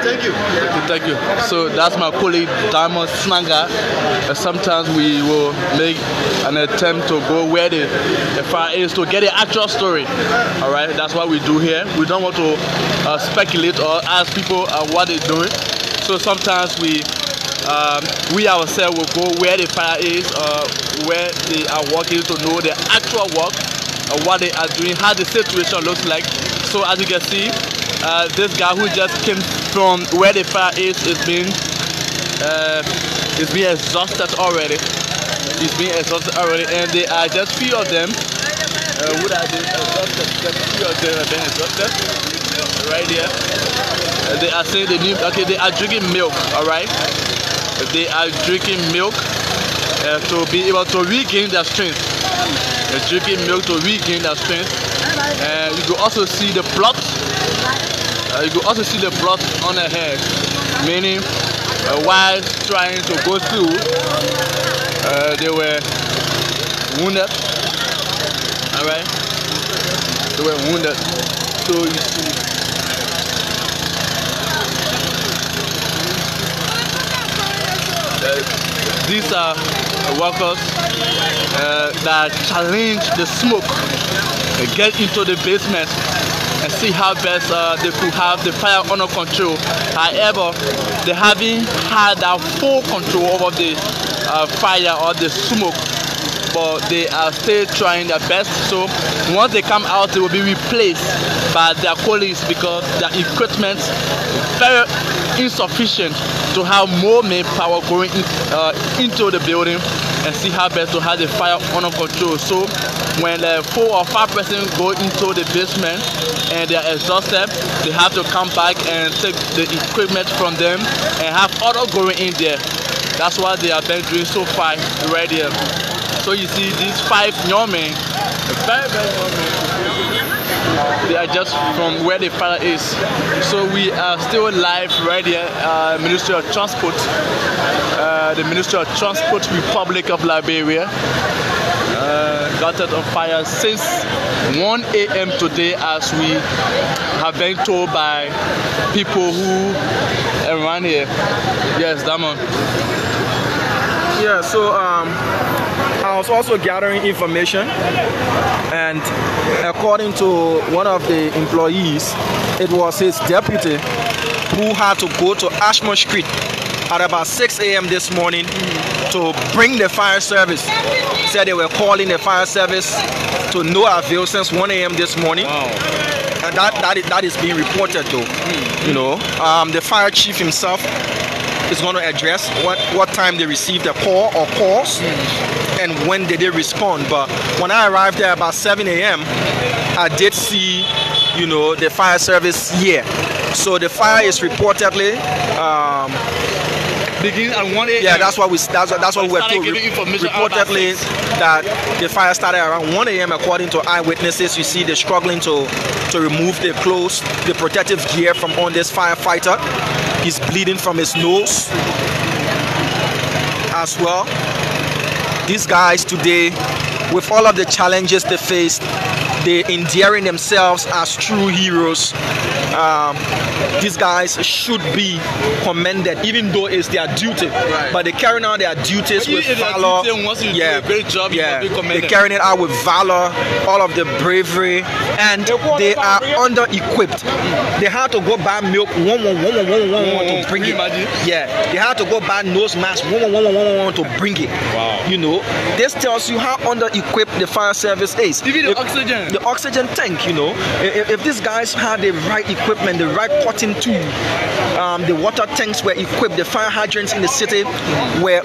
Speaker 2: Thank you.
Speaker 1: Thank you. So that's my colleague Diamond Snanger. Sometimes we will make an attempt to go where the fire is to get the actual story. All right, that's what we do here. We don't want to speculate or ask people what they're doing. So sometimes we ourselves will go where the fire is, where they are working to know the actual work, what they are doing, how the situation looks like. So as you can see, this guy who just came from where the fire is being exhausted already. He's being exhausted already, and they are just few of them who are being exhausted. Just few of them are being exhausted right here. They are saying they need. Okay, they are drinking milk. All right. They are drinking milk to be able to regain their strength. They're drinking milk to regain their strength. And you can also see the blood. You can also see the blood on their head, meaning while trying to go through, they were wounded. All right, they were wounded. So you see, these are workers that challenge the smoke, get into the basement and see how best they could have the fire under control. However, they haven't had that full control over the fire or the smoke, but they are still trying their best. So once they come out, they will be replaced by their colleagues because their equipment is very insufficient to have more manpower going into the building and see how best to have the fire under control. So when 4 or 5 persons go into the basement and they are exhausted, they have to come back and take the equipment from them and have others going in there. That's what they have been doing so far right here. So you see these 5 young men, very young men, they are just from where the fire is. So we are still live right here, Ministry of Transport, the Ministry of Transport, Republic of Liberia. Got it on fire since 1 a.m. today, as we have been told by people who around here. Yes, Damon.
Speaker 2: Yeah, so I was also gathering information, and according to one of the employees, it was his deputy who had to go to Ashmore Street at about 6 a.m. this morning to bring the fire service. Said they were calling the fire service to no avail since 1 a.m. this morning.
Speaker 1: Wow.
Speaker 2: And that is being reported though. You know, the fire chief himself is going to address what time they received the call or calls and when did they respond. But when I arrived there about 7 a.m., I did see, you know, the fire service here. So the fire is reportedly
Speaker 1: begin at 1 a.m.
Speaker 2: Yeah, that's what we were told. Reportedly that the fire started around 1 a.m. according to eyewitnesses. You see they're struggling to remove the clothes, the protective gear from on this firefighter. He's bleeding from his nose as well. These guys today, with all of the challenges they faced, they're endearing themselves as true heroes. These guys should be commended, even though it's their duty. Right. But they carrying out their duties with valor.
Speaker 1: Yeah, great job.
Speaker 2: Yeah, they're carrying it out with valor, all of the bravery, and they are under-equipped. They had to go buy milk, to bring it. Yeah, they had to go buy nose mask, to bring it.
Speaker 1: Wow.
Speaker 2: You know, this tells you how under-equipped the fire service is.
Speaker 1: Even the oxygen.
Speaker 2: The oxygen tank, you know, if these guys had the right equipment, the right potting tool, the water tanks were equipped, the fire hydrants in the city were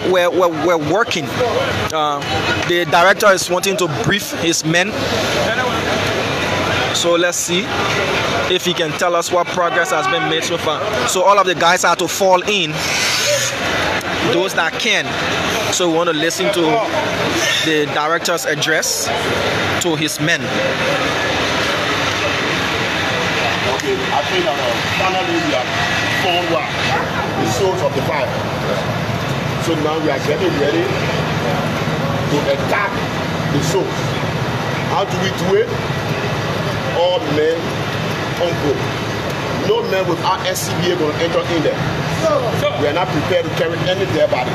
Speaker 2: working. The director is wanting to brief his men, so let's see if he can tell us what progress has been made so far. So all of the guys are to fall in, those that can. So we want to listen to the director's address to his men.
Speaker 4: Okay, I think that finally we have found the source of the fire. So now we are getting ready to attack the source. How do we do it? All men on board. No man without SCBA will enter in there. We are not prepared to carry any dead body.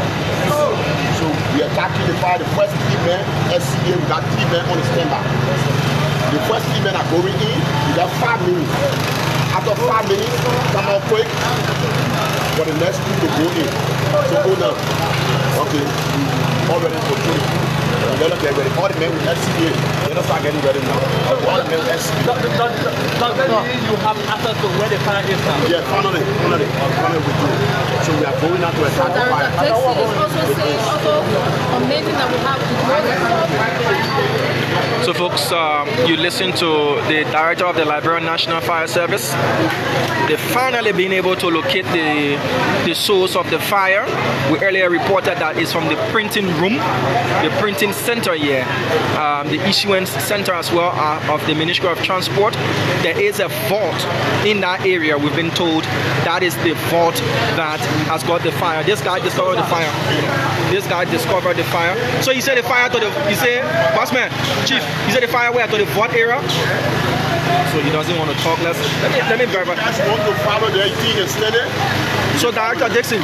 Speaker 4: So we are attacking the fire. The first 3 men, SCBA, we got 3 men on the standby. The first 3 men are going in. We got 5 minutes. After 5 minutes, come out quick for the next 2 to go in. So go now. Okay, all ready for 2. Let us get ready. All the men with SCBA, let us start getting ready now. All the men with SCBA.
Speaker 3: You have access to where the fire is now.
Speaker 4: Yeah, finally we do. So we are going out to attack the fire.
Speaker 7: Is also saying amazing that we have to go.
Speaker 1: So
Speaker 2: folks, you listen to the director of the Liberia National Fire Service. They finally been able to locate the source of the fire. We earlier reported that it's from the printing room, the printing center here, the issuance center as well of the Ministry of Transport. There is a vault in that area. We've been told that is the vault that has got the fire. This guy discovered the fire. This guy discovered the fire. So he said the fire to the, he said, bossman, chief, he said the fire where to the vault area. So he doesn't want to talk. Let me verify.
Speaker 4: Want to follow the thing instead.
Speaker 2: So Director Dixon,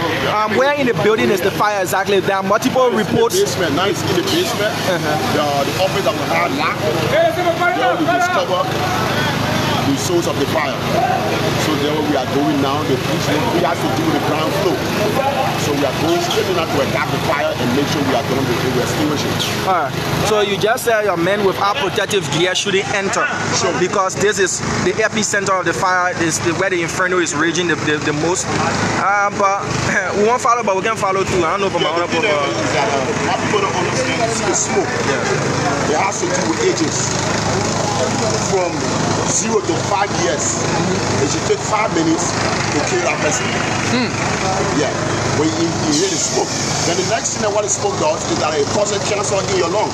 Speaker 2: where in the building is the fire exactly? There are multiple reports.
Speaker 4: In the basement. Now it's in the basement. The office that we had locked. There we discover the source of the fire. So there we are going now. The police, we have to do the ground floor. So we are going straight in to attack the fire and make sure we are going to extinguish it.
Speaker 2: So you just said your men without protective gear shouldn't enter.
Speaker 4: Sure.
Speaker 2: Because this is the epicenter of the fire. This is where the inferno is raging the most. But we won't follow, but we can follow too. I don't know for my own
Speaker 4: people don't understand the smoke. Yeah. It has to do with ages. From 0 to 5 years. It should take 5 minutes to kill that person. Yeah. When you hear the smoke. Then the next thing that what the smoke does is that it causes cancer in your lung.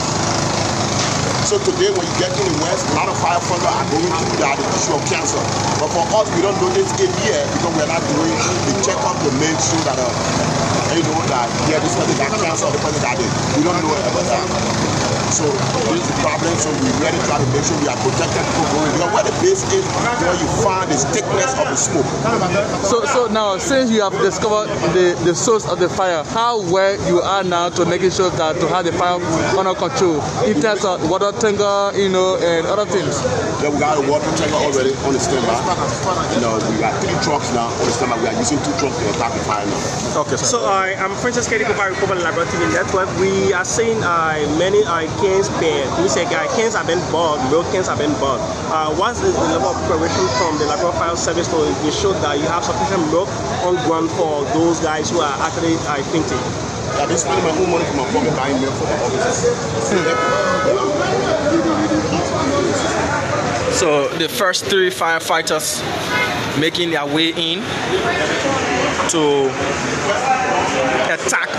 Speaker 4: So today when you get in the West, a lot of firefighters are going through that issue of cancer. But for us, we don't do this in here because we're not doing the checkup to make sure that you know that this person got cancer, the person got it. We don't know about that. So this is the problem. So we really try to make sure we are protecting people going. Because where the base is, where you find the thickness of the smoke.
Speaker 1: So now, since you have discovered the source of the fire, how well you are now to making sure that to have the fire under control in terms of water tanker, and other things?
Speaker 4: Yeah, we got a water tanker already on the standby. We got 3 trucks now on the standby. We are using 2 trucks to attack the fire now.
Speaker 6: Okay, sir. So I'm Princess Katie Kupa, Republic Liberia TV Network. We are seeing many cans banned. We say cans have been bought, milk cans have been bought. What is the level of preparation from the Liberia Fire Service to ensure that you have sufficient milk on ground for those guys who are actually fainting?
Speaker 4: I've been spending my own money for my pocket buying milk for the officers.
Speaker 2: So the first 3 firefighters making their way in to attack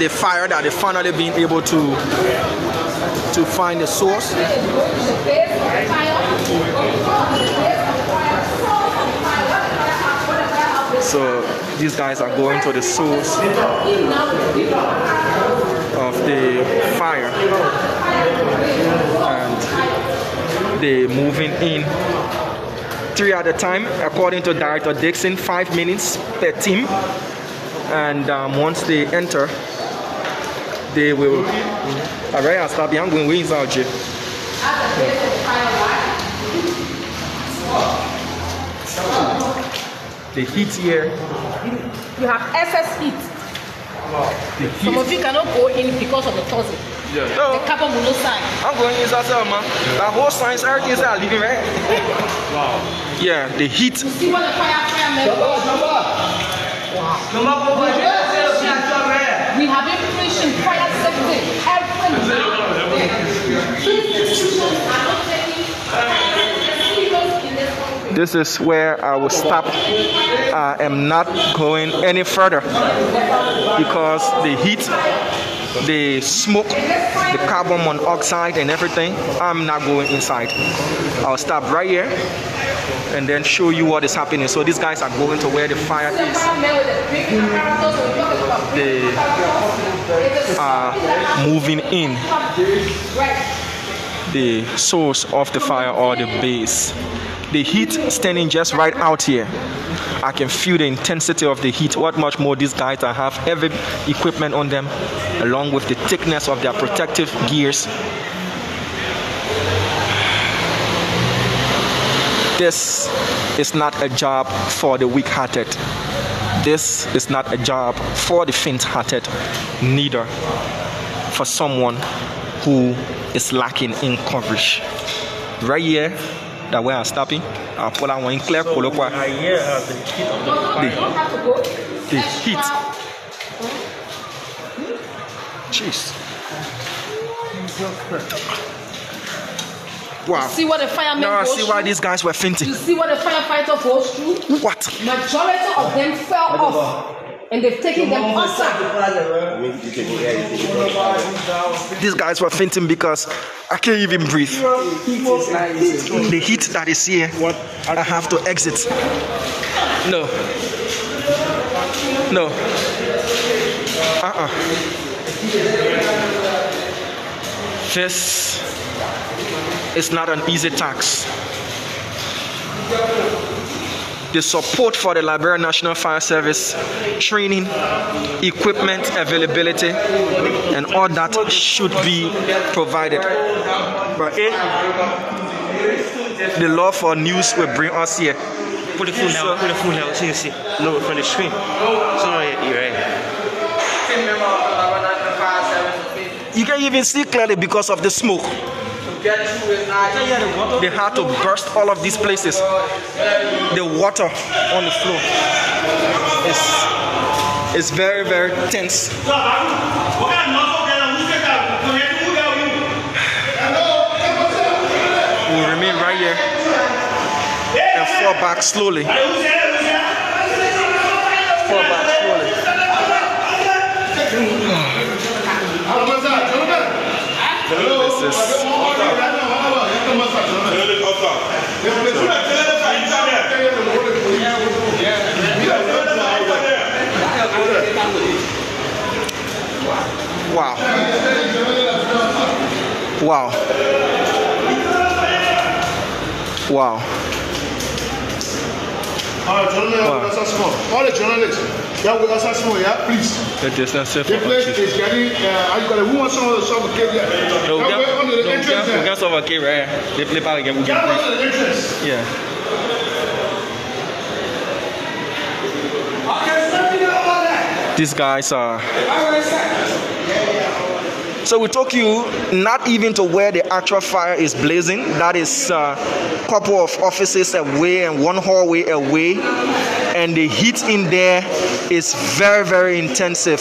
Speaker 2: the fire that they finally been able to find the source. So these guys are going to the source of the fire and they're moving in 3 at a time, according to Director Dixon, 5 minutes per team. And once they enter, they will. Alright, I'll stop here. I'm going wings out here. The heat here.
Speaker 7: You have excess heat. Some of you cannot go in because of the toxic.
Speaker 2: Yeah.
Speaker 7: The carbon monoxide.
Speaker 2: I'm going inside, man. The whole science, everything is living, right? Wow. Yeah, the heat.
Speaker 7: See what the firemen go. We have been preaching fire safety every institutions are not taking serious in this country.
Speaker 2: This is where I will stop. I am not going any further because the heat, the smoke, the carbon monoxide and everything, I'm not going inside. I'll stop right here and then show you what is happening. So these guys are going to where the fire is. They are moving in the source of the fire or the base. The heat standing just right out here. I can feel the intensity of the heat. What much more these guys that have heavy equipment on them, along with the thickness of their protective gears. This is not a job for the weak-hearted. This is not a job for the faint-hearted, neither for someone who is lacking in courage. Right here, that way I'm stopping. I'll pull out one clear.
Speaker 6: So the heat of the fire.
Speaker 2: The heat. Jeez. Wow.
Speaker 7: You see what the firemen
Speaker 2: Now I
Speaker 7: goes
Speaker 2: see why
Speaker 7: through?
Speaker 2: these guys were fainting.
Speaker 7: You see what the firefighter goes through?
Speaker 2: What?
Speaker 7: Majority of them fell off. And they've taken them outside.
Speaker 2: These guys were fainting because I can't even breathe. The heat that is here, I have to exit. No. No. This is not an easy task. The support for the Liberia National Fire Service, training, equipment availability, and all that should be provided. But the law for news will bring us here.
Speaker 6: Put the phone down, so you see. No, from the screen. Sorry, you're right.
Speaker 2: You can't even see clearly because of the smoke. They had to burst all of these places. The water on the floor is very, very tense. We'll remain right here and fall back slowly. Fall back slowly. This is wow. Wow. Wow.
Speaker 5: All the journalists, yeah, with us small, yeah, please.
Speaker 2: The distance
Speaker 5: The place is getting, who wants some of the sort of cake there?
Speaker 2: No, we
Speaker 5: Under the entrance there.
Speaker 2: got some okay, right? They play back again.
Speaker 5: Yeah, under the entrance.
Speaker 2: Yeah. These guys are. So we took you not even to where the actual fire is blazing. That is a couple of offices away and one hallway away. And the heat in there is very, very intensive.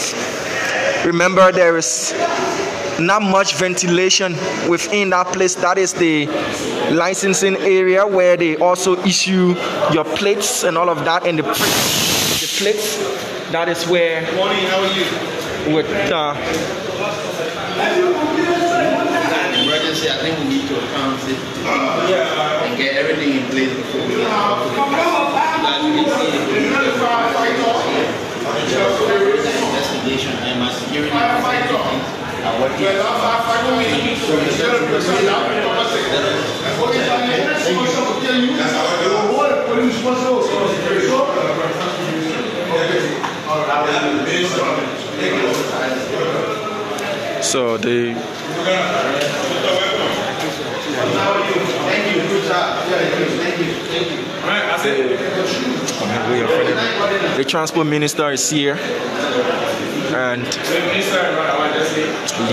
Speaker 2: Remember, there is not much ventilation within that place. That is the licensing area where they also issue your plates and all of that. And the plates, that is where with
Speaker 8: emergency, I think we need to account it and get everything in place before we investigation and my security are working.
Speaker 2: so they the transport minister is here and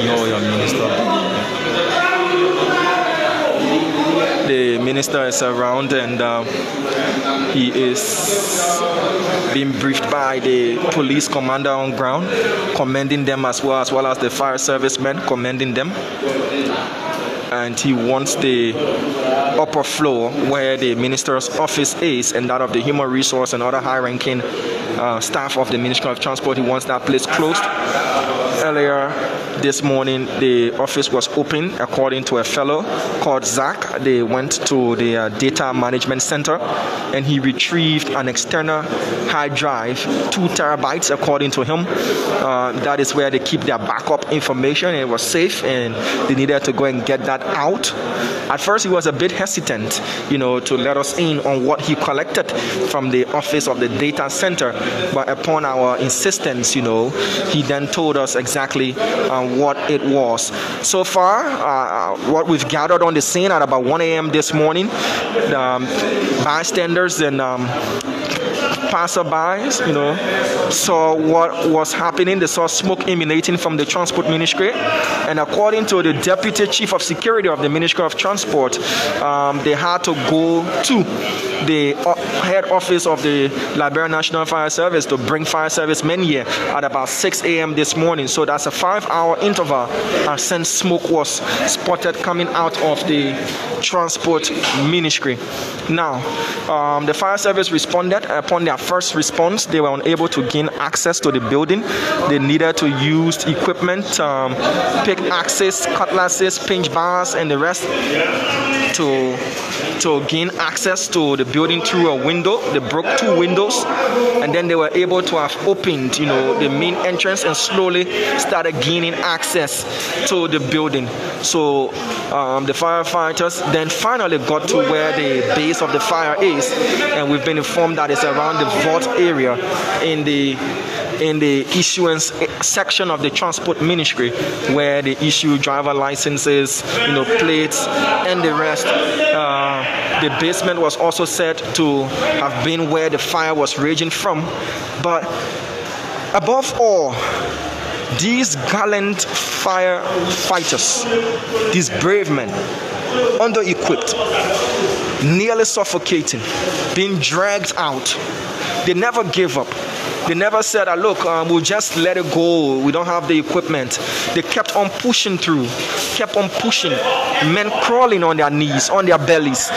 Speaker 2: your minister. The minister is around and he is being briefed by the police commander on ground, commending them as well as the fire service men, commending them. And he wants the upper floor where the minister's office is and that of the human resource and other high-ranking staff of the Ministry of Transport. He wants that place closed. Earlier this morning, the office was open according to a fellow called Zach. They went to the data management center and he retrieved an external hard drive, 2 terabytes according to him. That is where they keep their backup information. It was safe and they needed to go and get that out. At first he was a bit hesitant, to let us in on what he collected from the office of the data center, but upon our insistence, he then told us exactly what it was. So far, what we've gathered on the scene at about 1 a.m. this morning, bystanders and passerbys, saw what was happening. They saw smoke emanating from the transport ministry, and according to the deputy chief of security of the Ministry of Transport, they had to go to the head office of the Liberia National Fire Service to bring fire service men here at about 6 a.m. this morning. So that's a 5-hour interval since smoke was spotted coming out of the transport ministry. Now, the fire service responded. Upon their first response, they were unable to gain access to the building. They needed to use equipment, pickaxes, cutlasses, pinch bars, and the rest to gain access to the building through a window. They broke 2 windows, and then they were able to have opened, the main entrance and slowly started gaining access to the building. So the firefighters then finally got to where the base of the fire is, and we've been informed that it's around the vault area in the issuance section of the transport ministry, where they issue driver licenses, plates, and the rest. The basement was also said to have been where the fire was raging from. But above all, these gallant firefighters, these brave men, under-equipped, nearly suffocating, being dragged out, they never gave up. They never said, look, we'll just let it go. We don't have the equipment. They kept on pushing through, kept on pushing. Men crawling on their knees, on their bellies.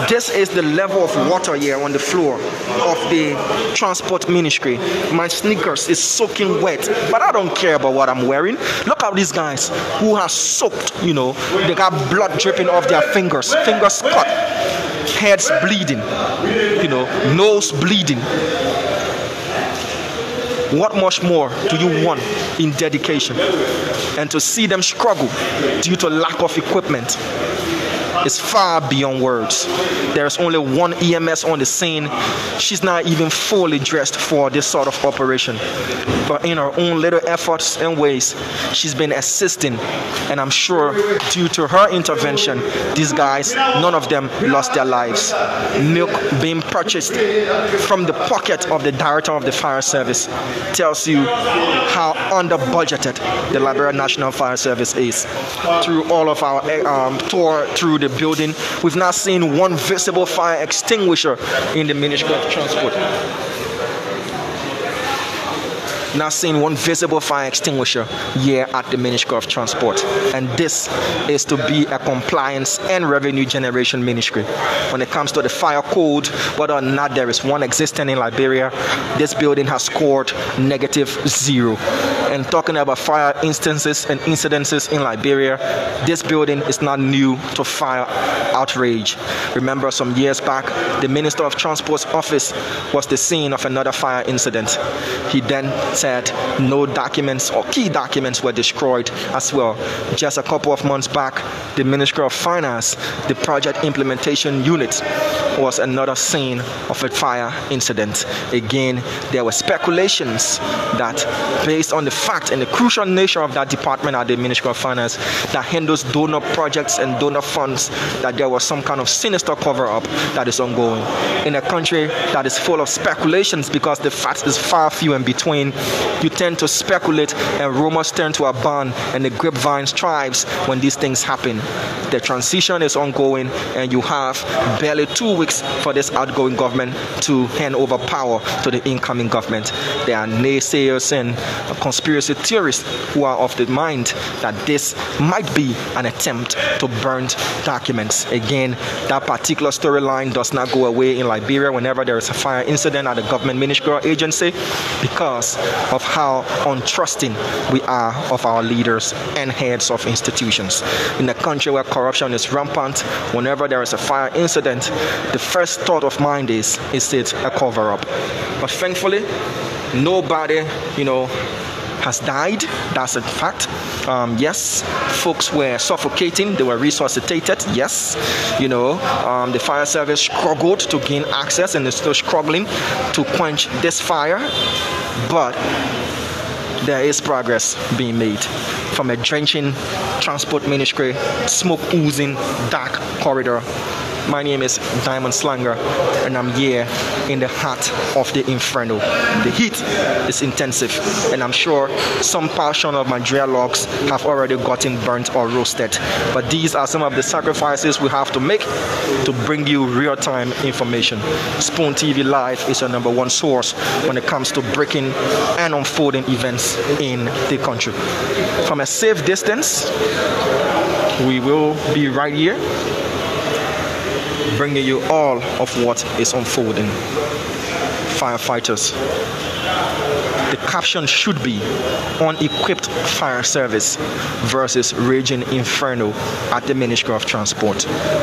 Speaker 2: This is the level of water here on the floor of the transport ministry. My sneakers is soaking wet, but I don't care about what I'm wearing. Look at these guys who are soaked, They got blood dripping off their fingers cut, heads bleeding, nose bleeding. What much more do you want in dedication? And to see them struggle due to lack of equipment is far beyond words. There's only one EMS on the scene. She's not even fully dressed for this sort of operation. But in her own little efforts and ways, she's been assisting. And I'm sure due to her intervention, these guys, none of them lost their lives. Milk being purchased from the pocket of the director of the fire service tells you how under budgeted the Liberia National Fire Service is. Through all of our tour through the building, we've not seen one visible fire extinguisher in the Ministry of Transport. Not seeing one visible fire extinguisher here at the Ministry of Transport. And this is to be a compliance and revenue generation ministry. When it comes to the fire code, whether or not there is one existing in Liberia, this building has scored -0. And talking about fire instances and incidences in Liberia, this building is not new to fire outrage. Remember, some years back, the Minister of Transport's office was the scene of another fire incident. He then said no documents or key documents were destroyed as well. Just a couple of months back, the Ministry of Finance, the project implementation unit, was another scene of a fire incident. Again, there were speculations that, based on the fact and the crucial nature of that department at the Ministry of Finance that handles donor projects and donor funds, that there was some kind of sinister cover-up that is ongoing. In a country that is full of speculations because the facts is far few in between, you tend to speculate and rumors turn to a barn and the grapevine thrives when these things happen. The transition is ongoing and you have barely 2 weeks for this outgoing government to hand over power to the incoming government. There are naysayers and conspiracy theorists who are of the mind that this might be an attempt to burn documents. Again, that particular storyline does not go away in Liberia whenever there is a fire incident at a government ministry or agency, because of how untrusting we are of our leaders and heads of institutions. In a country where corruption is rampant, whenever there is a fire incident, the first thought of mind is it a cover-up? But thankfully, nobody, has died. That's a fact. Yes, folks were suffocating. They were resuscitated. Yes, the fire service struggled to gain access and is still struggling to quench this fire. But there is progress being made from a drenching transport ministry, smoke oozing, dark corridor My name is Diamond Slanger, and I'm here in the heart of the inferno. The heat is intensive, and I'm sure some portion of my dreadlocks have already gotten burnt or roasted. But these are some of the sacrifices we have to make to bring you real-time information. Spoon TV Live is your #1 source when it comes to breaking and unfolding events in the country. From a safe distance, we will be right here bringing you all of what is unfolding. Firefighters. The caption should be unequipped fire service versus raging inferno at the Ministry of Transport.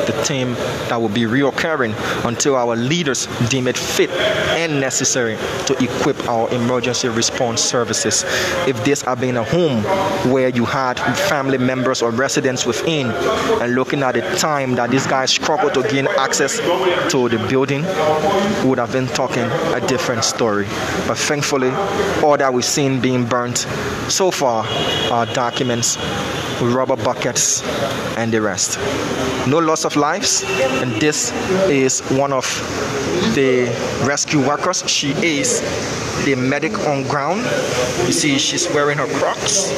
Speaker 2: The theme that will be reoccurring until our leaders deem it fit and necessary to equip our emergency response services. If this had been a home where you had family members or residents within, and looking at the time that these guys struggled to gain access to the building, we would have been talking a different story. But thankfully, all that we've seen being burnt so far are documents, rubber buckets, and the rest. No loss of lives, and this is one of the rescue workers. She is the medic on ground. You see, she's wearing her Crocs,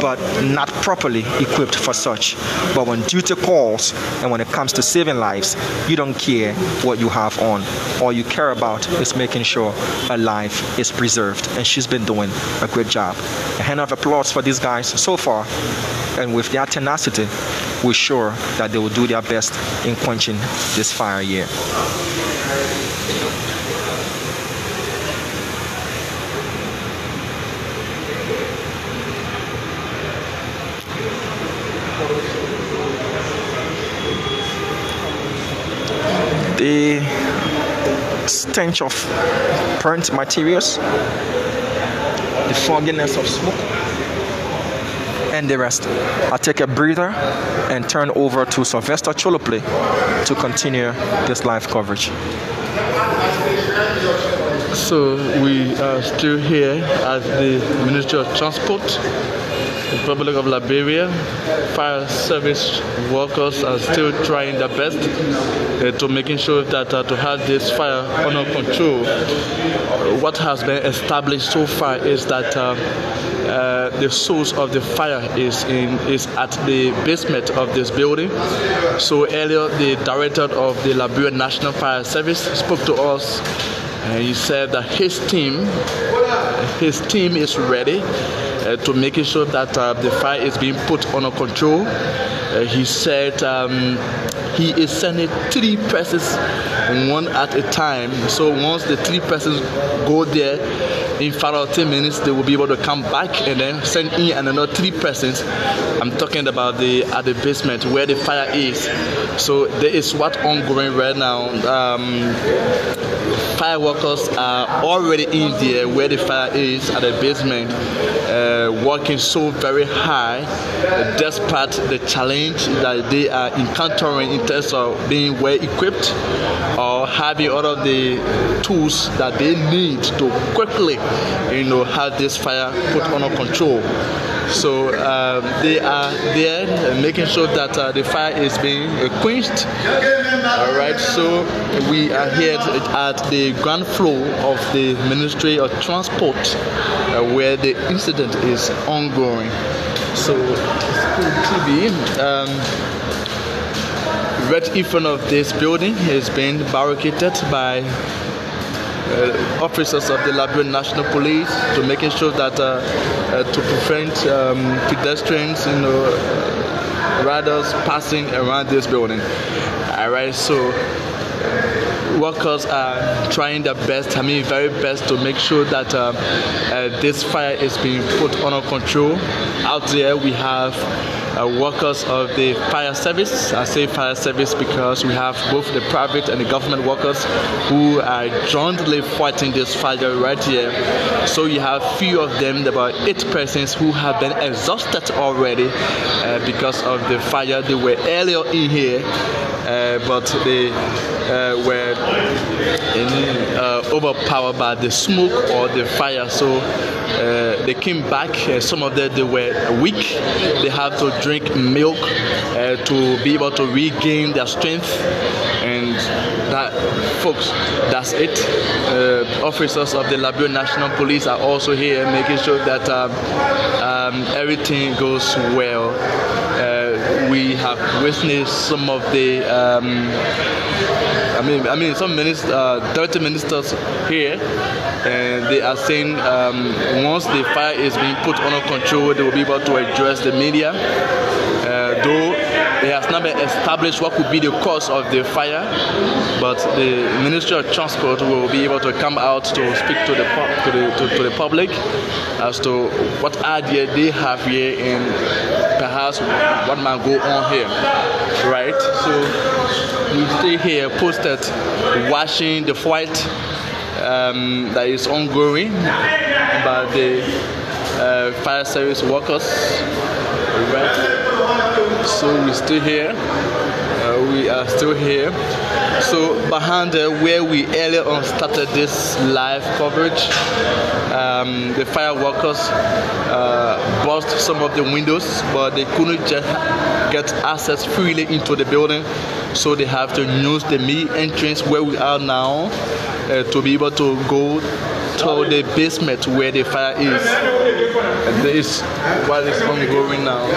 Speaker 2: but not properly equipped for such. But when duty calls and when it comes to saving lives, you don't care what you have on. All you care about is making sure a life is preserved, and she's been doing a great job. A hand of applause for these guys so far, and with their tenacity, we're sure that they will do their best in quenching this fire here. The stench of burnt materials, the fogginess of smoke, and the rest. I'll take a breather and turn over to Sylvester Cholople to continue this live coverage.
Speaker 1: So we are still here at the Ministry of Transport, Republic of Liberia. Fire service workers are still trying their best to making sure that to have this fire under control. What has been established so far is that the source of the fire is at the basement of this building. So earlier, the director of the Liberia National Fire Service spoke to us. He said that his team is ready to making sure that the fire is being put under control. He said he is sending 3 persons, one at a time. So once the 3 persons go there, in 5 or 10 minutes, they will be able to come back and then send in another 3 persons. I'm talking about at the basement where the fire is. So there is what ongoing right now. Fire workers are already in there where the fire is at the basement, working so very high, despite the challenge that they are encountering in terms of being well equipped or having all of the tools that they need to quickly, have this fire put under control. So they are there making sure that the fire is being quenched. All right, so we are here at the ground floor of the Ministry of Transport where the incident is ongoing. So TV, right in front of this building is being barricaded by officers of the Liberia National Police to making sure that to prevent pedestrians, riders passing around this building. All right, so workers are trying their best, very best, to make sure that this fire is being put under control. Out there we have workers of the fire service. I say fire service because we have both the private and the government workers who are jointly fighting this fire right here. So you have few of them, about 8 persons who have been exhausted already because of the fire. They were earlier in here, but they were overpowered by the smoke or the fire. So they came back. Some of them, they were weak. They have to drink milk to be able to regain their strength. And that, folks, that's it. Officers of the Liberia National Police are also here, making sure that everything goes well. We have witnessed some of the, some ministers, dirty ministers here, and they are saying once the fire is being put under control, they will be able to address the media. Though it has not been established what could be the cause of the fire, but the Ministry of Transport will be able to come out to speak to the public as to what idea they have here and perhaps what might go on here, right? So we stay here posted watching the fight that is ongoing by the fire service workers, right? So we still here. We are still here. So behind where we earlier on started this live coverage, the fire workers burst some of the windows, but they couldn't just get access freely into the building. So they have to use the main entrance where we are now to be able to go to the basement where the fire is. And this is what is ongoing now.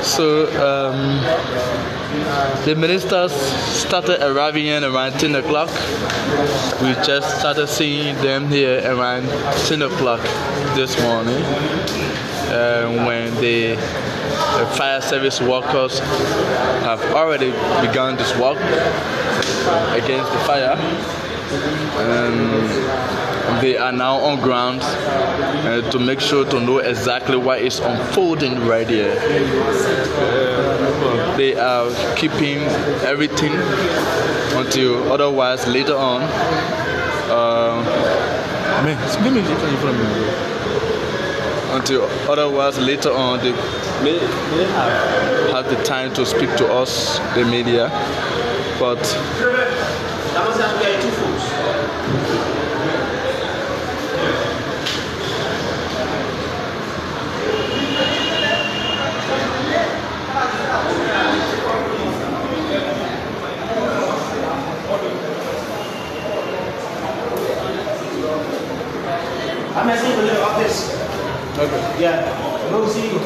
Speaker 1: So the ministers started arriving in around 10 o'clock. We just started seeing them here around 10 o'clock this morning when the fire service workers have already begun this work against the fire. They are now on ground to make sure to know exactly what is unfolding right here. They are keeping everything until otherwise later on. Until otherwise later on they may have the time to speak to us, the media, but.
Speaker 5: I'm asking a little of this.
Speaker 1: Okay.
Speaker 5: Yeah. Go see you.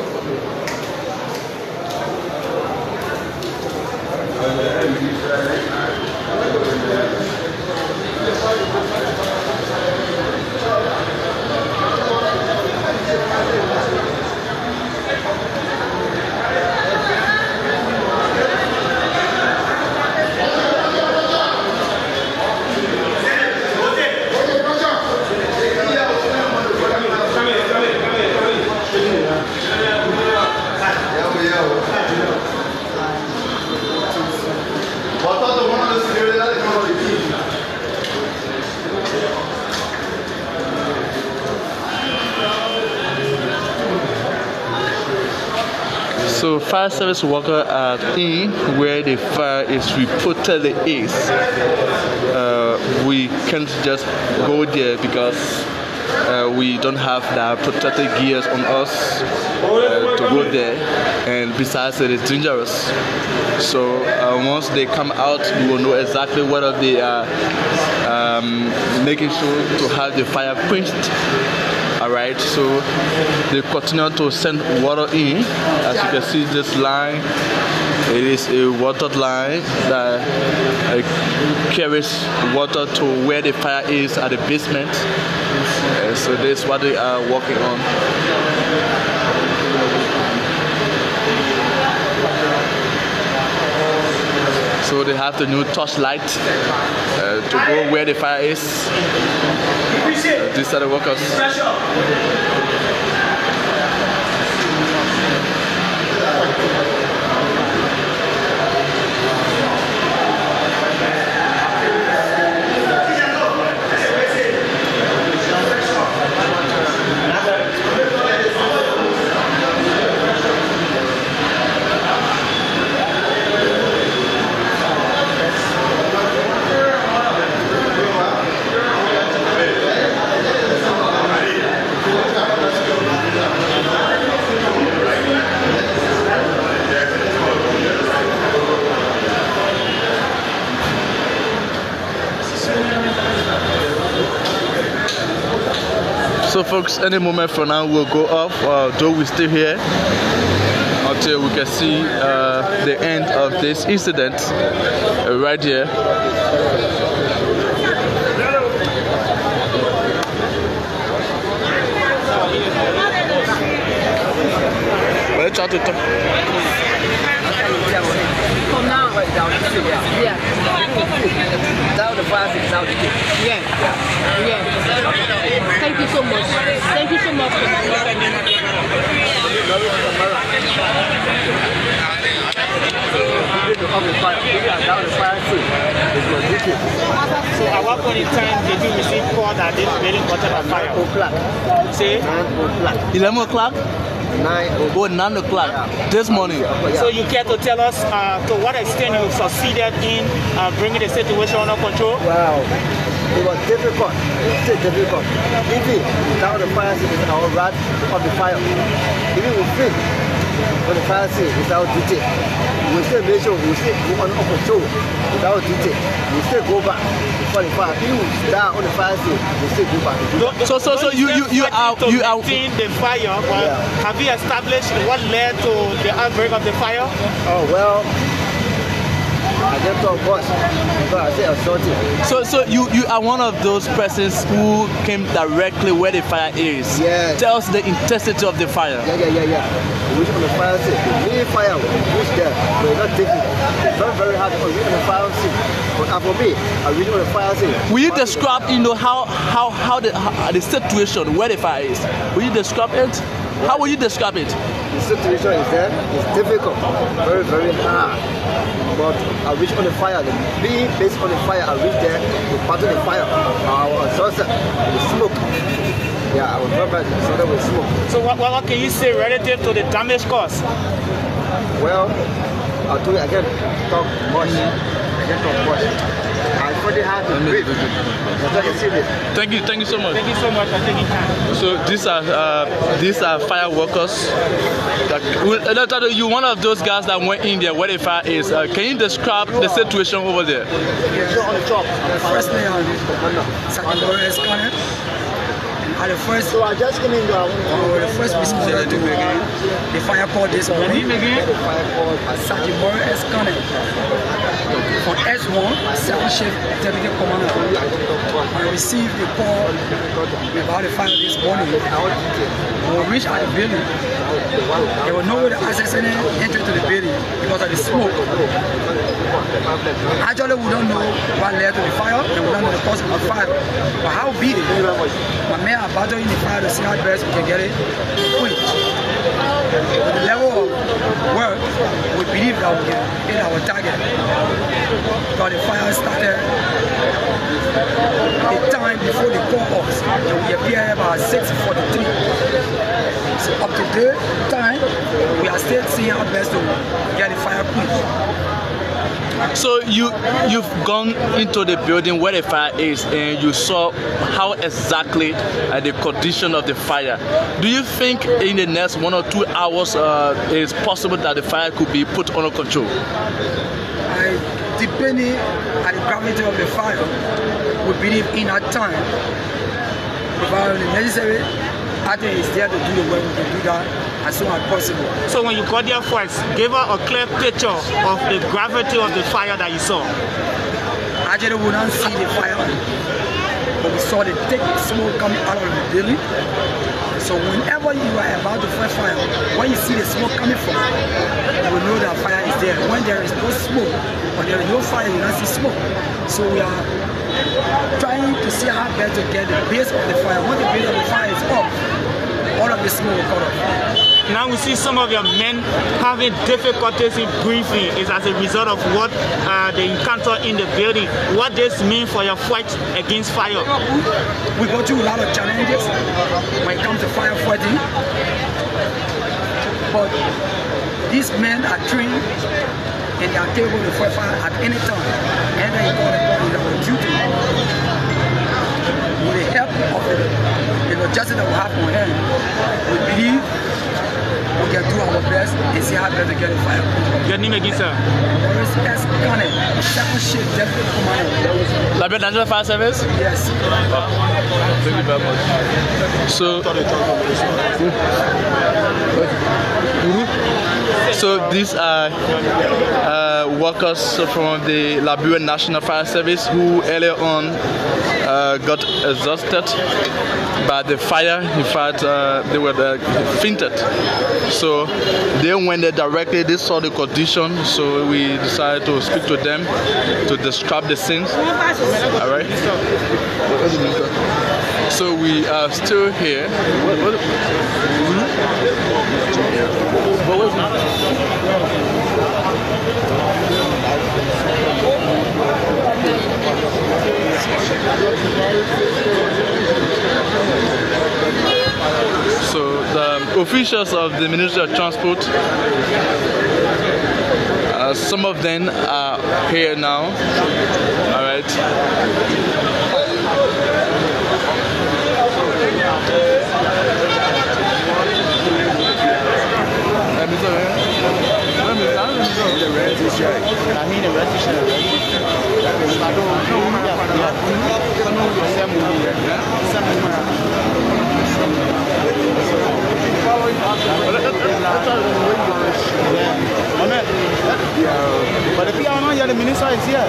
Speaker 1: So fire service workers are in where the fire is reportedly is. We can't just go there because we don't have the protective gears on us to go there, and besides it is dangerous. So once they come out, we will know exactly whether they are making sure to have the fire quenched. Alright, so they continue to send water in. As you can see, this line, it is a water line that carries water to where the fire is at the basement. So this is what they are working on. So they have the new torchlight to go where the fire is. These are the workers. So folks, any moment from now we'll go off, though we're still here until we can see the end of this incident right here. Let's try to talk.
Speaker 9: From now, yeah. Now the fire is out. Yeah. Thank you so much. Thank you so much.
Speaker 3: So at what point in time did you receive call that this building caught on fire?
Speaker 9: 9 o'clock.
Speaker 3: Say
Speaker 9: 9 o'clock.
Speaker 1: 11 o'clock?
Speaker 9: 9
Speaker 1: Oh, 9 o'clock this morning.
Speaker 3: So you care to tell us to what extent you succeeded in bringing the situation under control?
Speaker 9: Wow. It was difficult. It's still difficult. Even without the fire service, our rat of the fire. Even we think when the fire service without duty, we still make sure we still go on control without duty. We still go back before the fire. Even we start on the fire service, we still go back.
Speaker 1: So you are
Speaker 3: the fire. But have you established what led to the outbreak of the fire?
Speaker 9: Oh well. I just thought boss, but I said assaulted.
Speaker 1: So you are one of those persons who came directly where the fire is.
Speaker 9: Yeah.
Speaker 1: Tell us the intensity of the fire.
Speaker 9: Yeah. We on the fire scene. The main fire was there. We're not taking it. It's very hard to reach on the fire scene. But for me, I reach on the fire scene.
Speaker 1: Will you describe, how the situation where the fire is? Will you describe it? How will you describe it?
Speaker 9: The situation is there. It's difficult. Very hard. But I reach on the fire. Being based on the fire, I reach there to battle the fire. Our sunset, the smoke. Yeah, our brother started with smoke.
Speaker 3: So what can you say relative to the damage caused?
Speaker 9: Well, I'll tell you again, talk much. I pretty hard to breathe.
Speaker 1: Thank you so much.
Speaker 3: Thank you so much for taking time.
Speaker 1: So these are fire workers. You one of those guys that went in there where the fire is. Can you describe the situation over there?
Speaker 9: Yeah, on the top.
Speaker 10: First name is Connor. And the first,
Speaker 9: so I just came in there.
Speaker 10: the first responder to the fire call this morning.
Speaker 9: The fire call
Speaker 10: Sergeant Morris Connor for S1, second shift deputy commander. I received the call about the fire this morning. When we reached at the building, there was no way to access any entry to the building because of the smoke. Actually, we don't know what led to the fire and we don't know the cause of the fire. But how be it? My men are battling the fire to see how best we can get it quick. With the level of work, we believe that we can hit our target. Because the fire started a time before the call us, and we appeared about 6:43. So up to that time, we are still seeing our best to get the fire quick.
Speaker 1: So you've gone into the building where the fire is and you saw how exactly the condition of the fire. Do you think in the next 1 or 2 hours it's possible that the fire could be put under control?
Speaker 10: Depending on the gravity of the fire, we believe in that time, without the necessary, I think it's there to do the work, we can do that as soon as possible.
Speaker 3: So when you got there first, give her a clear picture of the gravity of the fire that you saw.
Speaker 10: Actually, we don't see the fire. but we saw the thick smoke coming out of the building. So whenever you are about to fight fire, when you see the smoke coming from, you will know that fire is there. When there is no smoke, or there is no fire, you don't see smoke. So we are trying to see how best to get the base of the fire. Once the base of the fire is up, all of the smoke will cut off.
Speaker 3: Now we see some of your men having difficulties in breathing. Is as a result of what they encounter in the building. What this mean for your fight against fire?
Speaker 10: We go through a lot of challenges when it comes to firefighting, but these men are trained and they are able to fight fire at any time. And they call it on duty. With the help of the logistics that we have on hand, we believe we can do our best and see how best to get the fire.
Speaker 3: Your name again, sir?
Speaker 10: S. Connell, second shift deputy commander.
Speaker 1: Liberia National Fire Service?
Speaker 10: Yes.
Speaker 1: Thank you very much. So these are workers from the Liberia National Fire Service who earlier on got exhausted by the fire. In fact, they were fainted. So they went there directly, they saw the condition, so we decided to speak to them to describe the scenes. Alright? So we are still here. So the officials of the Ministry of Transport, some of them are here now. All right.
Speaker 11: But the people are not here, the minister is here.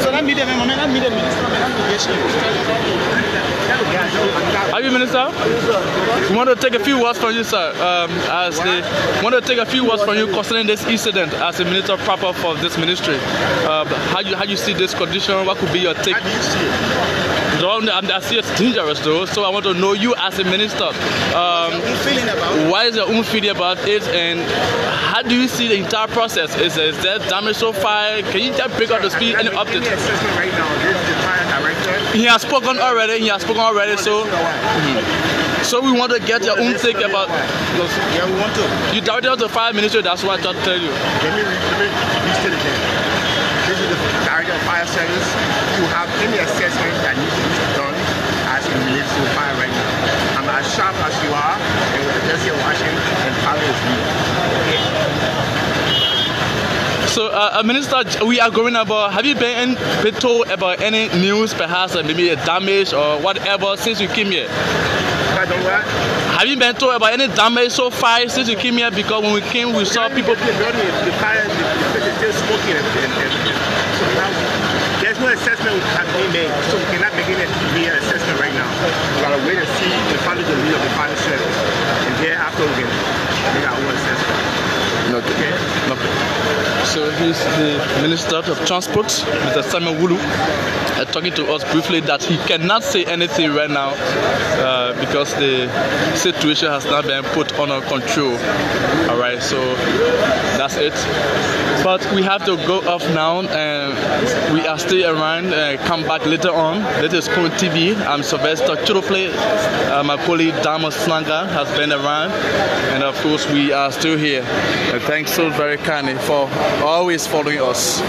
Speaker 11: So let me the minister.
Speaker 1: Are you minister? We want to take a few words from you, sir. Want to take a few words from you concerning this incident as a minister proper for this ministry. How you see this condition? What could be your take?
Speaker 11: How do you see it?
Speaker 1: I see it's dangerous though, so I want to know you as a minister. What is your own feeling about it, and how do you see the entire process? Is there damage so far? Can you just break out the speed? Any update?
Speaker 11: Right now, this is the fire director.
Speaker 1: He has spoken already. So. So we want to get your own take about.
Speaker 11: Yeah, we want to.
Speaker 1: You directed the fire ministry. That's what I tried to tell you.
Speaker 11: Let me restate it again. This is the director of fire service. You have any assessment that needs to be done as it relates to fire right now. I'm as sharp as you are, and with the person you're watching, and follow is me.
Speaker 1: So, Minister, we are going about. Have you been told about any news, perhaps maybe a damage or whatever since you came here? Have you been told about any damage so far since you came here? Because when we came, we saw people.
Speaker 11: The fire is still smoking, so now there's no assessment that can be made. So we cannot begin an assessment right now. We gotta wait and see the final delivery of the fire service, and thereafter we can make our own assessment.
Speaker 1: Okay. So he's the Minister of Transport, Mr. Simon Wulu, talking to us briefly that he cannot say anything right now because the situation has not been put under control. All right, so that's it. But we have to go off now, and we are still around. Come back later on. This is Coon TV. I'm Sylvester Churufle. My colleague Dama Slanga has been around, and of course we are still here. Thanks so very kindly for always following us.